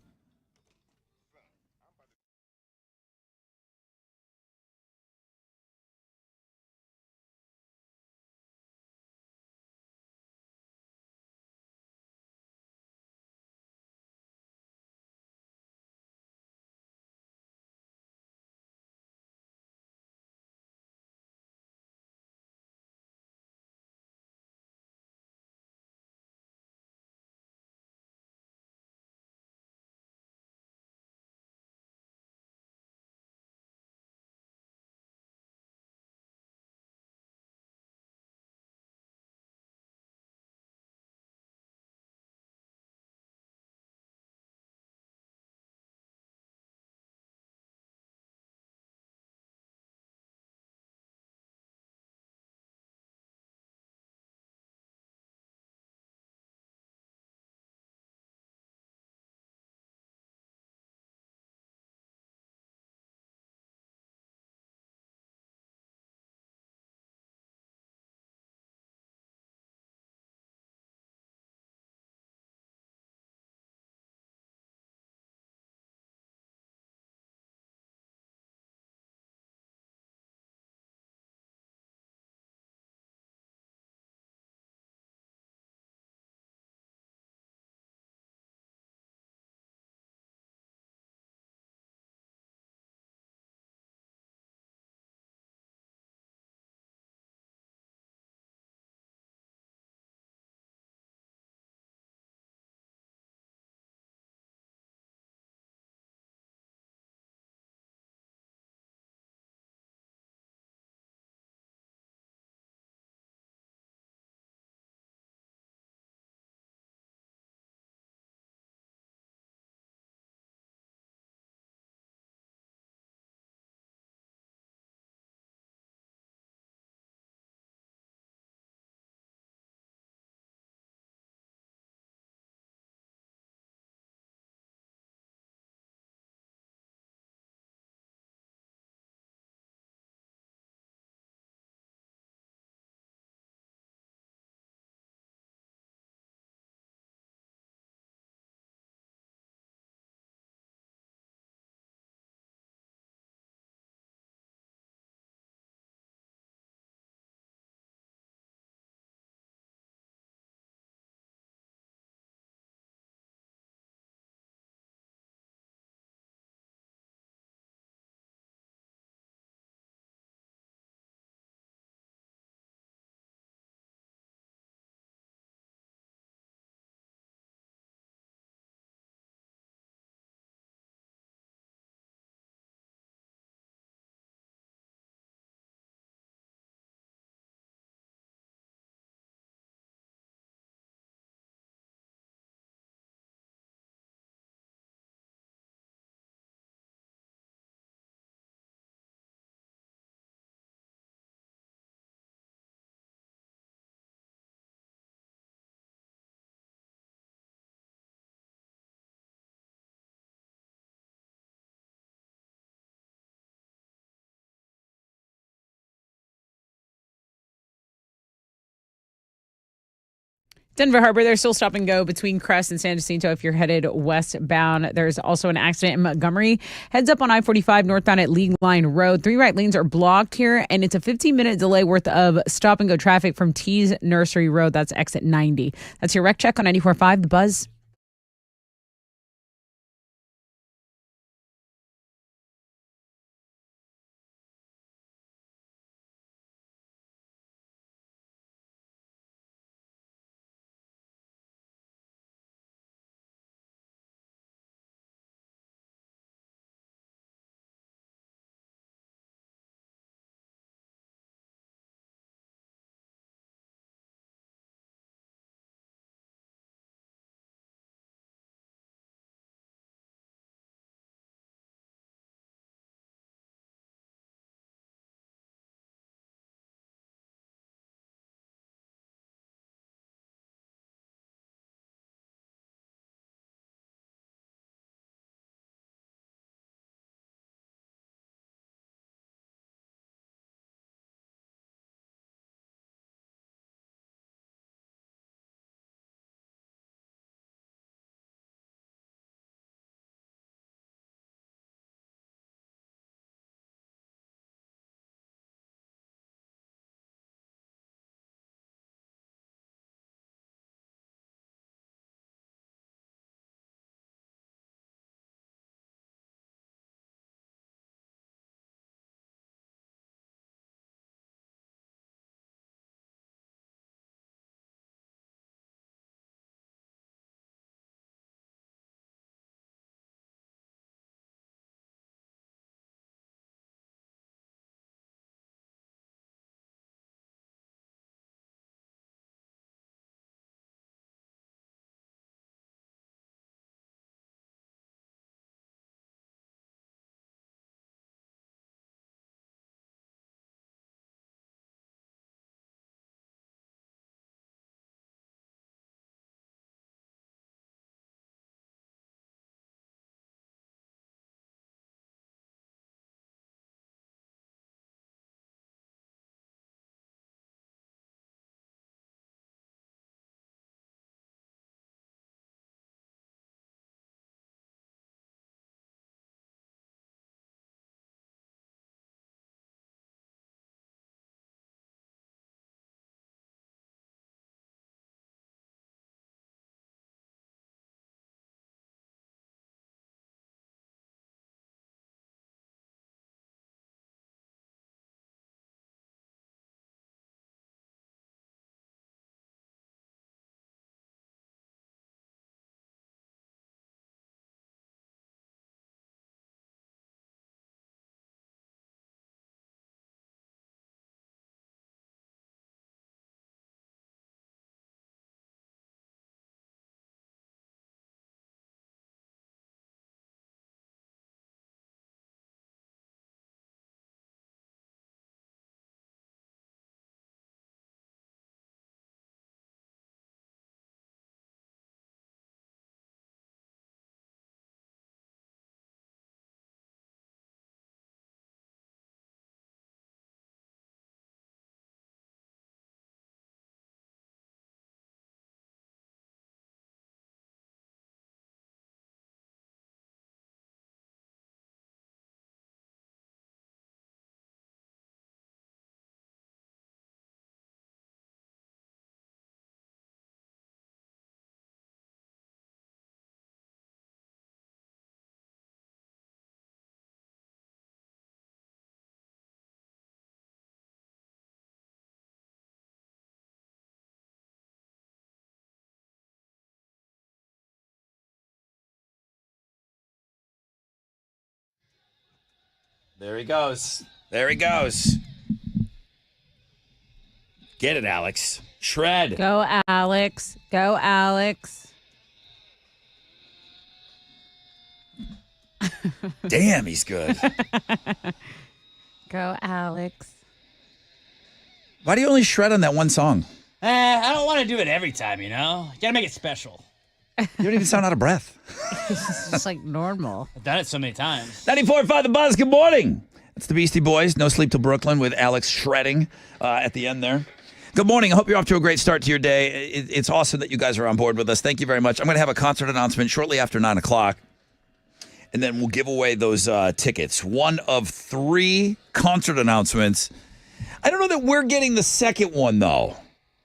Denver Harbor, there's still stop and go between Crest and San Jacinto if you're headed westbound. There's also an accident in Montgomery. Heads up on I-45 northbound at League Line Road. 3 right lanes are blocked here, and it's a 15-minute delay worth of stop and go traffic from Tees Nursery Road. That's exit 90. That's your wreck check on 94.5 The Buzz. There he goes. There he goes. Get it, Alex. Shred. Go, Alex. Go, Alex. Damn, he's good. Go, Alex. Why do you only shred on that one song? I don't want to do it every time, you know? You gotta make it special. You don't even sound out of breath. It's just like normal. I've done it so many times. 94.5 The Buzz, good morning. It's the Beastie Boys, No Sleep Till Brooklyn with Alex shredding at the end there. Good morning. I hope you're off to a great start to your day. It's awesome that you guys are on board with us. Thank you very much. I'm going to have a concert announcement shortly after 9 o'clock, and then we'll give away those tickets. One of 3 concert announcements. I don't know that we're getting the second one, though.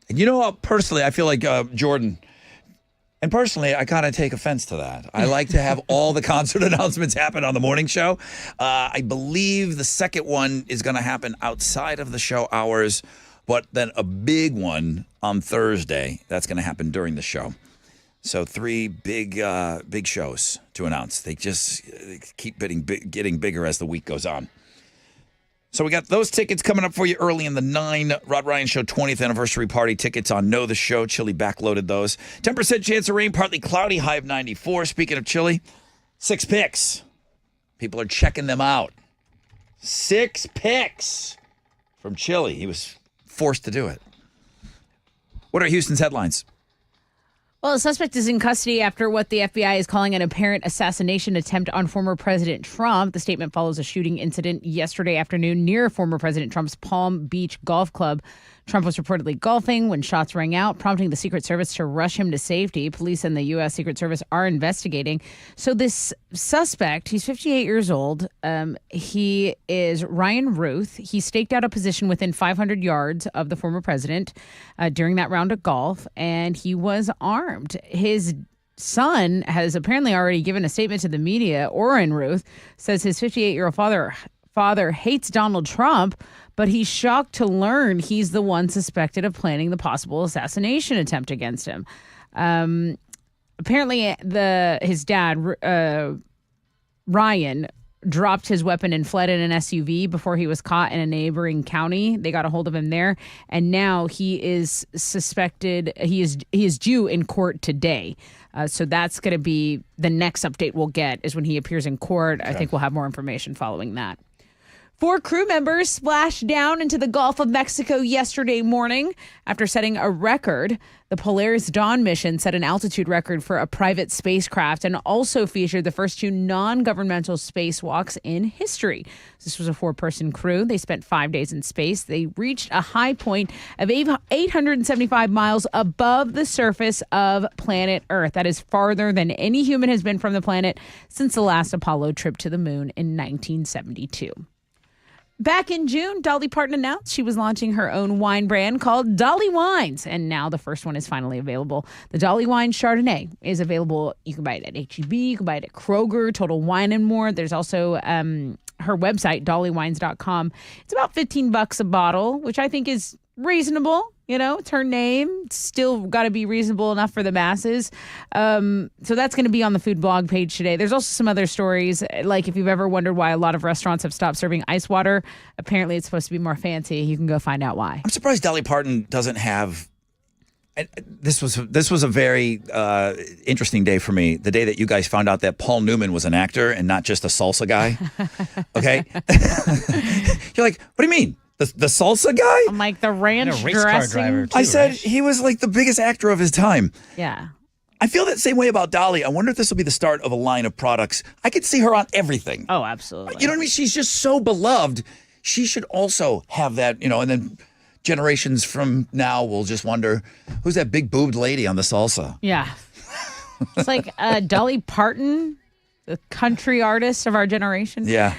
And you know, personally, I feel like Jordan... And personally, I kind of take offense to that. I like to have all the concert announcements happen on the morning show. I believe the second one is going to happen outside of the show hours, but then a big one on Thursday. That's going to happen during the show. So 3 big shows to announce. They just keep getting bigger as the week goes on. So we got those tickets coming up for you early in the 9 Rod Ryan Show 20th anniversary party tickets on Know the Show. Chili backloaded those. 10% chance of rain, partly cloudy, high of 94. Speaking of chili, 6 picks. People are checking them out. 6 picks from Chili. He was forced to do it. What are Houston's headlines? Well, a suspect is in custody after what the FBI is calling an apparent assassination attempt on former President Trump. The statement follows a shooting incident yesterday afternoon near former President Trump's Palm Beach Golf Club. Trump was reportedly golfing when shots rang out, prompting the Secret Service to rush him to safety. Police and the U.S. Secret Service are investigating. So this suspect, he's 58 years old. He is Ryan Ruth. He staked out a position within 500 yards of the former president during that round of golf, and he was armed. His son has apparently already given a statement to the media. Orrin Ruth says his 58-year-old father hates Donald Trump, but he's shocked to learn he's the one suspected of planning the possible assassination attempt against him. Apparently, his dad, Ryan, dropped his weapon and fled in an SUV before he was caught in a neighboring county. They got a hold of him there, and now he is suspected. He is due in court today. So that's going to be the next update we'll get is when he appears in court. Okay. I think we'll have more information following that. 4 crew members splashed down into the Gulf of Mexico yesterday morning after setting a record. The Polaris Dawn mission set an altitude record for a private spacecraft and also featured the first 2 non-governmental spacewalks in history. This was a 4-person crew. They spent 5 days in space. They reached a high point of 875 miles above the surface of planet Earth. That is farther than any human has been from the planet since the last Apollo trip to the moon in 1972. Back in June, Dolly Parton announced she was launching her own wine brand called Dolly Wines, and now the first one is finally available. The Dolly Wine Chardonnay is available. You can buy it at H-E-B, you can buy it at Kroger, Total Wine & More. There's also her website, dollywines.com. It's about $15 a bottle, which I think is reasonable. You know, it's her name. It's still got to be reasonable enough for the masses. So that's going to be on the food blog page today. There's also some other stories, like if you've ever wondered why a lot of restaurants have stopped serving ice water, apparently it's supposed to be more fancy. You can go find out why. I'm surprised Dolly Parton doesn't have... This was a very interesting day for me. The day that you guys found out that Paul Newman was an actor and not just a salsa guy. Okay? You're like, what do you mean? The salsa guy? I'm like the ranch and a race car driver too, I said right? he was like the biggest actor of his time. Yeah. I feel that same way about Dolly. I wonder if this will be the start of a line of products. I could see her on everything. Oh, absolutely. You know what I mean? She's just so beloved. She should also have that, you know, and then generations from now will just wonder, who's that big boobed lady on the salsa? Yeah. It's like Dolly Parton, the country artist of our generation. Yeah.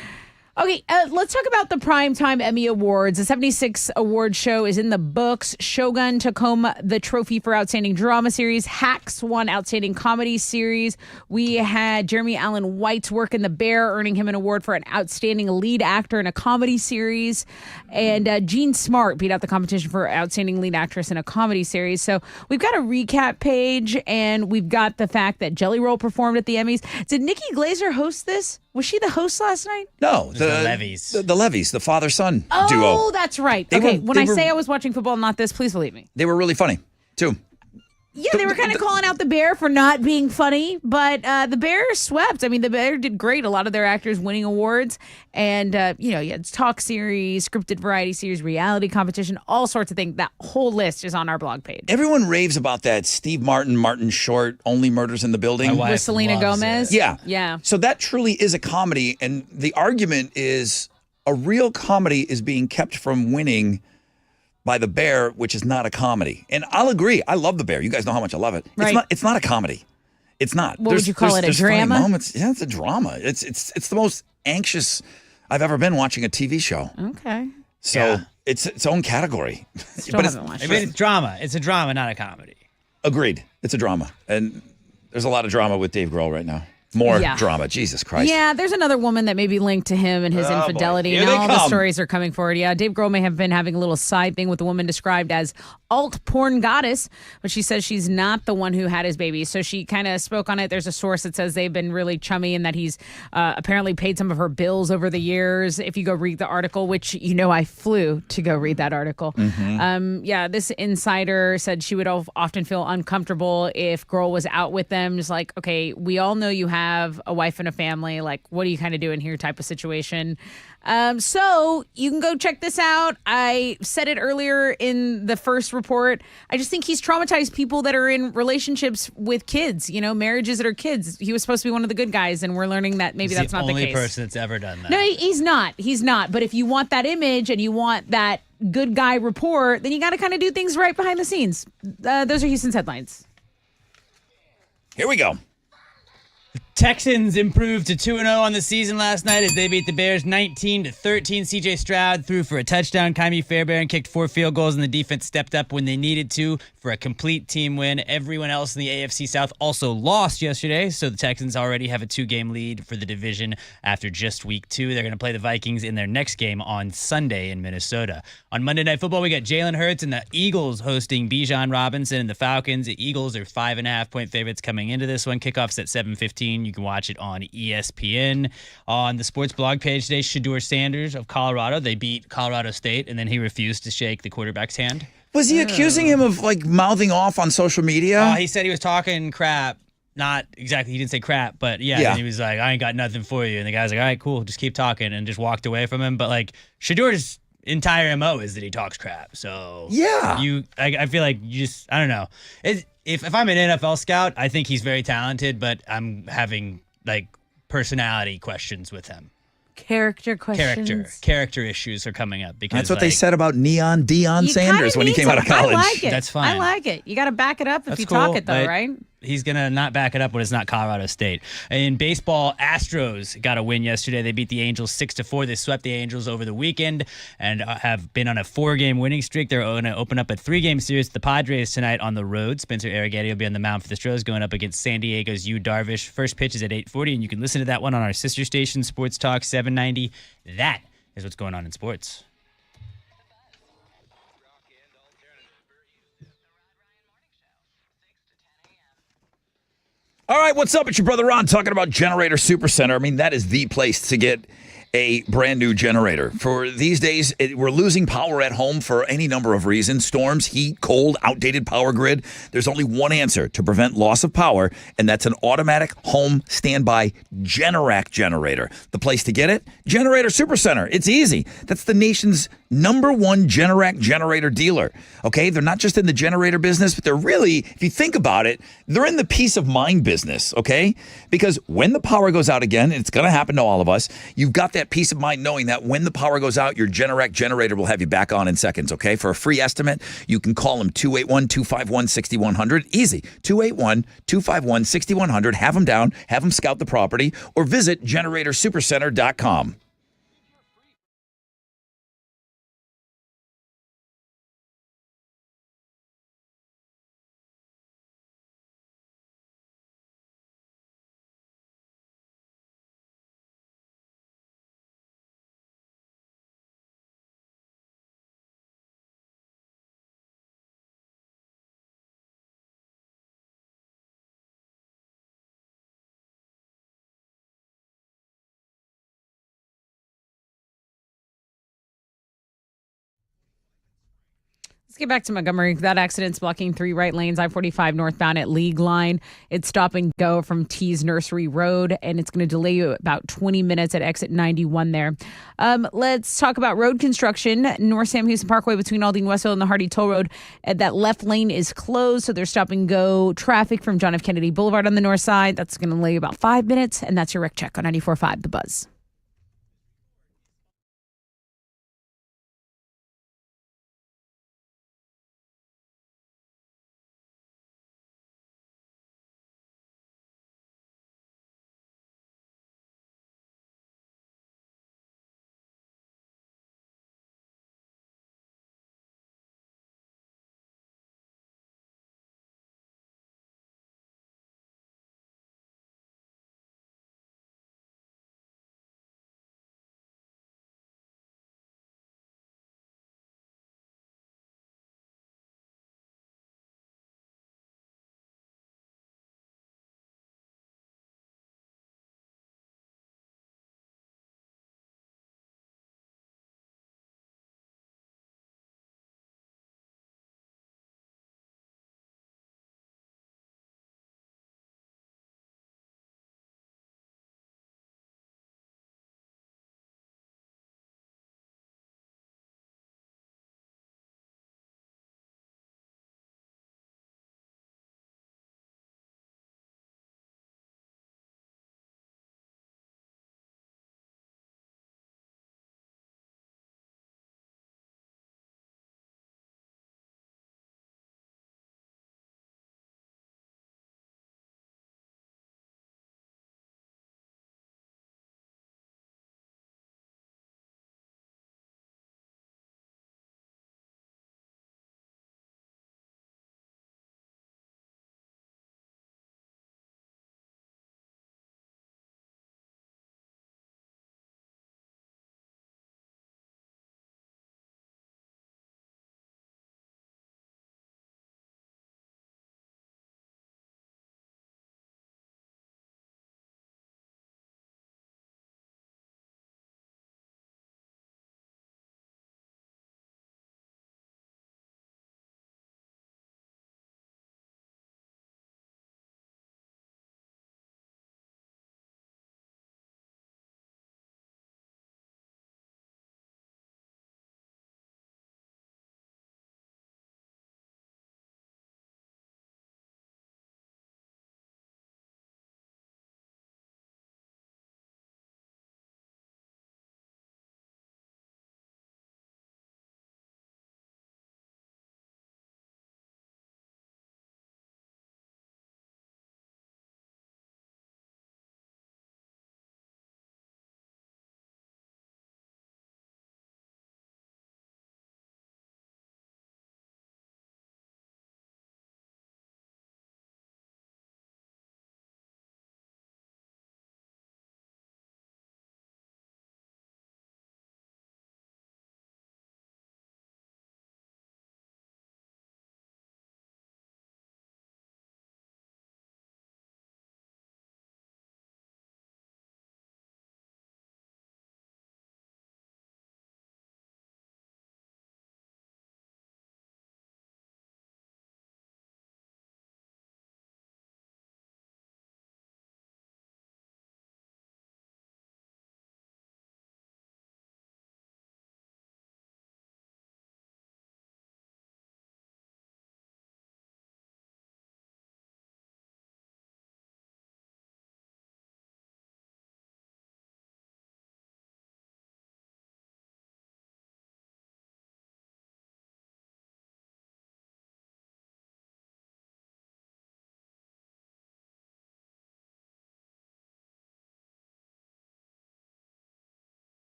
Okay, let's talk about the Primetime Emmy Awards. The 76th award show is in the books. Shogun took home the trophy for Outstanding Drama Series. Hacks won Outstanding Comedy Series. We had Jeremy Allen White's work in The Bear, earning him an award for an Outstanding Lead Actor in a Comedy Series. And Jean Smart beat out the competition for Outstanding Lead Actress in a Comedy Series. So we've got a recap page, and we've got the fact that Jelly Roll performed at the Emmys. Did Nikki Glaser host this? Was she the host last night? No, the Levies. The Levies, the father-son Oh, duo. that's right. They Okay, were- when they I were- say I was watching football, not this, please believe me. They were really funny, too. Yeah, they were kind of calling out the Bear for not being funny, but the Bear swept. I mean, the Bear did great. A lot of their actors winning awards, and you know, you had talk series, scripted variety series, reality competition, all sorts of things. That whole list is on our blog page. Everyone raves about that Steve Martin Short, Only Murders in the Building. My wife With Selena loves Gomez. it. Yeah. Yeah. So that truly is a comedy, and the argument is a real comedy is being kept from winning by the Bear, which is not a comedy. And I'll agree. I love the Bear. You guys know how much I love it. Right. It's not a comedy. It's not. What would you call it, a there's funny drama? moments. Yeah, it's a drama. It's the most anxious I've ever been watching a TV show. Okay. So Yeah. it's its own category. Still haven't watched I mean, it's drama. It's a drama, not a comedy. Agreed. It's a drama. And there's a lot of drama with Dave Grohl right now. More Yeah. drama. Jesus Christ. Yeah, there's another woman that may be linked to him and his Oh, boy. infidelity. Here And they all the come. stories are coming forward. Yeah, Dave Grohl may have been having a little side thing with a woman described as alt porn goddess, but she says she's not the one who had his baby. So she kind of spoke on it. There's a source that says they've been really chummy and that he's apparently paid some of her bills over the years. If you go read the article, which you know I flew to go read that article. Yeah, this insider said she would often feel uncomfortable if Grohl was out with them. Just like, okay, we all know you have a wife and a family. Like, what are you kind of doing here type of situation? So you can go check this out. I said it earlier in the first report. I just think he's traumatized people that are in relationships with kids, you know, marriages that are kids. He was supposed to be one of the good guys, and we're learning that maybe He's that's the not the only case. person that's ever done that. No, he's not. He's not. But if you want that image and you want that good guy report, then you got to kind of do things right behind the scenes. Those are Houston's headlines. Here we go. Texans improved to 2-0 on the season last night as they beat the Bears 19-13. CJ Stroud threw for a touchdown. Kyrie Fairbairn kicked 4 field goals, and the defense stepped up when they needed to for a complete team win. Everyone else in the AFC South also lost yesterday, so the Texans already have a 2-game lead for the division after just week 2. They're going to play the Vikings in their next game on Sunday in Minnesota. On Monday Night Football, we got Jalen Hurts and the Eagles hosting Bijan Robinson and the Falcons. The Eagles are 5.5-point favorites coming into this one. Kickoff's at 7:15. You can watch it on ESPN. On the sports blog page today, Shedeur Sanders of Colorado. They beat Colorado State, and then he refused to shake the quarterback's hand. Was he accusing him of like mouthing off on social media? He said he was talking crap. Not exactly, he didn't say crap, but yeah. And he was like, I ain't got nothing for you. And the guy's like, all right, cool, just keep talking, and just walked away from him. But like, Shadeur's entire MO is that he talks crap. So yeah, I feel like you just, I don't know. If I'm an NFL scout, I think he's very talented, but I'm having like personality questions with him. Character questions. Character issues are coming up because that's what they said about Neon Deion Sanders when he came out of college. I like it. That's fine. I like it. You got to back it up if That's you cool, talk it, though, but right? He's going to not back it up when it's not Colorado State. In baseball, Astros got a win yesterday. They beat the Angels 6-4. They swept the Angels over the weekend and have been on a 4-game winning streak. They're going to open up a 3-game series with the Padres tonight on the road. Spencer Arrighetti will be on the mound for the Stros going up against San Diego's Yu Darvish. First pitch is at 8:40, and you can listen to that one on our sister station, Sports Talk 790. That is what's going on in sports. All right, what's up? It's your brother Ron talking about Generator Supercenter. I mean, that is the place to get a brand new generator. For these days, we're losing power at home for any number of reasons. Storms, heat, cold, outdated power grid. There's only one answer to prevent loss of power, and that's an automatic home standby Generac generator. The place to get it? Generator Supercenter. It's easy. That's the nation's #1 Generac generator dealer. Okay, they're not just in the generator business, but they're really, if you think about it, they're in the peace of mind business, okay? Because when the power goes out again, and it's going to happen to all of us, you've got that peace of mind knowing that when the power goes out, your Generac generator will have you back on in seconds, okay? For a free estimate, you can call them 281-251-6100. Easy, 281-251-6100. Have them down, have them scout the property, or visit GeneratorSupercenter.com. Let's get back to Montgomery. That accident's blocking 3 right lanes, I-45 northbound at League Line. It's stop and go from Tees Nursery Road, and it's going to delay you about 20 minutes at exit 91 there. Let's talk about road construction. North Sam Houston Parkway between Aldine Westfield and the Hardy Toll Road. That left lane is closed, so there's stop and go traffic from John F. Kennedy Boulevard on the north side. That's going to delay you about 5 minutes, and that's your wreck check on 94.5 The Buzz.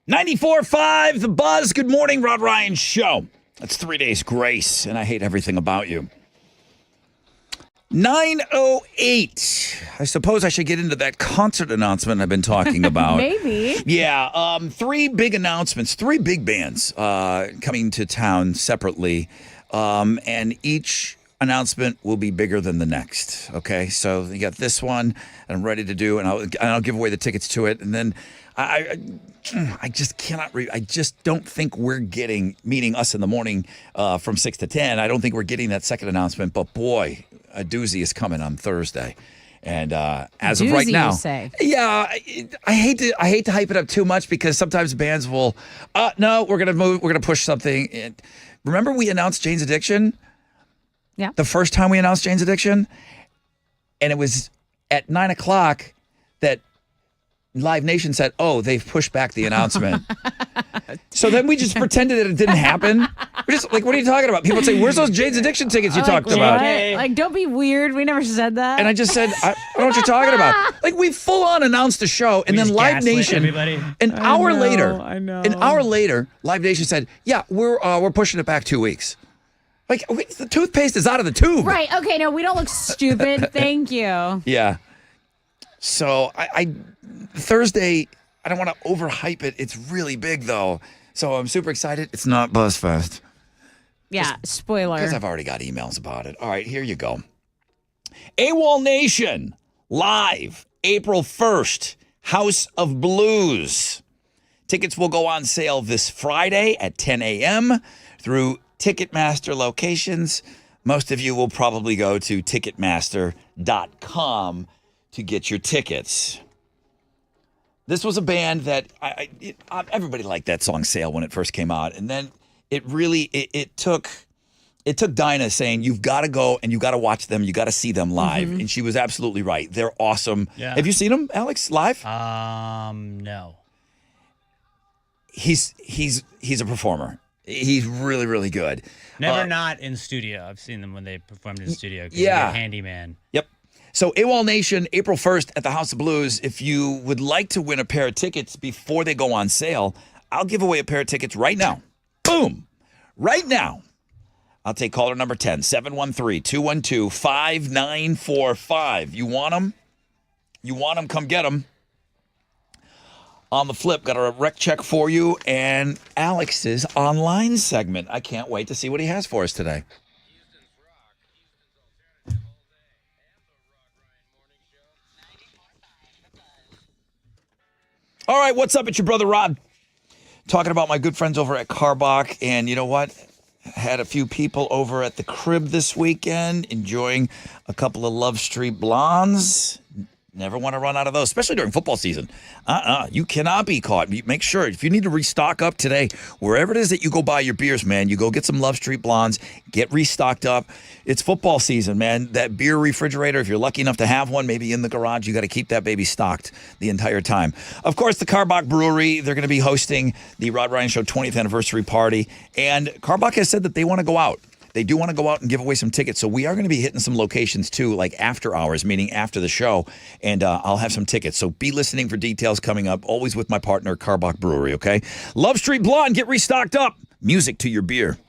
.94.5 The Buzz. Good morning, Rod Ryan Show. That's 3 days grace, and I hate everything about you. 9:08. I suppose I should get into that concert announcement I've been talking about. Maybe. Yeah, three big announcements, three big bands coming to town separately, and each announcement will be bigger than the next. Okay, so you got this one, and I'm ready to do, and I'll give away the tickets to it, and then I just cannot. I just don't think we're getting meeting us in the morning from 6 to 10. I don't think we're getting that second announcement, but boy, a doozy is coming on Thursday. And as of right Doozy, now, you say. yeah, I hate to hype it up too much because sometimes bands will, no, we're gonna push something. And remember, we announced Jane's Addiction. Yeah. The first time we announced Jane's Addiction, and it was at 9:00 that Live Nation said, "Oh, they've pushed back the announcement." So then we just pretended that it didn't happen. We're just like, "What are you talking about?" People would say, "Where's those Jane's Addiction tickets you talked about?" What? Like, don't be weird. We never said that. And I just said, I don't know what you're talking about. Like, we full on announced the show, and We then just Live gaslit Nation, everybody. an hour later, I know. an hour later, Live Nation said, "Yeah, we're pushing it back 2 weeks." Like, the toothpaste is out of the tube. Right. Okay. No, we don't look stupid. Thank you. Yeah. So I Thursday, I don't want to overhype it. It's really big though. So I'm super excited. It's not BuzzFest. Yeah. Spoiler. Because I've already got emails about it. All right, here you go. AWOL Nation, live, April 1st, House of Blues. Tickets will go on sale this Friday at 10 a.m. through Ticketmaster locations. Most of you will probably go to Ticketmaster.com to get your tickets. This was a band that everybody liked that song "Sail" when it first came out, and then it really it took Dinah saying, "You've got to go and you got to watch them, you got to see them live," and she was absolutely right. They're awesome. Yeah. Have you seen them, Alex, live? No. He's a performer. He's really, really good. Never not in studio. I've seen them when they performed in studio. 'Cause Yeah. he's a handyman. Yep. So AWOL Nation, April 1st at the House of Blues. If you would like to win a pair of tickets before they go on sale, I'll give away a pair of tickets right now. Boom. Right now. I'll take caller number 10, 713-212-5945. You want them? You want them? Come get them. On the flip, got a rec check for you and Alex's online segment. I can't wait to see what he has for us today. All right, what's up? It's your brother Rod. Talking about my good friends over at Carbach. And you know what? Had a few people over at the crib this weekend enjoying a couple of Love Street Blondes. Never want to run out of those, especially during football season. You cannot be caught. Make sure, if you need to restock up today, wherever it is that you go buy your beers, man, you go get some Love Street Blondes, get restocked up. It's football season, man. That beer refrigerator, if you're lucky enough to have one, maybe in the garage, you got to keep that baby stocked the entire time. Of course, the Carbach Brewery, they're going to be hosting the Rod Ryan Show 20th anniversary party. And Carbach has said that they want to go out. They do want to go out and give away some tickets. So we are going to be hitting some locations too, like after hours, meaning after the show. And I'll have some tickets. So be listening for details coming up, always with my partner, Carbach Brewery, okay? Love Street Blonde, get restocked up. Music to your beer.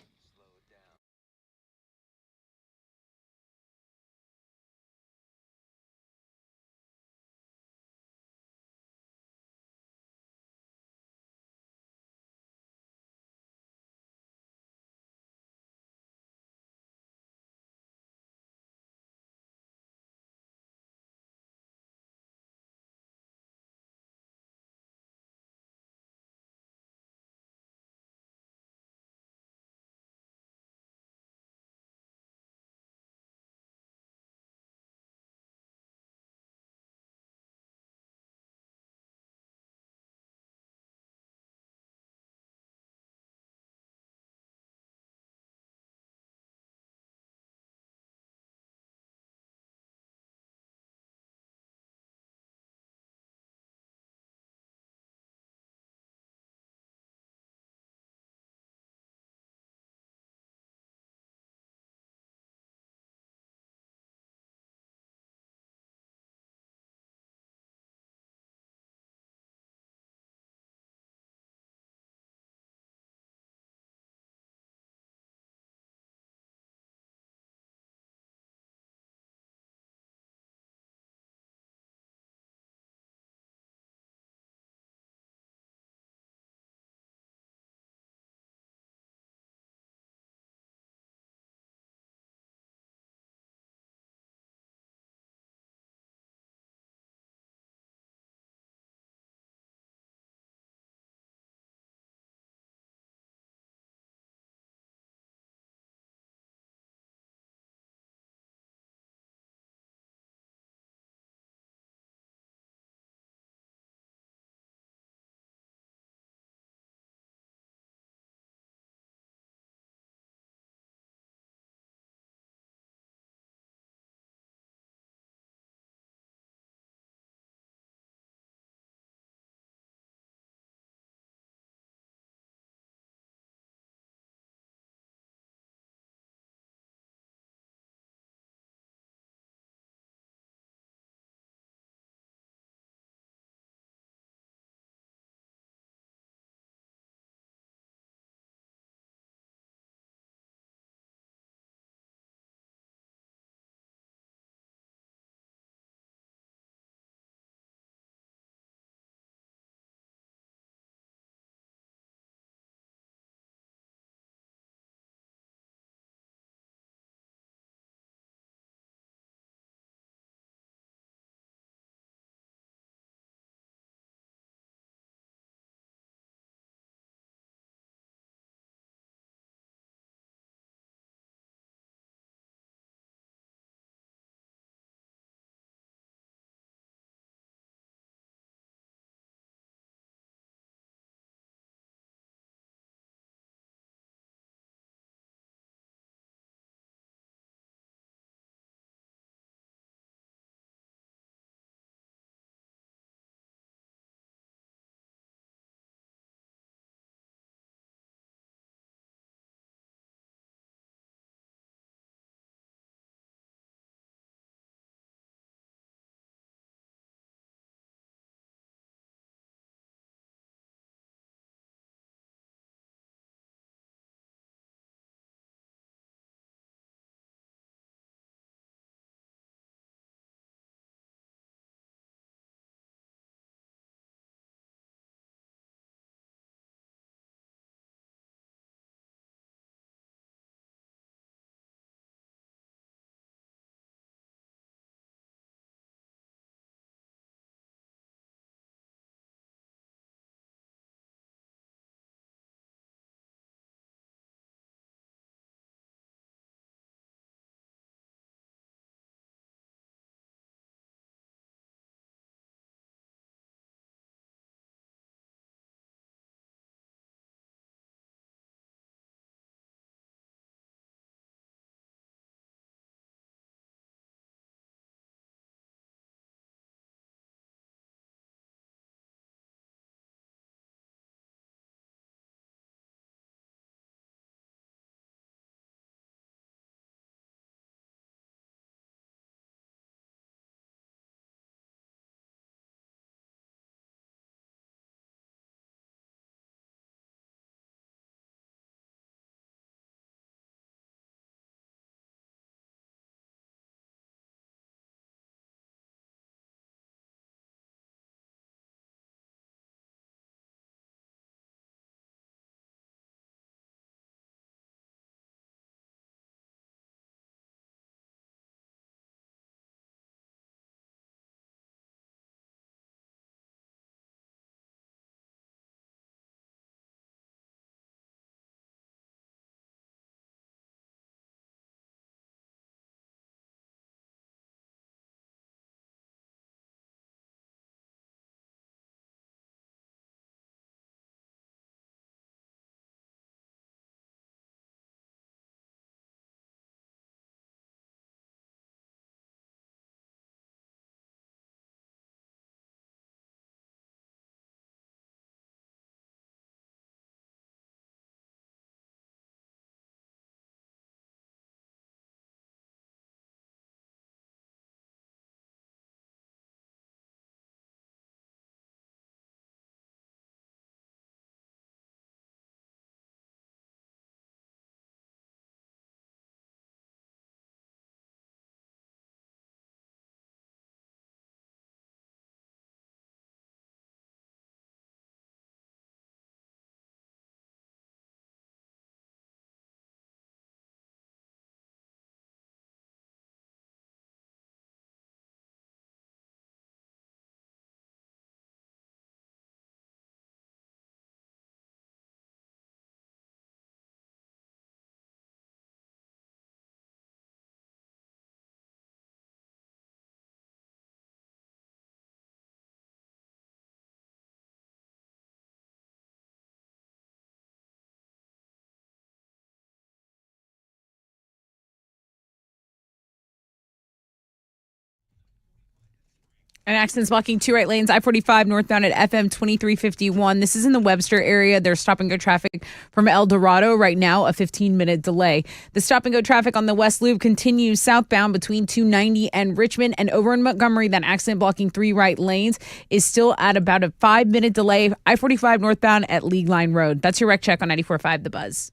An accident's blocking 2 right lanes, I-45 northbound at FM 2351. This is in the Webster area. There's stop-and-go traffic from El Dorado right now, a 15-minute delay. The stop-and-go traffic on the West Loop continues southbound between 290 and Richmond. And over in Montgomery, that accident blocking 3 right lanes is still at about a 5-minute delay, I-45 northbound at League Line Road. That's your wreck check on 94.5 The Buzz.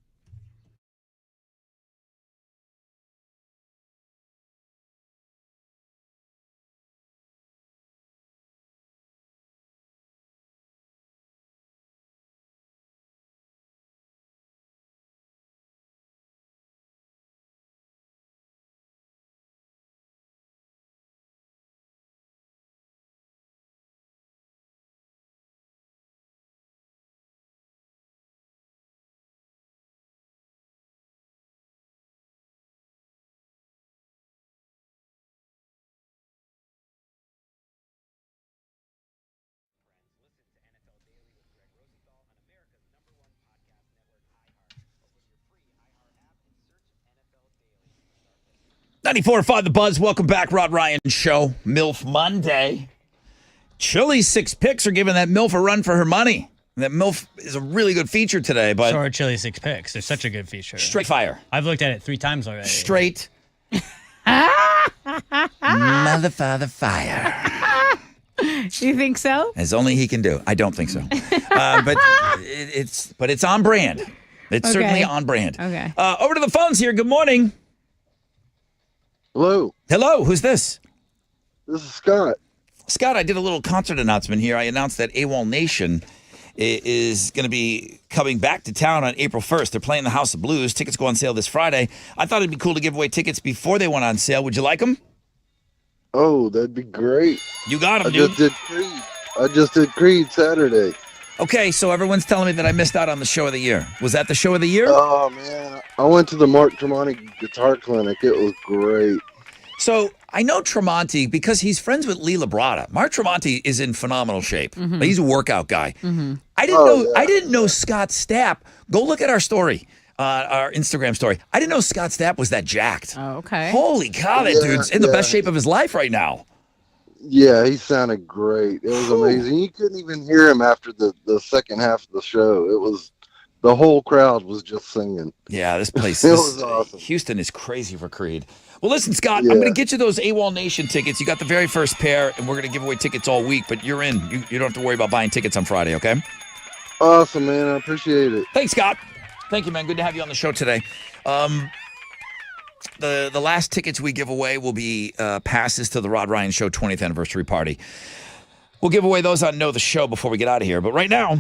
.94.5 The Buzz. Welcome back, Rod Ryan Show. MILF Monday. Chili's 6 picks are giving that MILF a run for her money. That MILF is a really good feature today, but So are Chili 6 picks. They're such a good feature. straight fire. I've looked at it 3 times already. Straight. Mother, father, fire. You think so? As only he can do. I don't think so. But it's on brand. It's certainly on brand. Okay. Over to the phones here. Good morning. Hello. Hello. Who's this? This is Scott. Scott, I did a little concert announcement here. I announced that AWOL Nation is going to be coming back to town on April 1st. They're playing the House of Blues. Tickets go on sale this Friday. I thought it'd be cool to give away tickets before they went on sale. Would you like them? Oh, that'd be great. You got them, I dude. just did Creed. I just did Creed Saturday. Okay, so everyone's telling me that I missed out on the show of the year. Was that the show of the year? Oh, man. I went to the Mark Tremonti Guitar Clinic. It was great. So I know Tremonti because he's friends with Lee Labrada. Mark Tremonti is in phenomenal shape. Mm-hmm. He's a workout guy. Mm-hmm. I didn't know Scott Stapp. Go look at our story, our Instagram story. I didn't know Scott Stapp was that jacked. Oh, okay. Holy cow, that dude's in the best shape of his life right now. Yeah, he sounded great. It was amazing. You couldn't even hear him after the second half of the show. It was the whole crowd was just singing. Yeah, this place It was awesome. Houston is crazy for Creed. Well, listen, Scott, I'm going to get you those AWOL Nation tickets. You got the very first pair, and we're going to give away tickets all week, but you're in. You don't have to worry about buying tickets on Friday, okay? Awesome, man. I appreciate it. Thanks, Scott. Thank you, man. Good to have you on the show today. The last tickets we give away will be passes to the Rod Ryan Show 20th anniversary party. We'll give away those on Know the Show before we get out of here. But right now...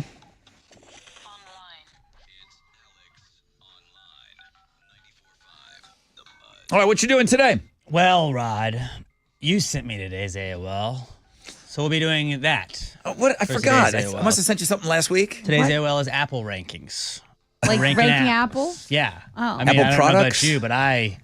All right, what you doing today? Well, Rod, you sent me today's AOL. So we'll be doing that. What? I for forgot. today's I AOL. must have sent you something last week. Today's What? AOL is Apple rankings. Like ranking apples. apples? Yeah. Oh. I mean, Apple I don't products? know about you, but I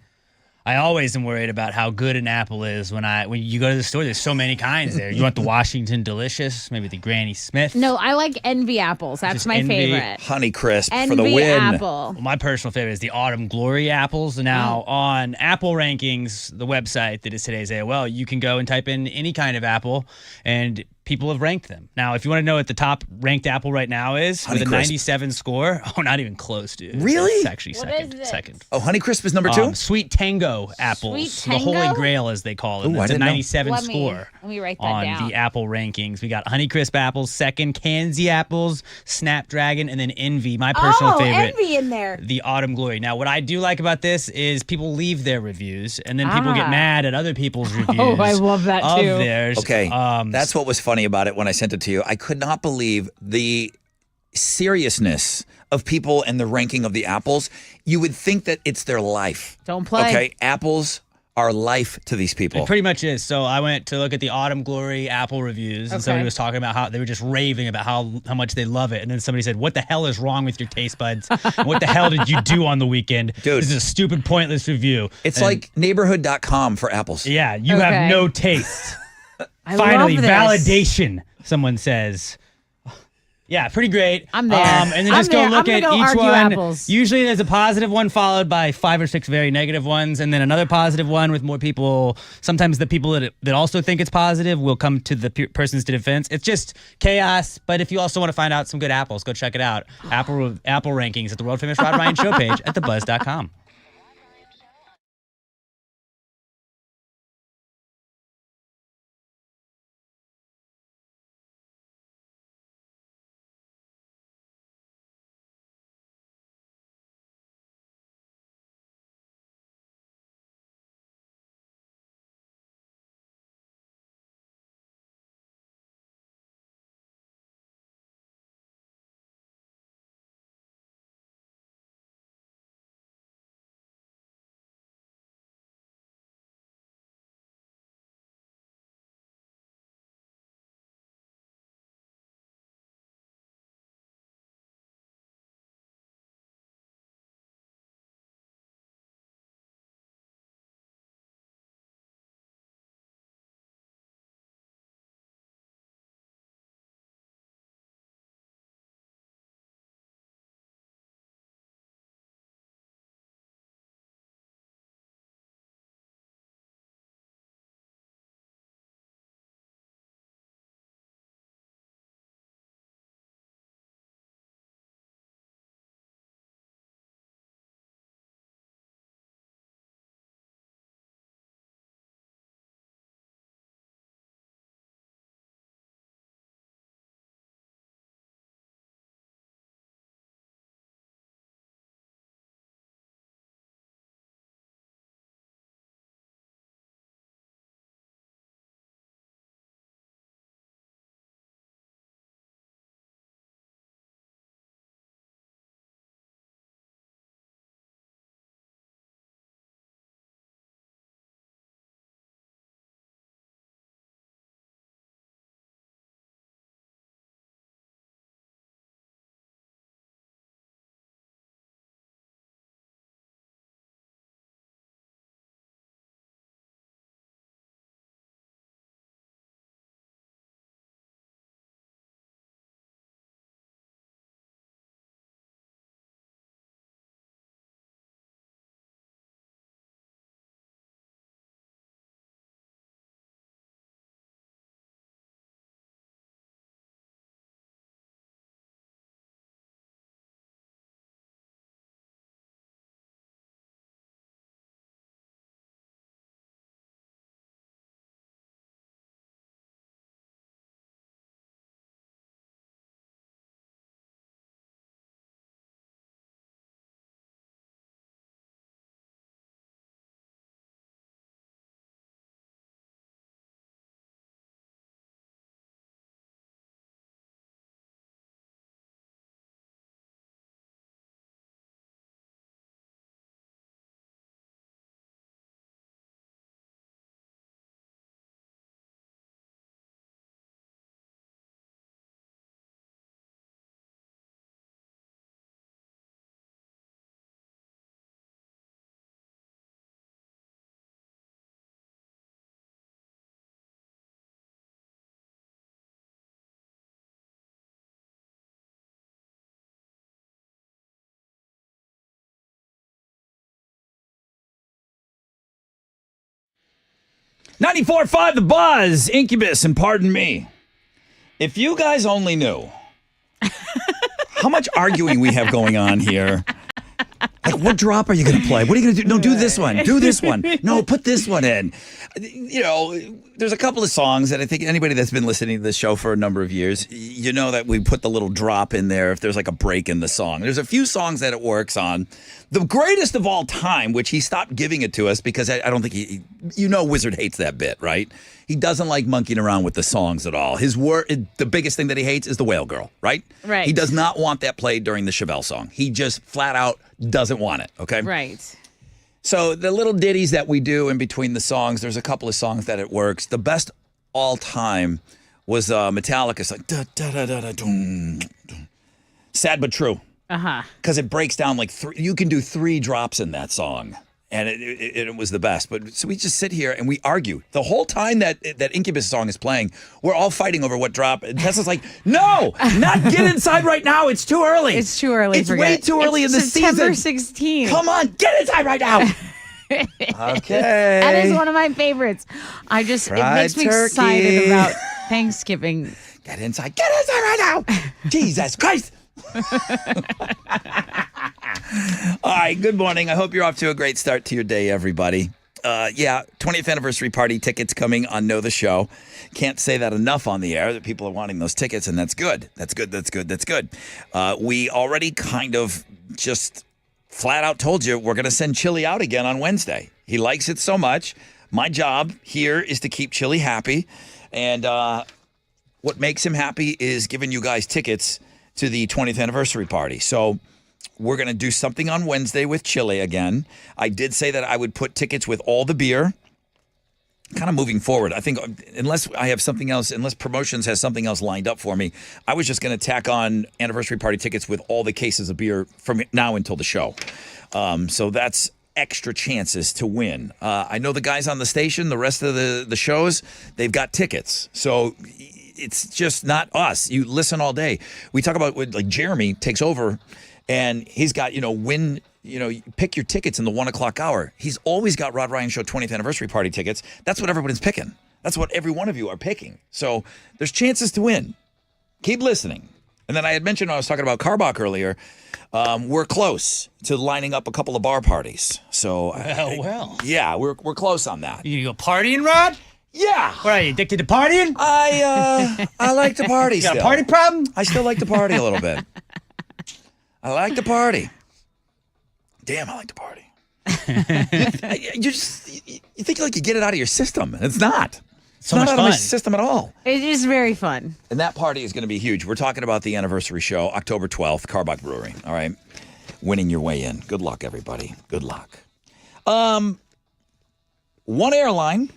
always am worried about how good an apple is when you go to the store. There's so many kinds there. You want the Washington Delicious, maybe the Granny Smith. No, I like Envy apples. That's Just my Envy. favorite. Honeycrisp for Envy the win. apple. Well, my personal favorite is the Autumn Glory apples. Now, on Apple Rankings, the website that is today's AOL, you can go and type in any kind of apple, and people have ranked them. Now, if you want to know what the top ranked apple right now is, with a Honeycrisp. 97 score, not even close, dude. Really? It's actually What second. is it? Second. Oh, Honeycrisp is number 2? Sweet Tango apples. Sweet The Holy Tango? Grail, as they call it. Ooh, I It's a didn't know. 97 Let me score write that on down. the Apple rankings. We got Honeycrisp apples, second, Kanzi apples, Snapdragon, and then Envy, my personal favorite. Envy in there. The Autumn Glory. Now, what I do like about this is people leave their reviews, and then people get mad at other people's reviews. Oh, I love that of too. theirs. Okay, Um, that's what was funny about it when I sent it to you. I could not believe the seriousness of people and the ranking of the apples. You would think that it's their life. Don't play. Okay, apples are life to these people. It pretty much is. So I went to look at the Autumn Glory Apple reviews, and somebody was talking about how they were just raving about how much they love it. And then somebody said, "What the hell is wrong with your taste buds? What the hell did you do on the weekend? Dude. This is a stupid, pointless review." It's And, like neighborhood.com for apples. yeah, you Okay. have no taste. I Finally, love this. validation, someone says. Yeah, pretty great. I'm there. And then I'm just go there. look I'm at gonna go each argue one. apples. Usually there's a positive one followed by 5 or 6 very negative ones, and then another positive one with more people. Sometimes the people that also think it's positive will come to the person's defense. It's just chaos. But if you also want to find out some good apples, go check it out. Apple rankings at the world famous Rod Ryan Show page at thebuzz.com. .94.5 The Buzz, Incubus, and Pardon Me. If you guys only knew how mumuch arguing we have going on here. Like, what drop are you going to play? What are you going to do? No, do this one. Do this one. No, put this one in. You know, there's a couple of songs that I think anybody that's been listening to this show for a number of years, you know that we put the little drop in there if there's like a break in the song. There's a few songs that it works on. The greatest of all time, which he stopped giving it to us because I don't think Wizard hates that bit, right? He doesn't like monkeying around with the songs at all. The biggest thing that he hates is the Whale Girl, right? Right. He does not want that played during the Chevelle song. He just flat out doesn't want it, okay? Right. So the little ditties that we do in between the songs, there's a couple of songs that it works. The best all time was Metallica's like da da da da da dum, dum. Sad but True. Uh-huh. Because it breaks down like you can do 3 drops in that song. And it was the best. But so we just sit here and we argue. The whole time that Incubus song is playing, we're all fighting over what drop. And Tessa's like, no, not get inside right now. It's too early. It's too early. It's way too early in the September season. 16th. Come on, get inside right now. Okay. That is one of my favorites. It makes me excited about Thanksgiving. Get inside right now. Jesus Christ. All right, good morning. I hope you're off to a great start to your day, everybody. 20th anniversary party tickets coming on Know the Show. Can't say that enough on the air that people are wanting those tickets, and that's good. That's good. We already kind of just flat out told you we're going to send Chili out again on Wednesday. He likes it so much. My job here is to keep Chili happy, and what makes him happy is giving you guys tickets to the 20th anniversary party. So we're going to do something on Wednesday with Chili again. I did say that I would put tickets with all the beer. Kind of moving forward, I think unless I have something else, unless Promotions has something else lined up for me, I was just going to tack on anniversary party tickets with all the cases of beer from now until the show. So that's extra chances to win. I know the guys on the station, the rest of the shows, they've got tickets. So it's just not us. You listen all day. We talk about like Jeremy takes over and he's got, pick your tickets in the 1 o'clock hour. He's always got Rod Ryan Show 20th anniversary party tickets. That's what everybody's picking. That's what every one of you are picking. So there's chances to win. Keep listening. And then I had mentioned, I was talking about Carbach earlier. We're close to lining up a couple of bar parties. So, yeah, we're close on that. You go partying, Rod? Yeah. What are you, addicted to partying? I like to party. You got still. a party problem? I still like to party a little bit. I like to party. Damn, I like to party. you think like you get it out of your system, and it's not. It's So not much out of my fun. system at all. It is very fun. And that party is going to be huge. We're talking about the anniversary show, October 12th, Carbach Brewery. All right, winning your way in. Good luck, everybody. Good luck. One airline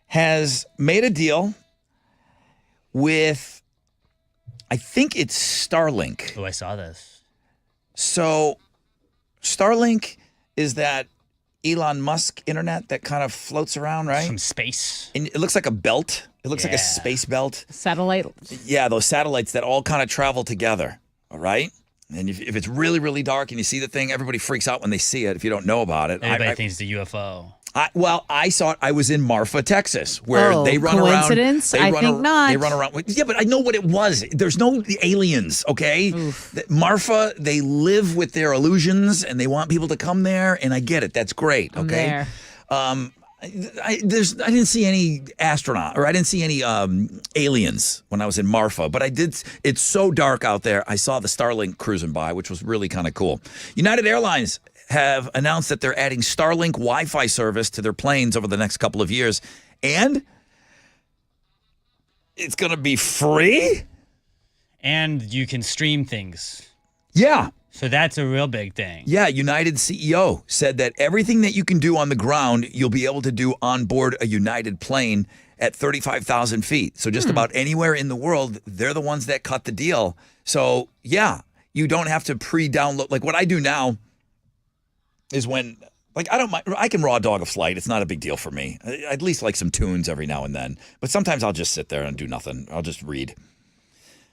has made a deal with, I think it's Starlink. Oh, I saw this. So Starlink is that Elon Musk internet that kind of floats around, right? From space. And it looks like a belt. It looks like a space belt. Satellite. Yeah, those satellites that all kind of travel together, all right? And if it's really, really dark and you see the thing, everybody freaks out when they see it if you don't know about it. Everybody thinks it's a UFO. I saw it. I was in Marfa, Texas, where they run coincidence? around. I think not. They run around. Yeah, but I know what it was. There's no aliens, okay? Marfa, they live with their illusions, and they want people to come there, and I get it. That's great, okay? I didn't see any astronaut, or I didn't see any aliens when I was in Marfa, but I did. It's so dark out there. I saw the Starlink cruising by, which was really kind of cool. United Airlines have announced that they're adding Starlink Wi-Fi service to their planes over the next couple of years, and it's going to be free. And you can stream things. Yeah. So that's a real big thing. Yeah, United CEO said that everything that you can do on the ground, you'll be able to do on board a United plane at 35,000 feet. So just about anywhere in the world, they're the ones that cut the deal. So, yeah, you don't have to pre-download. Like what I do now is when, like, I can raw dog a flight. It's not a big deal for me. I at least like some tunes every now and then. But sometimes I'll just sit there and do nothing. I'll just read.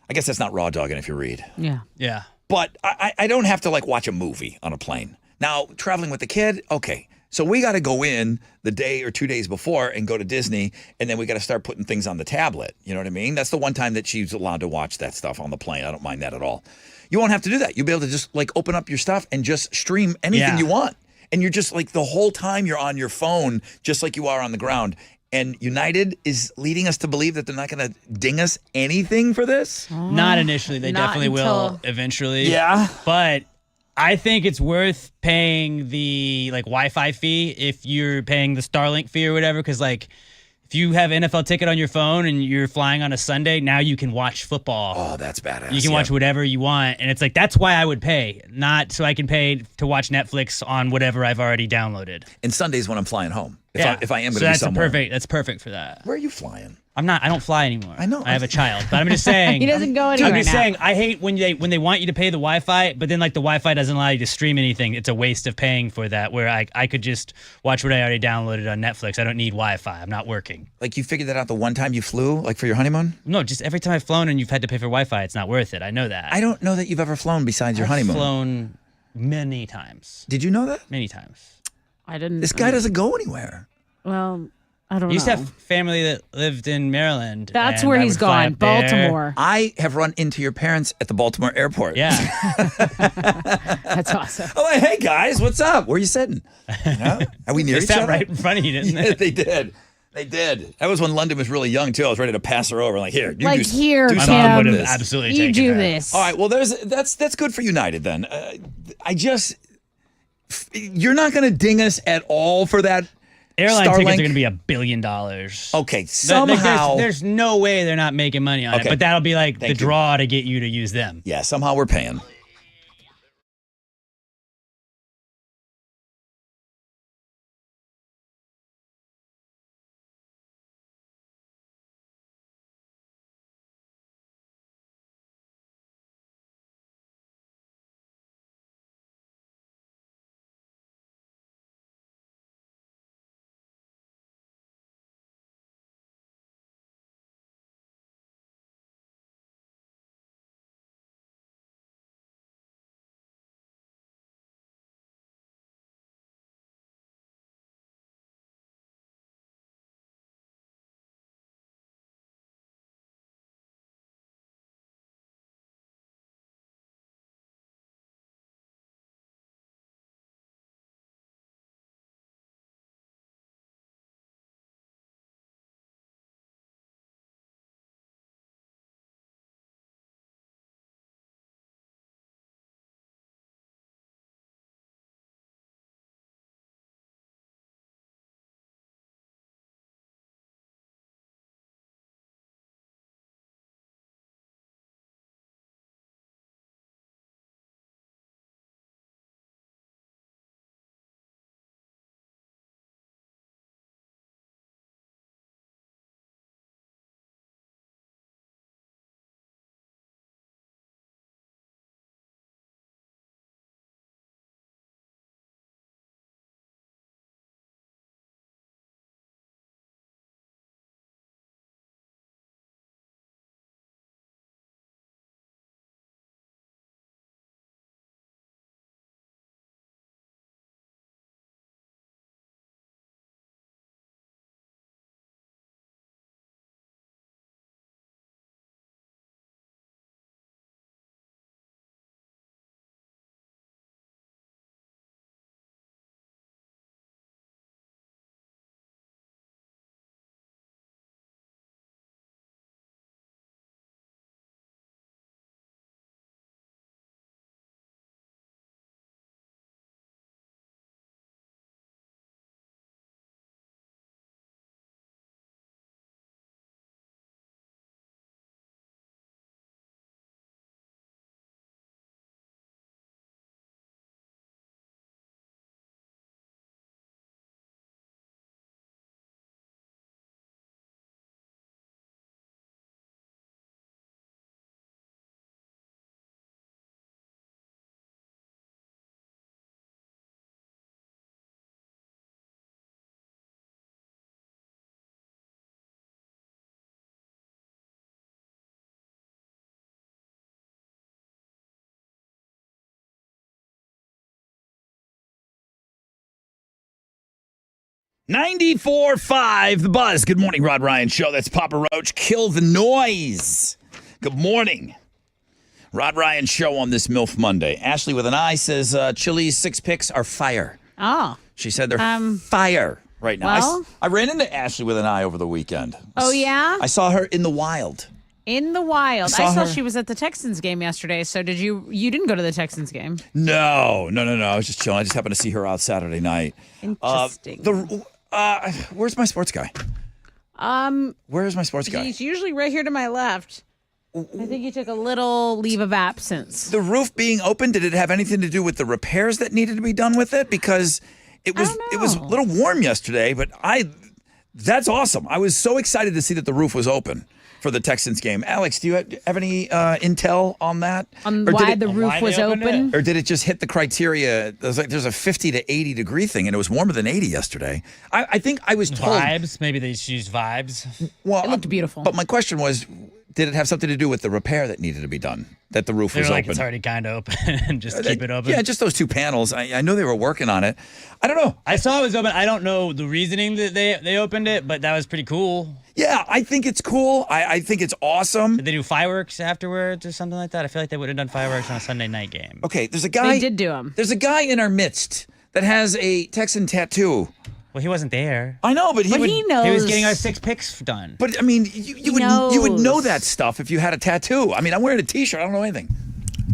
I guess that's not raw dogging if you read. Yeah. Yeah. But I don't have to like watch a movie on a plane. Now, traveling with the kid, okay. So we got to go in the day or 2 days before and go to Disney, and then we got to start putting things on the tablet. You know what I mean? That's the one time that she's allowed to watch that stuff on the plane. I don't mind that at all. You won't have to do that. You'll be able to just like open up your stuff and just stream anything you want. And you're just like the whole time you're on your phone, just like you are on the ground. And United is leading us to believe that they're not going to ding us anything for this. Not initially. They Not definitely until- will eventually. Yeah. But I think it's worth paying the like Wi-Fi fee if you're paying the Starlink fee or whatever. Because like if you have an NFL ticket on your phone and you're flying on a Sunday, now you can watch football. Oh, that's badass. You can watch whatever you want. And it's like, that's why I would pay, not so I can pay to watch Netflix on whatever I've already downloaded. And Sundays when I'm flying home. If I am going to so be that's somewhere. That's perfect for that. Where are you flying? I don't fly anymore. I know. I have a child, but I'm just saying. He doesn't go I'm anywhere just now. saying, I hate when they want you to pay the Wi-Fi, but then like the Wi-Fi doesn't allow you to stream anything. It's a waste of paying for that. Where I could just watch what I already downloaded on Netflix. I don't need Wi-Fi. I'm not working. Like you figured that out the one time you flew, like for your honeymoon? No, just every time I've flown and you've had to pay for Wi-Fi, it's not worth it. I know that. I don't know that you've ever flown besides your honeymoon. I've flown many times. Did you know that? Many times. I didn't. This guy doesn't go anywhere. Well, I don't I used know. to have family that lived in Maryland. That's and where I he's would fly gone, up there. Baltimore. I have run into your parents at the Baltimore airport. Yeah. That's awesome. Oh, hey guys, what's up? Where are you sitting? You know? Are we near They each sat other? right in front of you, didn't Yeah, they? they did. They did. That was when London was really young too. I was ready to pass her over. Like here, you Like, do, here, do Kim. something Mom would with have this. absolutely You taken do her. this. All right. Well, that's good for United then. You're not going to ding us at all for that. Airline Starlink? tickets are going to be $1 billion. Okay, somehow. There's no way they're not making money on Okay. it, but that'll be like Thank the you. draw to get you to use them. Yeah, somehow we're paying. $94.5 The Buzz. Good morning, Rod Ryan Show. That's Papa Roach. Kill the noise. Good morning. Rod Ryan Show on this MILF Monday. Ashley with an I says Chili's 6 picks are fire. Oh. She said they're fire right now. well- I ran into Ashley with an I over the weekend. Oh, yeah? I saw her in the wild. In the wild. I saw I saw her- she was at the Texans game yesterday. So did you? You didn't go to the Texans game. No. I was just chilling. I just happened to see her out Saturday night. Interesting. Where's my sports guy? Where's my sports guy? He's usually right here to my left. I think he took a little leave of absence. The roof being open, did it have anything to do with the repairs that needed to be done with it? Because It was a little warm yesterday, but that's awesome. I was so excited to see that the roof was open for the Texans game. Alex, do you have any intel on that? On why the roof was open? Or did it just hit the criteria? There's a 50 to 80 degree thing, and it was warmer than 80 yesterday. I think I was told. Vibes? Maybe they just used vibes. Well, it looked beautiful. But my question was, did it have something to do with the repair that needed to be done? That the roof was like, open? it's already kind of open and just keep it open. Yeah, just those two panels. I know they were working on it. I don't know. I saw it was open. I don't know the reasoning that they opened it, but that was pretty cool. Yeah, I think it's cool. I think it's awesome. Did they do fireworks afterwards or something like that? I feel like they would have done fireworks on a Sunday night game. Okay, there's a guy. They did do them. There's a guy in our midst that has a Texan tattoo. Well, he wasn't there. I know, but he knows. He was getting our 6 picks done. But I mean, you would know that stuff if you had a tattoo. I mean, I'm wearing a T-shirt. I don't know anything.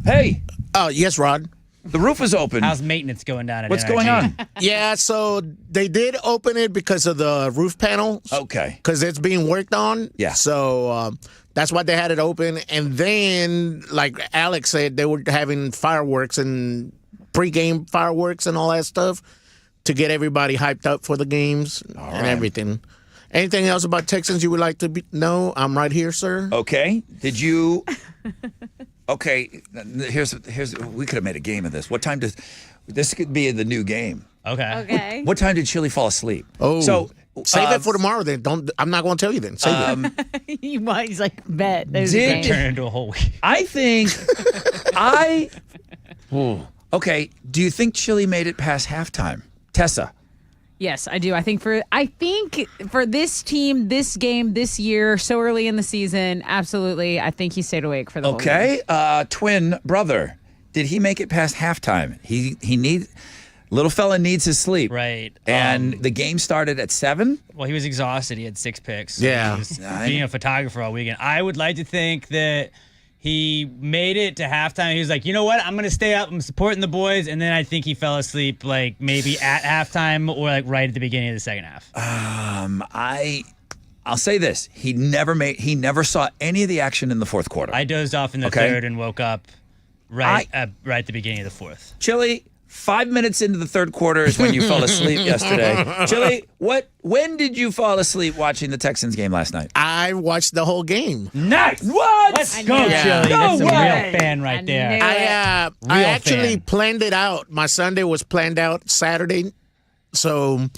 Hey. Oh, yes, Rod. The roof is open. How's maintenance going down at What's NRG? going on? Yeah, so they did open it because of the roof panels. Okay. Because it's being worked on. Yeah. So that's why they had it open. And then, like Alex said, they were having fireworks and pregame fireworks and all that stuff to get everybody hyped up for the games and everything. Anything else about Texans you would like to know? I'm right here, sir. Okay. Did you? Okay. Here's. We could have made a game of this. What time does? This could be the new game. Okay. What time did Chili fall asleep? Oh. So save it for tomorrow. Then I'm not going to tell you. Then save it. He's like, bet. There's Did- a game. Turn into a whole week. I think Okay. Do you think Chili made it past halftime? Tessa. Yes, I do. I think for this team, this game, this year, so early in the season, absolutely. I think he stayed awake for the whole game. Okay. Twin brother. Did he make it past halftime? Little fella needs his sleep. Right. And the game started at 7? Well, he was exhausted. He had 6 picks. So Yeah. He was being a photographer all weekend. I would like to think that he made it to halftime. He was like, you know what? I'm going to stay up. I'm supporting the boys. And then I think he fell asleep like maybe at halftime or like right at the beginning of the second half. I'll say this. He never saw any of the action in the fourth quarter. I dozed off in the third and woke up right at the beginning of the fourth. Chili, 5 minutes into the third quarter is when you fell asleep yesterday. Chili, when did you fall asleep watching the Texans game last night? I watched the whole game. Nice. What? Let's go, Yeah. Chili. No That's a way. real fan right there. I actually fan. planned it out. My Sunday was planned out Saturday. So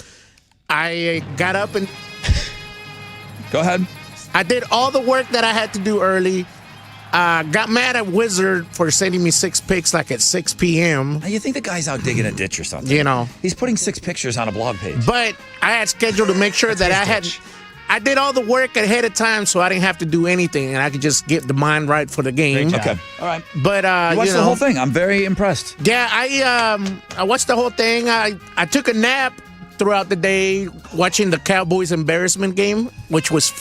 I got up and Go ahead. I did all the work that I had to do early. Got mad at Wizard for sending me 6 picks like at 6 p.m. You think the guy's out digging a ditch or something? You know. He's putting 6 pictures on a blog page. But I had scheduled to make sure that I did all the work ahead of time so I didn't have to do anything and I could just get the mind right for the game. Great job. Okay. All right. But You watched the whole thing. I'm very impressed. Yeah, I watched the whole thing. I took a nap throughout the day watching the Cowboys embarrassment game, which was,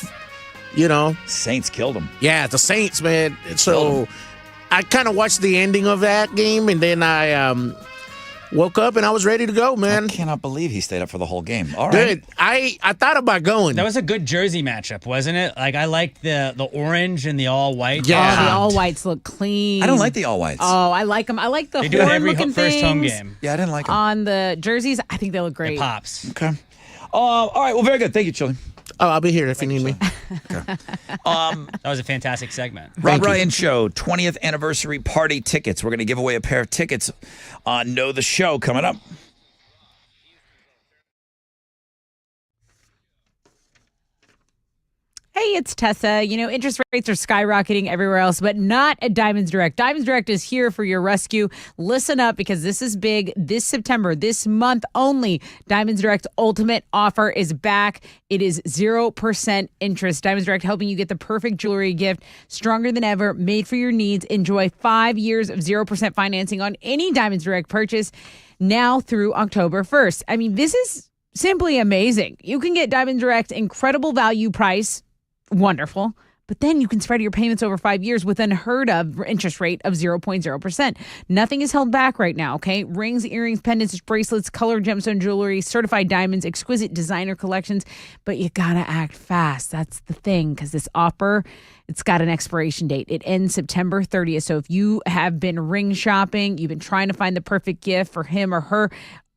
Saints killed him. yeah, the Saints, man. So I kind of watched the ending of that game, and then I woke up and I was ready to go, man. I cannot believe he stayed up for the whole game. All right. Good. I thought about going. That was a good jersey matchup, wasn't it? Like I liked the orange and the all white. Yeah. Oh, the all whites look clean. I don't like the all whites. Oh, I like them. I like the They do it every horn-looking first home things game. Yeah, I didn't like them. on the jerseys. I think they look great. It pops. Okay. All right. Well, very good. Thank you, Chili. Oh, I'll be here if you need me. That was a fantastic segment. Rob Ryan Show 20th anniversary party tickets. We're going to give away a pair of tickets on Know the Show coming up. Hey, it's Tessa. Interest rates are skyrocketing everywhere else, but not at Diamonds Direct. Diamonds Direct is here for your rescue. Listen up because this is big. This September, this month only, Diamonds Direct Ultimate Offer is back. It is 0% interest. Diamonds Direct helping you get the perfect jewelry gift, stronger than ever, made for your needs. Enjoy 5 years of 0% financing on any Diamonds Direct purchase now through October 1st. I mean, this is simply amazing. You can get Diamonds Direct incredible value price. Wonderful. But then you can spread your payments over 5 years with an unheard of interest rate of 0.0%. Nothing is held back right now, okay? Rings, earrings, pendants, bracelets, colored gemstone jewelry, certified diamonds, exquisite designer collections. But you gotta act fast. That's the thing, because this offer, it's got an expiration date. It ends September 30th. So if you have been ring shopping, you've been trying to find the perfect gift for him or her,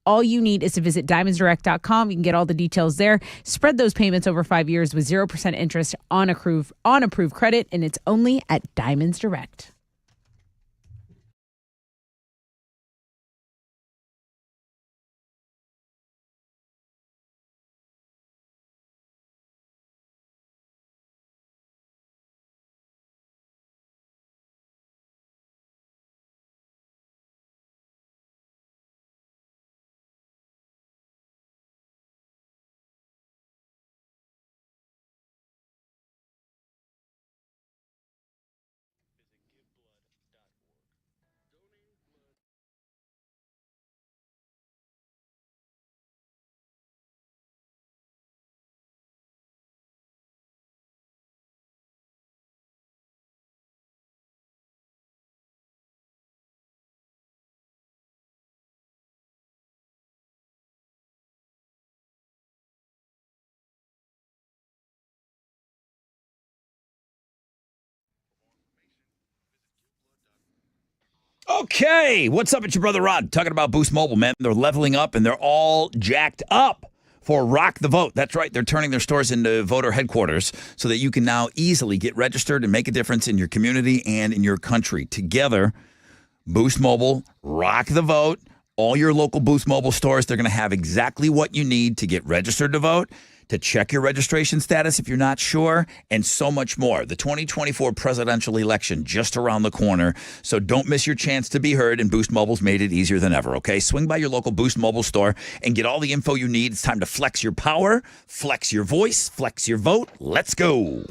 All you need is to visit diamondsdirect.com. You can get all the details there. Spread those payments over 5 years with 0% interest on approved credit, and it's only at Diamonds Direct. Okay, what's up? It's your brother Rod talking about Boost Mobile, man. They're leveling up and they're all jacked up for Rock the Vote. That's right. They're turning their stores into voter headquarters so that you can now easily get registered and make a difference in your community and in your country. Together, Boost Mobile, Rock the Vote, all your local Boost Mobile stores, they're going to have exactly what you need to get registered to vote, to check your registration status if you're not sure, and so much more. The 2024 presidential election just around the corner, so don't miss your chance to be heard, and Boost Mobile's made it easier than ever, okay? Swing by your local Boost Mobile store and get all the info you need. It's time to flex your power, flex your voice, flex your vote. Let's go.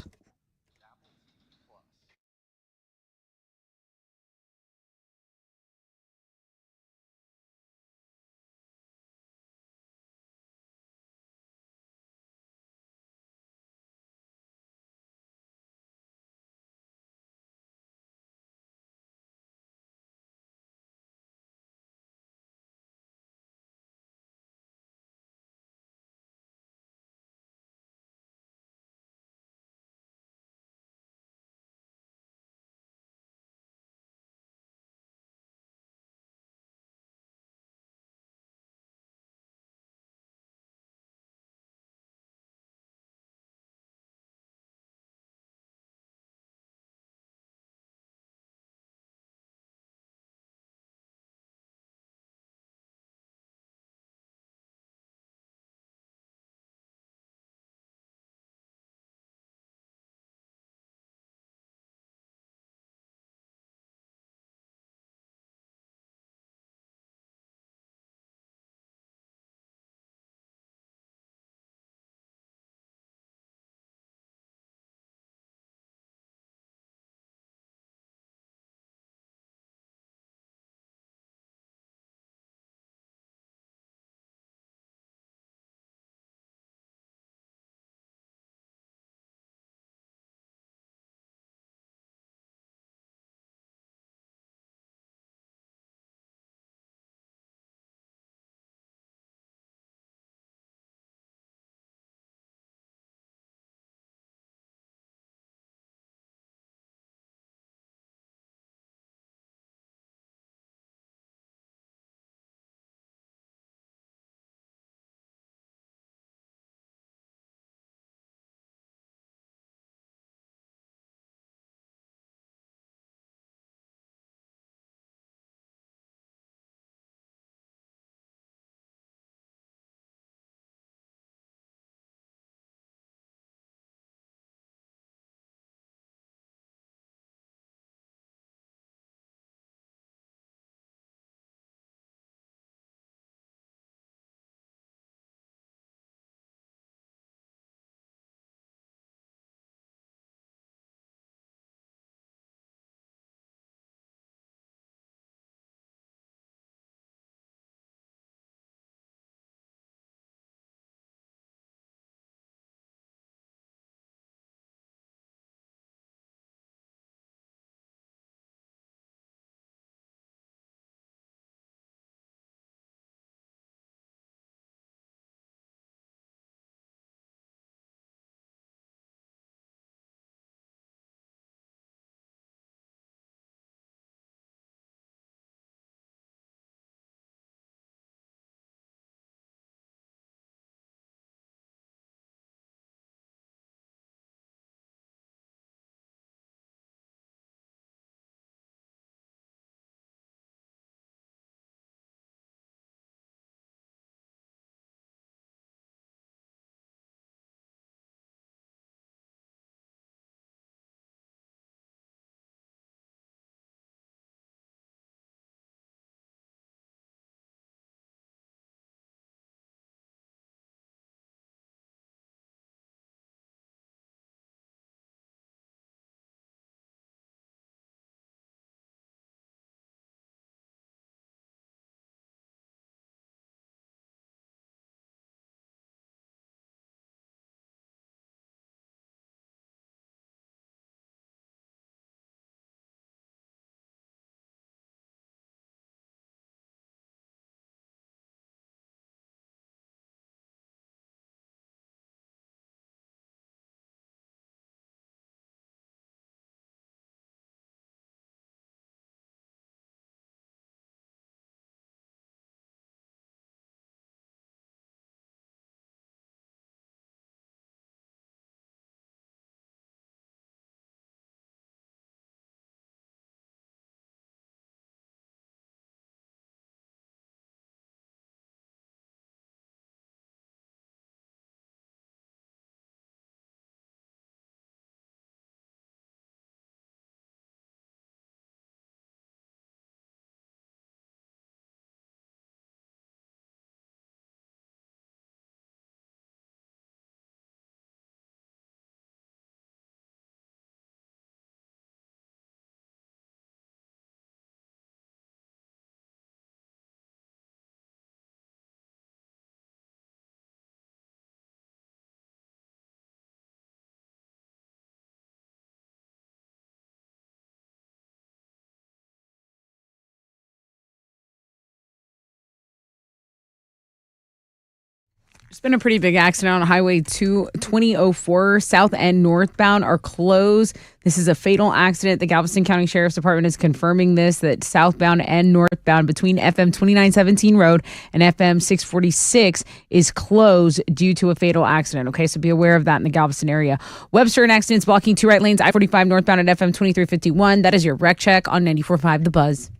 There's been a pretty big accident on Highway 2004. South and northbound are closed. This is a fatal accident. The Galveston County Sheriff's Department is confirming this, that southbound and northbound between FM 2917 Road and FM 646 is closed due to a fatal accident. Okay, so be aware of that in the Galveston area. Webster and accidents blocking 2 right lanes, I-45 northbound at FM 2351. That is your wreck check on 94.5 The Buzz.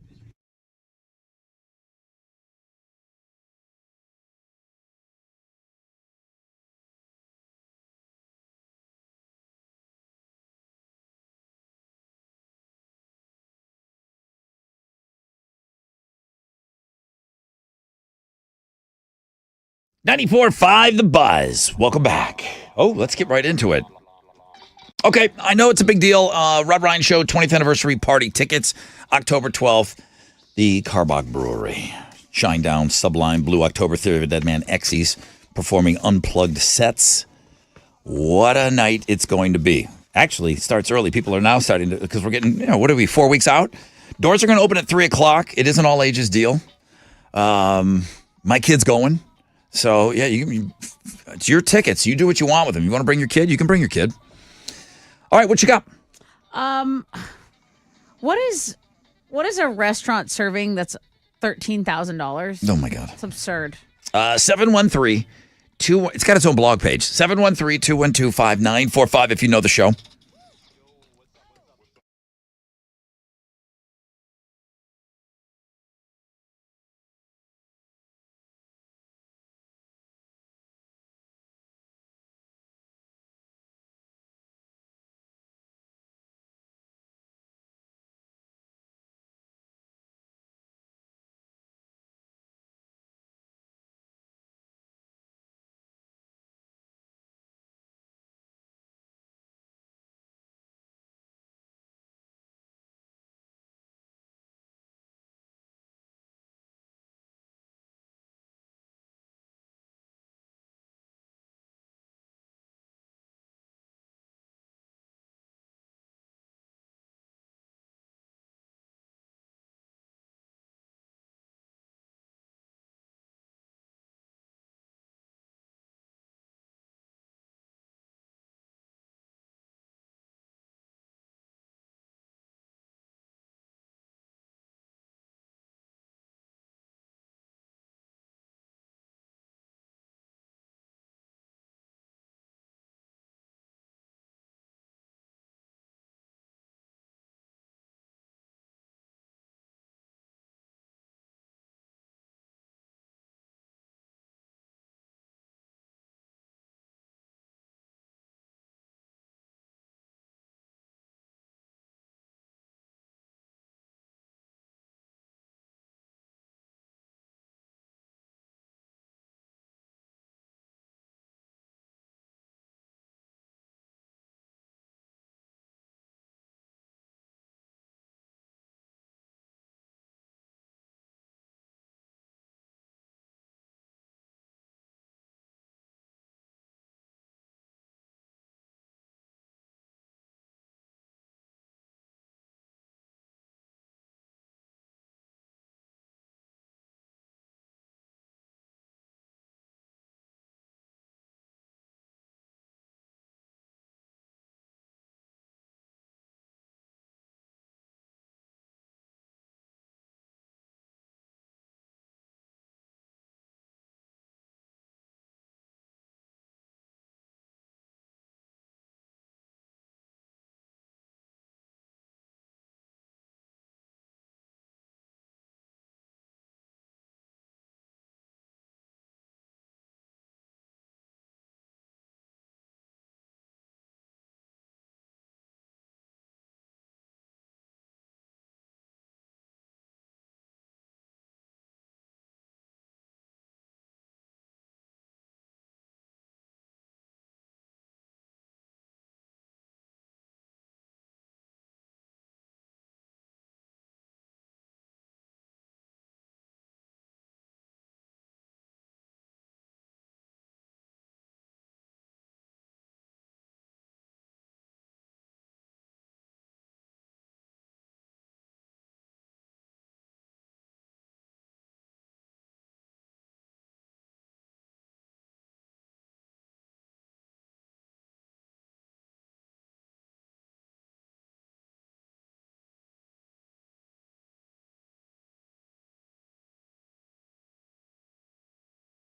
.94.5 The Buzz. Welcome back. Oh, let's get right into it. Okay, I know it's a big deal. Rod Ryan Show 20th anniversary party tickets, October 12th, the Carbach Brewery. Shinedown, Sublime, Blue October, Theory of a Dead Man, Exes performing unplugged sets. What a night it's going to be. Actually, it starts early. People are now starting to, because we're getting, what are we, 4 weeks out? Doors are going to open at 3 o'clock. It is an all ages deal. My kid's going. So, yeah, it's your tickets. You do what you want with them. You want to bring your kid? You can bring your kid. All right, what you got? What is a restaurant serving that's $13,000? Oh, my God. It's absurd. 713-2... It's got its own blog page. 713-212-5945 if you know the show.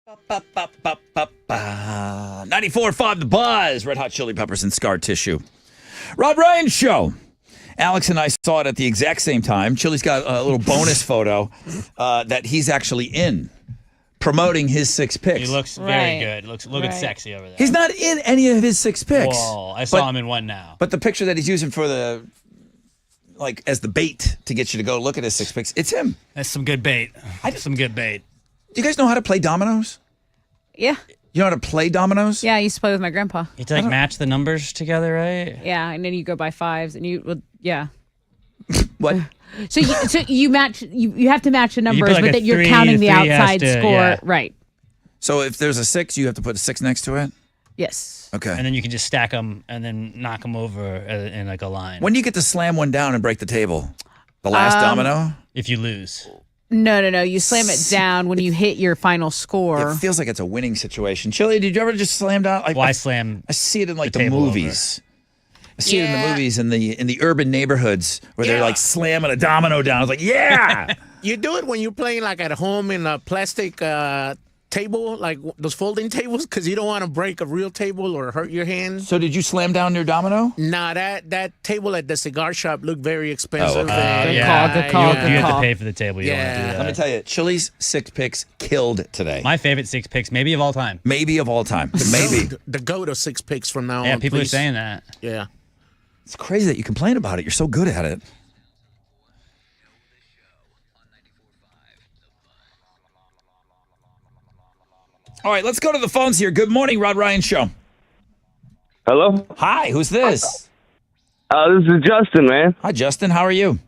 94.5 The Buzz, Red Hot Chili Peppers and Scar Tissue. Rod Ryan Show. Alex and I saw it at the exact same time. Chili's got a little bonus photo that he's actually in, promoting his 6 picks. He looks very good. Looking sexy over there. He's not in any of his 6 picks. Whoa, I saw him in one now. But the picture that he's using for as the bait to get you to go look at his 6 picks, it's him. That's some good bait. Some good bait. Do you guys know how to play dominoes? Yeah. You know how to play dominoes? Yeah, I used to play with my grandpa. You have to match the numbers together, right? Yeah, and then you go by 5s, and yeah. What? So you match. You have to match the numbers, like but a that you're 3, counting the 3 has outside to- score, yeah. right? So if there's a 6, you have to put a 6 next to it? Yes. Okay. And then you can just stack them and then knock them over in like a line. When do you get to slam one down and break the table? The last domino? If you lose. No. You slam it down when you hit your final score. It feels like it's a winning situation. Chili, did you ever just slam down? Like, Why slam? I see it in like the table movies. I see it in the movies in the urban neighborhoods where they're like slamming a domino down. I was like, yeah. You do it when you're playing like at home in a plastic table, like those folding tables, because you don't want to break a real table or hurt your hands. So did you slam down your domino? Nah, that table at the cigar shop looked very expensive. Good call. You have to pay for the table. You don't want to do that. Let me tell you, Chili's 6 picks killed today. My favorite 6 picks, maybe of all time. Maybe of all time. Maybe. The go-to 6 picks from now on. Yeah, people please. are saying that. Yeah. It's crazy that you complain about it. You're so good at it. All right, let's go to the phones here. Good morning, Rod Ryan Show. Hello? Hi, who's this? This is Justin, man. Hi, Justin. How are you?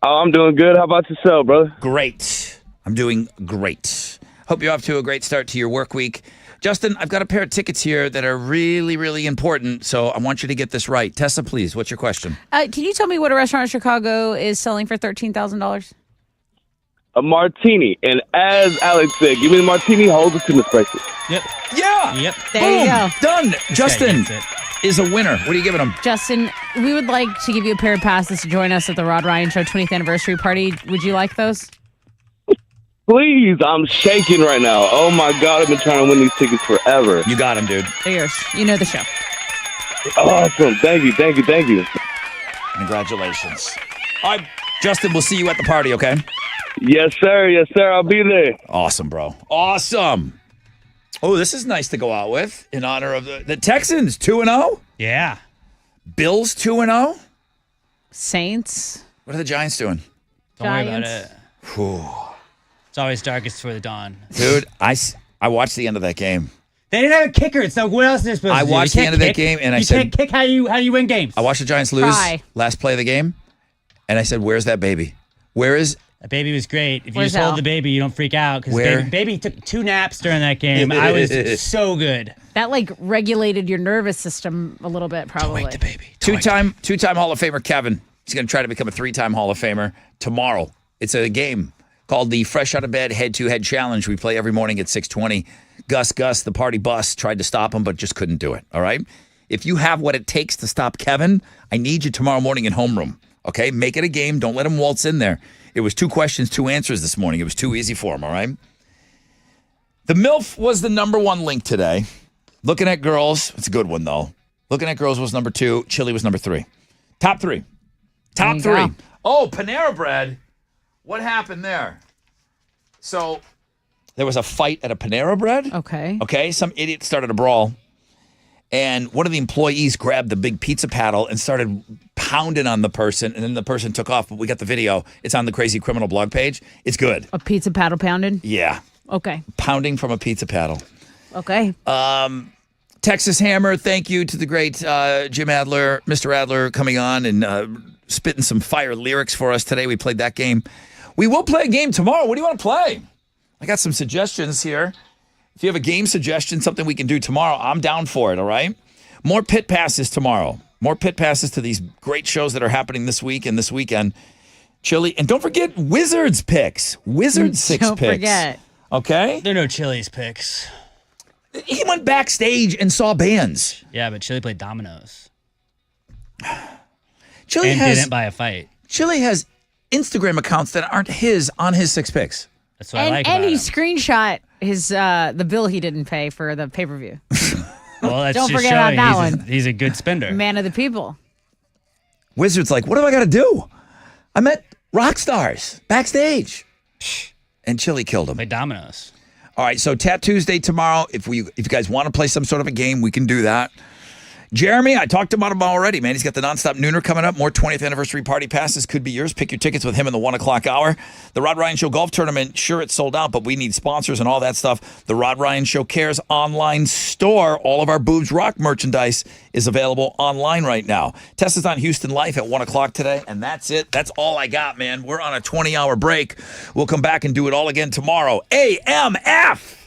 Oh, I'm doing good. How about yourself, brother? Great. I'm doing great. Hope you're off to a great start to your work week. Justin, I've got a pair of tickets here that are really, really important, so I want you to get this right. Tessa, please, what's your question? Can you tell me what a restaurant in Chicago is selling for $13,000? A martini. And as Alex said, give me the martini, hold it to the spicy. Yep. Yeah. Yep. There you go. Done. Justin gets it. is a winner. What are you giving him? Justin, we would like to give you a pair of passes to join us at the Rod Ryan Show 20th anniversary party. Would you like those? Please, I'm shaking right now. Oh my God, I've been trying to win these tickets forever. You got them, dude. They're yours. You know the show. Awesome. Thank you. Congratulations. All right, Justin, we'll see you at the party, okay? Yes, sir. I'll be there. Awesome, bro. Awesome. Oh, this is nice to go out with in honor of the Texans, 2-0. Yeah. Bills, 2-0. Saints. What are the Giants doing? Don't worry about Giants. it. Whew. It's always darkest for the dawn. Dude, I watched the end of that game. They didn't have a kicker. So what else are they supposed to do? I watched the end of that game, and I said, "You can't kick how you win games." I watched the Giants lose last play of the game, and I said, "Where's that baby? Where is?" That baby was great. If you Where's just hold Al? the baby, you don't freak out because Where? baby took 2 naps during that game. I was so good. That regulated your nervous system a little bit, probably. Don't wake the baby. Two-time Hall of Famer Kevin. He's going to try to become a 3-time Hall of Famer tomorrow. It's a game called the Fresh Out of Bed Head-to-Head Challenge. We play every morning at 6:20. Gus, the party bus, tried to stop him, but just couldn't do it, all right? If you have what it takes to stop Kevin, I need you tomorrow morning in homeroom, okay? Make it a game. Don't let him waltz in there. It was 2 questions, 2 answers this morning. It was too easy for him, all right? The MILF was the number 1 link today. Looking at girls, it's a good one, though. Looking at girls was number 2. Chili was number 3. Top 3. Top 3. Go. Oh, Panera Bread. What happened there? So there was a fight at a Panera Bread. Okay. Okay, some idiot started a brawl. And one of the employees grabbed the big pizza paddle and started pounding on the person. And then the person took off. But we got the video. It's on the Crazy Criminal blog page. It's good. A pizza paddle pounding? Yeah. Okay. Pounding from a pizza paddle. Okay. Texas Hammer, thank you to the great Jim Adler, Mr. Adler, coming on and spitting some fire lyrics for us today. We played that game. We will play a game tomorrow. What do you want to play? I got some suggestions here. If you have a game suggestion, something we can do tomorrow, I'm down for it, all right? More pit passes tomorrow. More pit passes to these great shows that are happening this week and this weekend. Chili. And don't forget Wizards picks. Wizards 6 Don't picks. forget. Okay? There are no Chili's picks. He went backstage and saw bands. Yeah, but Chili played dominoes. Chili and has didn't buy a fight. Chili has Instagram accounts that aren't his on his 6 picks. That's what I like And about he him. screenshot his the bill he didn't pay for the pay-per-view. Well, that's Don't just forget about showing that one. he's a good spender. Man of the people. Wizard's like, what do I got to do? I met rock stars backstage. And Chili killed him. Play dominoes. All right, so Tap Tuesday tomorrow. If you guys want to play some sort of a game, we can do that. Jeremy, I talked about him already, man. He's got the Nonstop Nooner coming up. More 20th anniversary party passes could be yours. Pick your tickets with him in the 1 o'clock hour. The Rod Ryan Show golf tournament, sure, it's sold out, but we need sponsors and all that stuff. The Rod Ryan Show Cares online store. All of our Boobs Rock merchandise is available online right now. Tess is on Houston Life at 1 o'clock today, and that's it. That's all I got, man. We're on a 20-hour break. We'll come back and do it all again tomorrow. AMF!